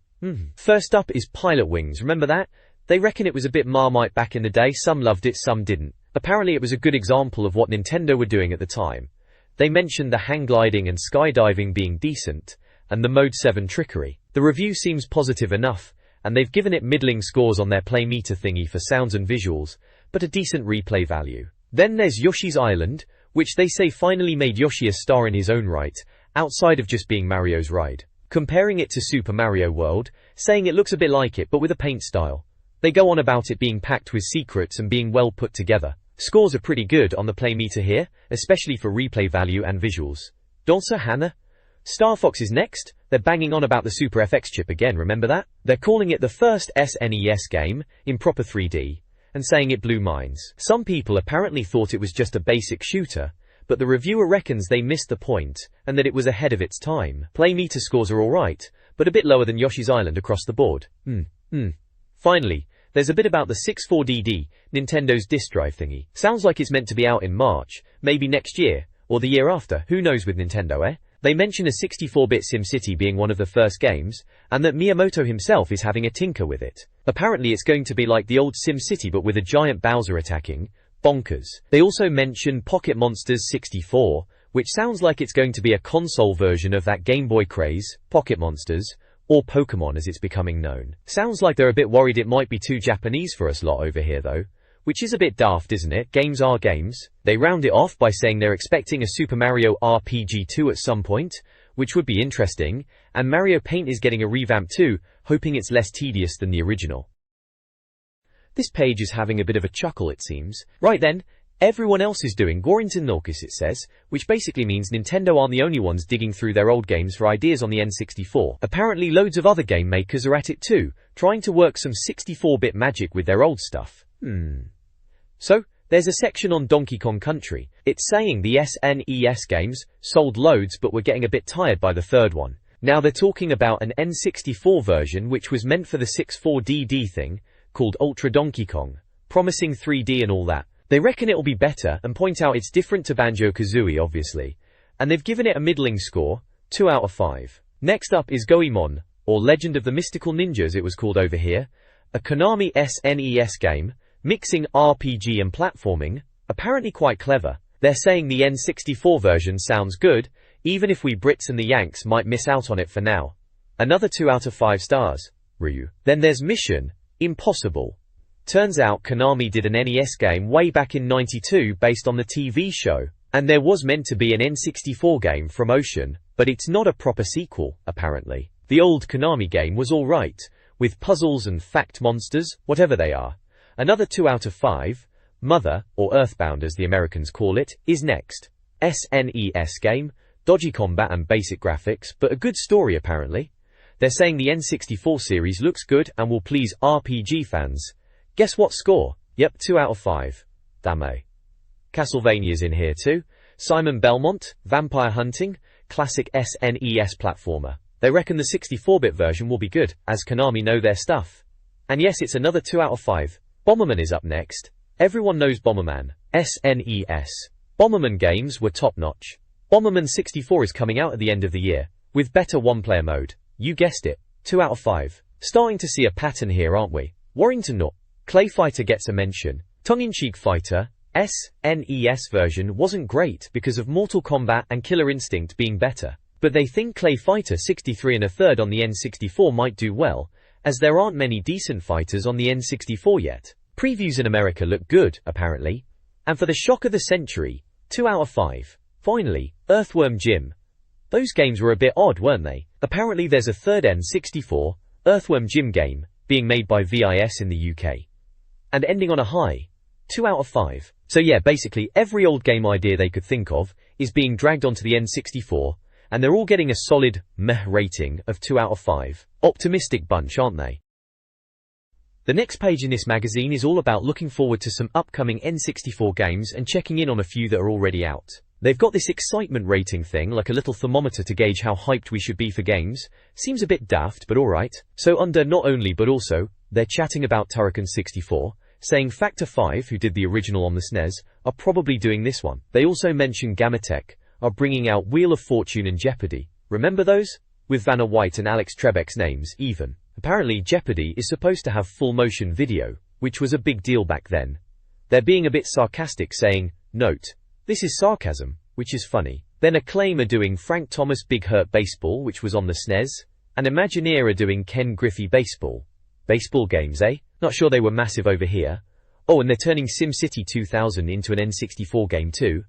First up is Pilot Wings, remember that? They reckon it was a bit Marmite back in the day, some loved it, some didn't. Apparently it was a good example of what Nintendo were doing at the time. They mentioned the hang gliding and skydiving being decent, and the Mode 7 trickery. The review seems positive enough, and they've given it middling scores on their Play Meter thingy for sounds and visuals, but a decent replay value. Then there's Yoshi's Island, which they say finally made Yoshi a star in his own right, outside of just being Mario's ride. Comparing it to Super Mario World, saying it looks a bit like it but with a paint style. They go on about it being packed with secrets and being well put together. Scores are pretty good on the Play Meter here, especially for replay value and visuals. Dancer Hannah? Star Fox is next. They're banging on about the Super FX chip again, remember that? They're calling it the first SNES game in proper 3D, and saying it blew minds. Some people apparently thought it was just a basic shooter, but the reviewer reckons they missed the point, and that it was ahead of its time. Play Meter scores are alright, but a bit lower than Yoshi's Island across the board. Finally, there's a bit about the 64DD, Nintendo's disk drive thingy. Sounds like it's meant to be out in March, maybe next year, or the year after, who knows with Nintendo, eh? They mention a 64-bit SimCity being one of the first games, and that Miyamoto himself is having a tinker with it. Apparently it's going to be like the old SimCity but with a giant Bowser attacking. Bonkers. They also mention Pocket Monsters 64, which sounds like it's going to be a console version of that Game Boy craze, Pocket Monsters, or Pokemon as it's becoming known. Sounds like they're a bit worried it might be too Japanese for us lot over here though. Which is a bit daft, isn't it? Games are games. They round it off by saying they're expecting a Super Mario RPG 2 at some point, which would be interesting, and Mario Paint is getting a revamp too, hoping it's less tedious than the original. This page is having a bit of a chuckle it seems. Right then, everyone else is doing Gorinton Norcus it says, which basically means Nintendo aren't the only ones digging through their old games for ideas on the N64. Apparently loads of other game makers are at it too, trying to work some 64-bit magic with their old stuff. So, there's a section on Donkey Kong Country. It's saying the SNES games sold loads but were getting a bit tired by the third one. Now they're talking about an N64 version which was meant for the 64DD thing, called Ultra Donkey Kong, promising 3D and all that. They reckon it'll be better and point out it's different to Banjo-Kazooie obviously, and they've given it a middling score, 2 out of 5. Next up is Goemon, or Legend of the Mystical Ninjas it was called over here, a Konami SNES game, mixing RPG and platforming, apparently quite clever. They're saying the N64 version sounds good, even if we Brits and the Yanks might miss out on it for now. Another 2 out of 5 stars. Ryu. Then there's Mission Impossible. Turns out Konami did an NES game way back in '92 based on the TV show, and there was meant to be an N64 game from Ocean, but it's not a proper sequel, apparently. The old Konami game was alright, with puzzles and fact monsters, whatever they are. Another 2 out of 5. Mother, or Earthbound as the Americans call it, is next. SNES game, dodgy combat and basic graphics, but a good story apparently. They're saying the N64 series looks good and will please RPG fans. Guess what score? Yep, 2 out of 5. Damn. Castlevania's in here too. Simon Belmont, Vampire Hunting, classic SNES platformer. They reckon the 64-bit version will be good, as Konami know their stuff. And yes, it's another 2 out of 5. Bomberman is up next. Everyone knows Bomberman. SNES. Bomberman games were top-notch. Bomberman 64 is coming out at the end of the year, with better one-player mode. You guessed it. 2 out of 5. Starting to see a pattern here, aren't we? Warrington not. Clay Fighter gets a mention. Tongue-in-cheek Fighter, SNES version wasn't great because of Mortal Kombat and Killer Instinct being better. But they think Clay Fighter 63 1/3 on the N64 might do well, as there aren't many decent fighters on the N64 yet. Previews in America look good, apparently. And for the shock of the century, 2 out of 5. Finally, Earthworm Jim. Those games were a bit odd, weren't they? Apparently there's a third N64, Earthworm Jim game, being made by VIS in the UK. And ending on a high, 2 out of 5. So yeah, basically every old game idea they could think of is being dragged onto the N64, and they're all getting a solid meh rating of 2 out of 5. Optimistic bunch, aren't they? The next page in this magazine is all about looking forward to some upcoming N64 games and checking in on a few that are already out. They've got this excitement rating thing, like a little thermometer to gauge how hyped we should be for games. Seems a bit daft, but alright. So under not only but also, they're chatting about Turrican 64, saying Factor 5, who did the original on the SNES, are probably doing this one. They also mention Gamatech, are bringing out Wheel of Fortune and Jeopardy. Remember those? With Vanna White and Alex Trebek's names, even. Apparently Jeopardy is supposed to have full motion video, which was a big deal back then. They're being a bit sarcastic saying, note, this is sarcasm, which is funny. Then Acclaim are doing Frank Thomas Big Hurt Baseball, which was on the SNES, and Imagineer are doing Ken Griffey Baseball. Baseball games, eh? Not sure they were massive over here. Oh, and they're turning SimCity 2000 into an N64 game too.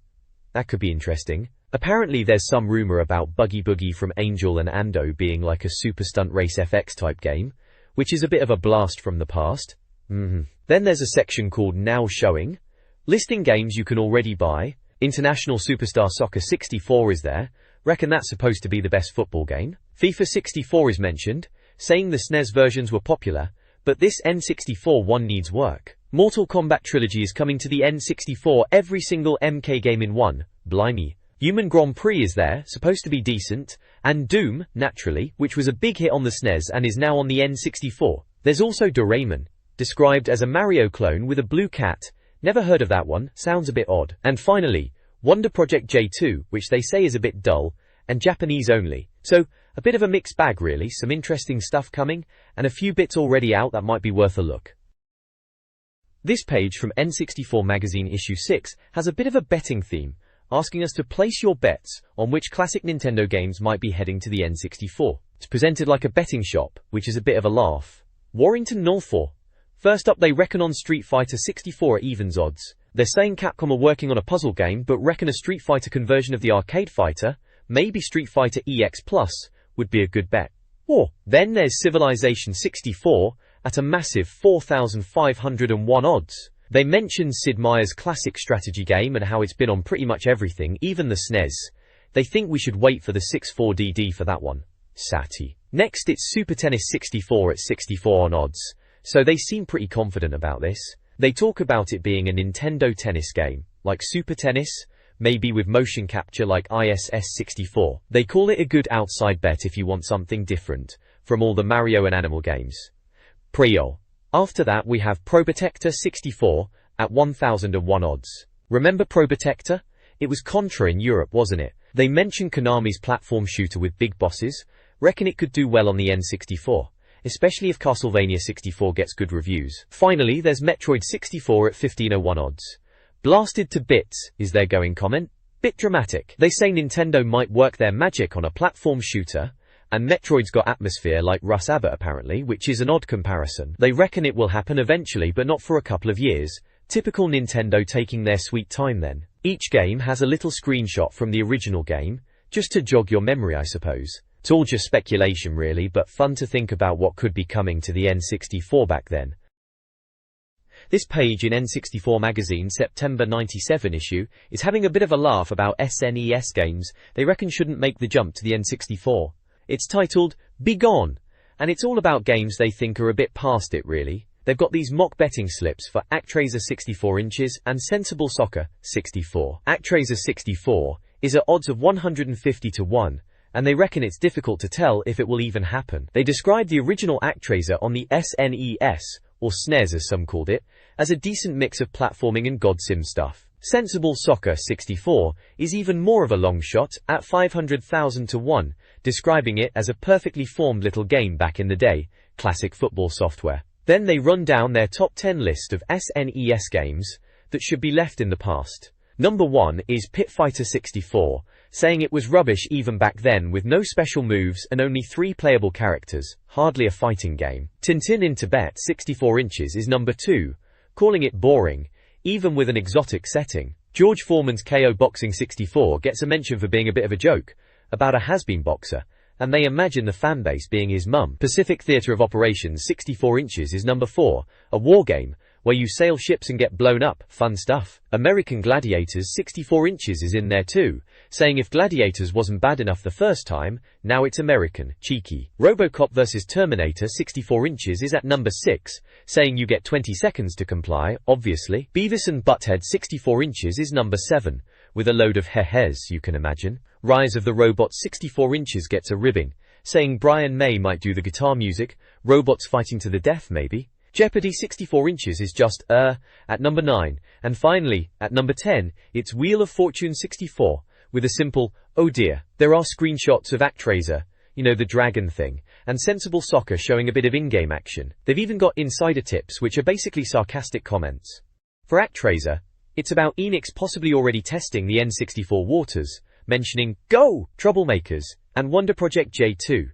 That could be interesting. Apparently there's some rumor about Buggy Boogie from Angel and Ando being like a Super Stunt Race FX type game, which is a bit of a blast from the past. Then there's a section called Now Showing, listing games you can already buy. International Superstar Soccer 64 is there, reckon that's supposed to be the best football game. FIFA 64 is mentioned, saying the SNES versions were popular, but this N64 one needs work. Mortal Kombat Trilogy is coming to the N64, every single MK game in one, blimey. Human Grand Prix is there, supposed to be decent, and Doom, naturally, which was a big hit on the SNES and is now on the N64. There's also Doraemon, described as a Mario clone with a blue cat. Never heard of that one, sounds a bit odd. And finally, Wonder Project J2, which they say is a bit dull, and Japanese only. So, a bit of a mixed bag really, some interesting stuff coming, and a few bits already out that might be worth a look. This page from N64 Magazine issue 6 has a bit of a betting theme, asking us to place your bets on which classic Nintendo games might be heading to the N64. It's presented like a betting shop, which is a bit of a laugh. Warrington Norfolk. First up, they reckon on Street Fighter 64 at evens odds. They're saying Capcom are working on a puzzle game, but reckon a Street Fighter conversion of the arcade fighter, maybe Street Fighter EX Plus, would be a good bet. Or, then there's Civilization 64, at a massive 4,501 odds. They mention Sid Meier's classic strategy game and how it's been on pretty much everything, even the SNES. They think we should wait for the 64DD for that one. Sati. Next it's Super Tennis 64 at 64 on odds, so they seem pretty confident about this. They talk about it being a Nintendo tennis game, like Super Tennis, maybe with motion capture like ISS-64. They call it a good outside bet if you want something different from all the Mario and Animal games. Priol. After that we have Probotector 64 at 1001 odds. Remember Probotector? It was Contra in Europe, wasn't it? They mentioned Konami's platform shooter with big bosses. Reckon it could do well on the N64, especially if Castlevania 64 gets good reviews. Finally, there's Metroid 64 at 1501 odds. Blasted to bits, is their going comment. Bit dramatic. They say Nintendo might work their magic on a platform shooter, and Metroid's got atmosphere like Russ Abbott apparently, which is an odd comparison. They reckon it will happen eventually but not for a couple of years. Typical Nintendo taking their sweet time then. Each game has a little screenshot from the original game, just to jog your memory I suppose. It's all just speculation really, but fun to think about what could be coming to the N64 back then. This page in N64 Magazine September 97 issue is having a bit of a laugh about SNES games they reckon shouldn't make the jump to the N64. It's titled Be Gone, and it's all about games they think are a bit past it really. They've got these mock betting slips for ActRaiser 64 inches and Sensible Soccer 64. ActRaiser 64 is at odds of 150 to 1, and they reckon it's difficult to tell if it will even happen. They describe the original ActRaiser on the SNES, or SNES as some called it, as a decent mix of platforming and God Sim stuff. Sensible Soccer 64 is even more of a long shot at 500,000 to 1, describing it as a perfectly formed little game back in the day, classic football software. Then they run down their top 10 list of SNES games that should be left in the past. Number 1 is Pit Fighter 64, saying it was rubbish even back then with no special moves and only 3 playable characters, hardly a fighting game. Tintin in Tibet 64 inches is number 2, calling it boring, even with an exotic setting. George Foreman's KO Boxing 64 gets a mention for being a bit of a joke about a has-been boxer, and they imagine the fanbase being his mum. Pacific Theatre of Operations 64 inches is number 4, a war game where you sail ships and get blown up. Fun stuff. American Gladiators 64 inches is in there too, saying if Gladiators wasn't bad enough the first time, now it's American. Cheeky. RoboCop vs Terminator 64 inches is at number 6, saying you get 20 seconds to comply, obviously. Beavis and Butthead 64 inches is number 7, with a load of he-hes you can imagine. Rise of the Robot 64 inches gets a ribbing, saying Brian May might do the guitar music, robots fighting to the death maybe. Jeopardy 64 inches is just, at number 9. And finally, at number 10, it's Wheel of Fortune 64, with a simple, oh dear. There are screenshots of ActRaiser, you know the dragon thing, and Sensible Soccer showing a bit of in-game action. They've even got insider tips which are basically sarcastic comments. For ActRaiser, it's about Enix possibly already testing the N64 waters, mentioning, go, troublemakers, and Wonder Project J2.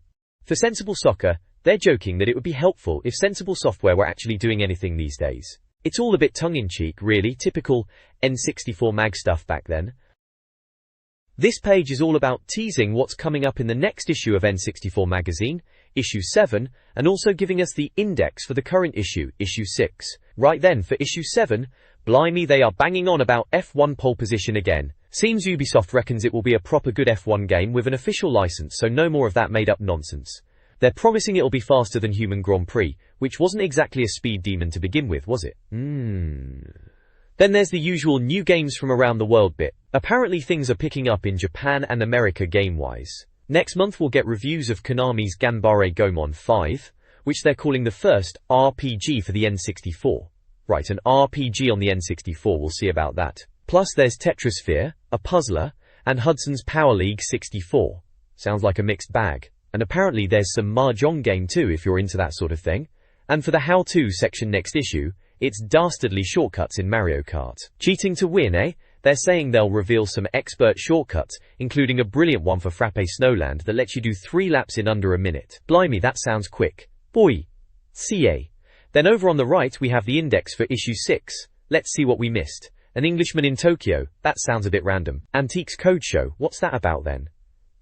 For Sensible Soccer, they're joking that it would be helpful if Sensible Software were actually doing anything these days. It's all a bit tongue-in-cheek, really, typical N64 mag stuff back then. This page is all about teasing what's coming up in the next issue of N64 Magazine, issue 7, and also giving us the index for the current issue, issue 6. Right then, for issue 7, blimey they are banging on about F1 pole position again. Seems Ubisoft reckons it will be a proper good F1 game with an official license, so no more of that made-up nonsense. They're promising it'll be faster than Human Grand Prix, which wasn't exactly a speed demon to begin with, was it? Then there's the usual new games from around the world bit. Apparently things are picking up in Japan and America game-wise. Next month we'll get reviews of Konami's Ganbare Goemon 5, which they're calling the first RPG for the N64. Right, an RPG on the N64, we'll see about that. Plus there's Tetrasphere, a puzzler, and Hudson's Power League 64. Sounds like a mixed bag. And apparently there's some Mahjong game too if you're into that sort of thing. And for the how-to section next issue, it's dastardly shortcuts in Mario Kart. Cheating to win, eh? They're saying they'll reveal some expert shortcuts, including a brilliant one for Frappe Snowland that lets you do 3 laps in under a minute. Blimey, that sounds quick. Boy. CA. Then over on the right we have the index for issue 6. Let's see what we missed. An Englishman in Tokyo. That sounds a bit random. Antiques Code Show. What's that about then?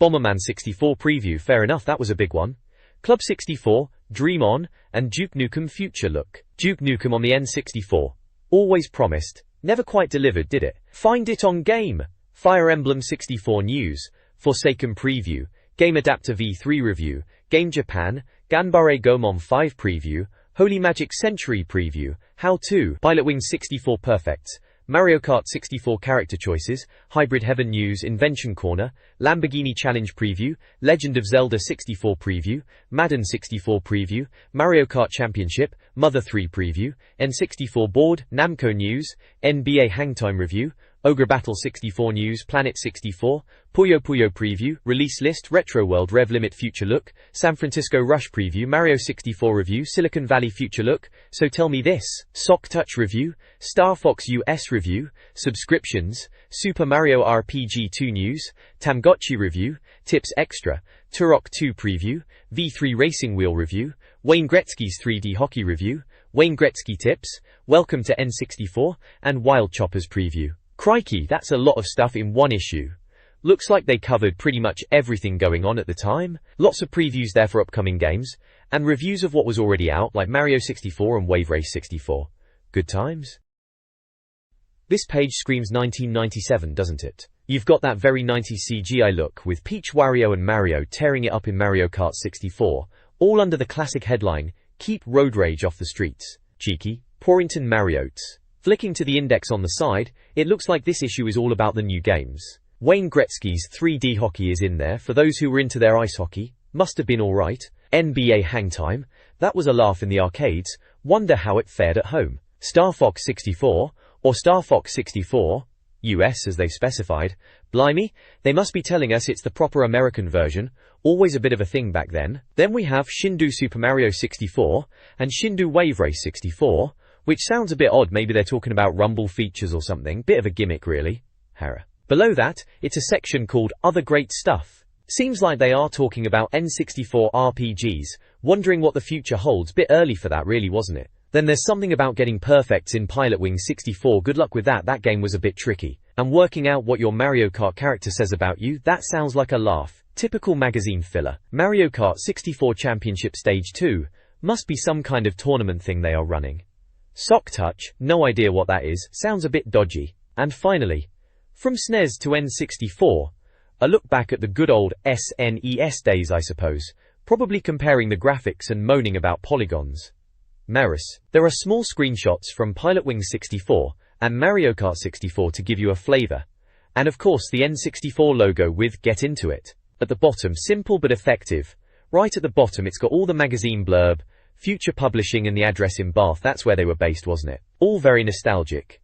Bomberman 64 preview, fair enough, that was a big one. Club 64, Dream On, and Duke Nukem Future Look. Duke Nukem on the N64. Always promised, never quite delivered, did it? Find it on Game. Fire Emblem 64 news, Forsaken preview, Game Adapter V3 review, Game Japan, Ganbare Goemon 5 preview, Holy Magic Century preview, How To, Pilotwings 64 Perfects, Mario Kart 64 character choices, Hybrid Heaven news, Invention Corner, Lamborghini Challenge preview, Legend of Zelda 64 preview, Madden 64 preview, Mario Kart Championship, Mother 3 preview, N64 board, Namco news, NBA Hangtime review, Ogre Battle 64 news, Planet 64, Puyo Puyo preview, release list, Retro World Rev Limit future look, San Francisco Rush preview, Mario 64 review, Silicon Valley future look, So Tell Me This, Sock Touch review, Star Fox US review, subscriptions, Super Mario RPG 2 news, Tamagotchi review, Tips Extra, Turok 2 preview, V3 Racing Wheel review, Wayne Gretzky's 3D hockey review, Wayne Gretzky tips, Welcome to N64, and Wild Choppers preview. Crikey, that's a lot of stuff in one issue. Looks like they covered pretty much everything going on at the time. Lots of previews there for upcoming games, and reviews of what was already out, like Mario 64 and Wave Race 64. Good times. This page screams 1997, doesn't it? You've got that very 90s CGI look, with Peach, Wario and Mario tearing it up in Mario Kart 64, all under the classic headline, Keep Road Rage Off the Streets. Cheeky, Porrington Mariotes. Flicking to the index on the side, it looks like this issue is all about the new games. Wayne Gretzky's 3D hockey is in there for those who were into their ice hockey. Must have been alright. NBA Hangtime. That was a laugh in the arcades. Wonder how it fared at home. Star Fox 64, or Star Fox 64, US as they've specified. Blimey, they must be telling us it's the proper American version. Always a bit of a thing back then. Then we have Shindu Super Mario 64, and Shindu Wave Race 64, which sounds a bit odd. Maybe they're talking about Rumble features or something. Bit of a gimmick really. Hera. Below that, it's a section called Other Great Stuff. Seems like they are talking about N64 RPGs, wondering what the future holds. Bit early for that really, wasn't it? Then there's something about getting perfects in Pilotwings 64. Good luck with that, that game was a bit tricky. And working out what your Mario Kart character says about you, that sounds like a laugh. Typical magazine filler. Mario Kart 64 Championship Stage 2. Must be some kind of tournament thing they are running. Sock Touch, no idea what that is, sounds a bit dodgy. And finally, from SNES to N64, a look back at the good old SNES days I suppose, probably comparing the graphics and moaning about polygons. Maris. There are small screenshots from Pilotwings 64 and Mario Kart 64 to give you a flavor. And of course the N64 logo with Get Into It. At the bottom, simple but effective. Right at the bottom it's got all the magazine blurb, future publishing and the address in Bath. That's where they were based, wasn't it? All very nostalgic.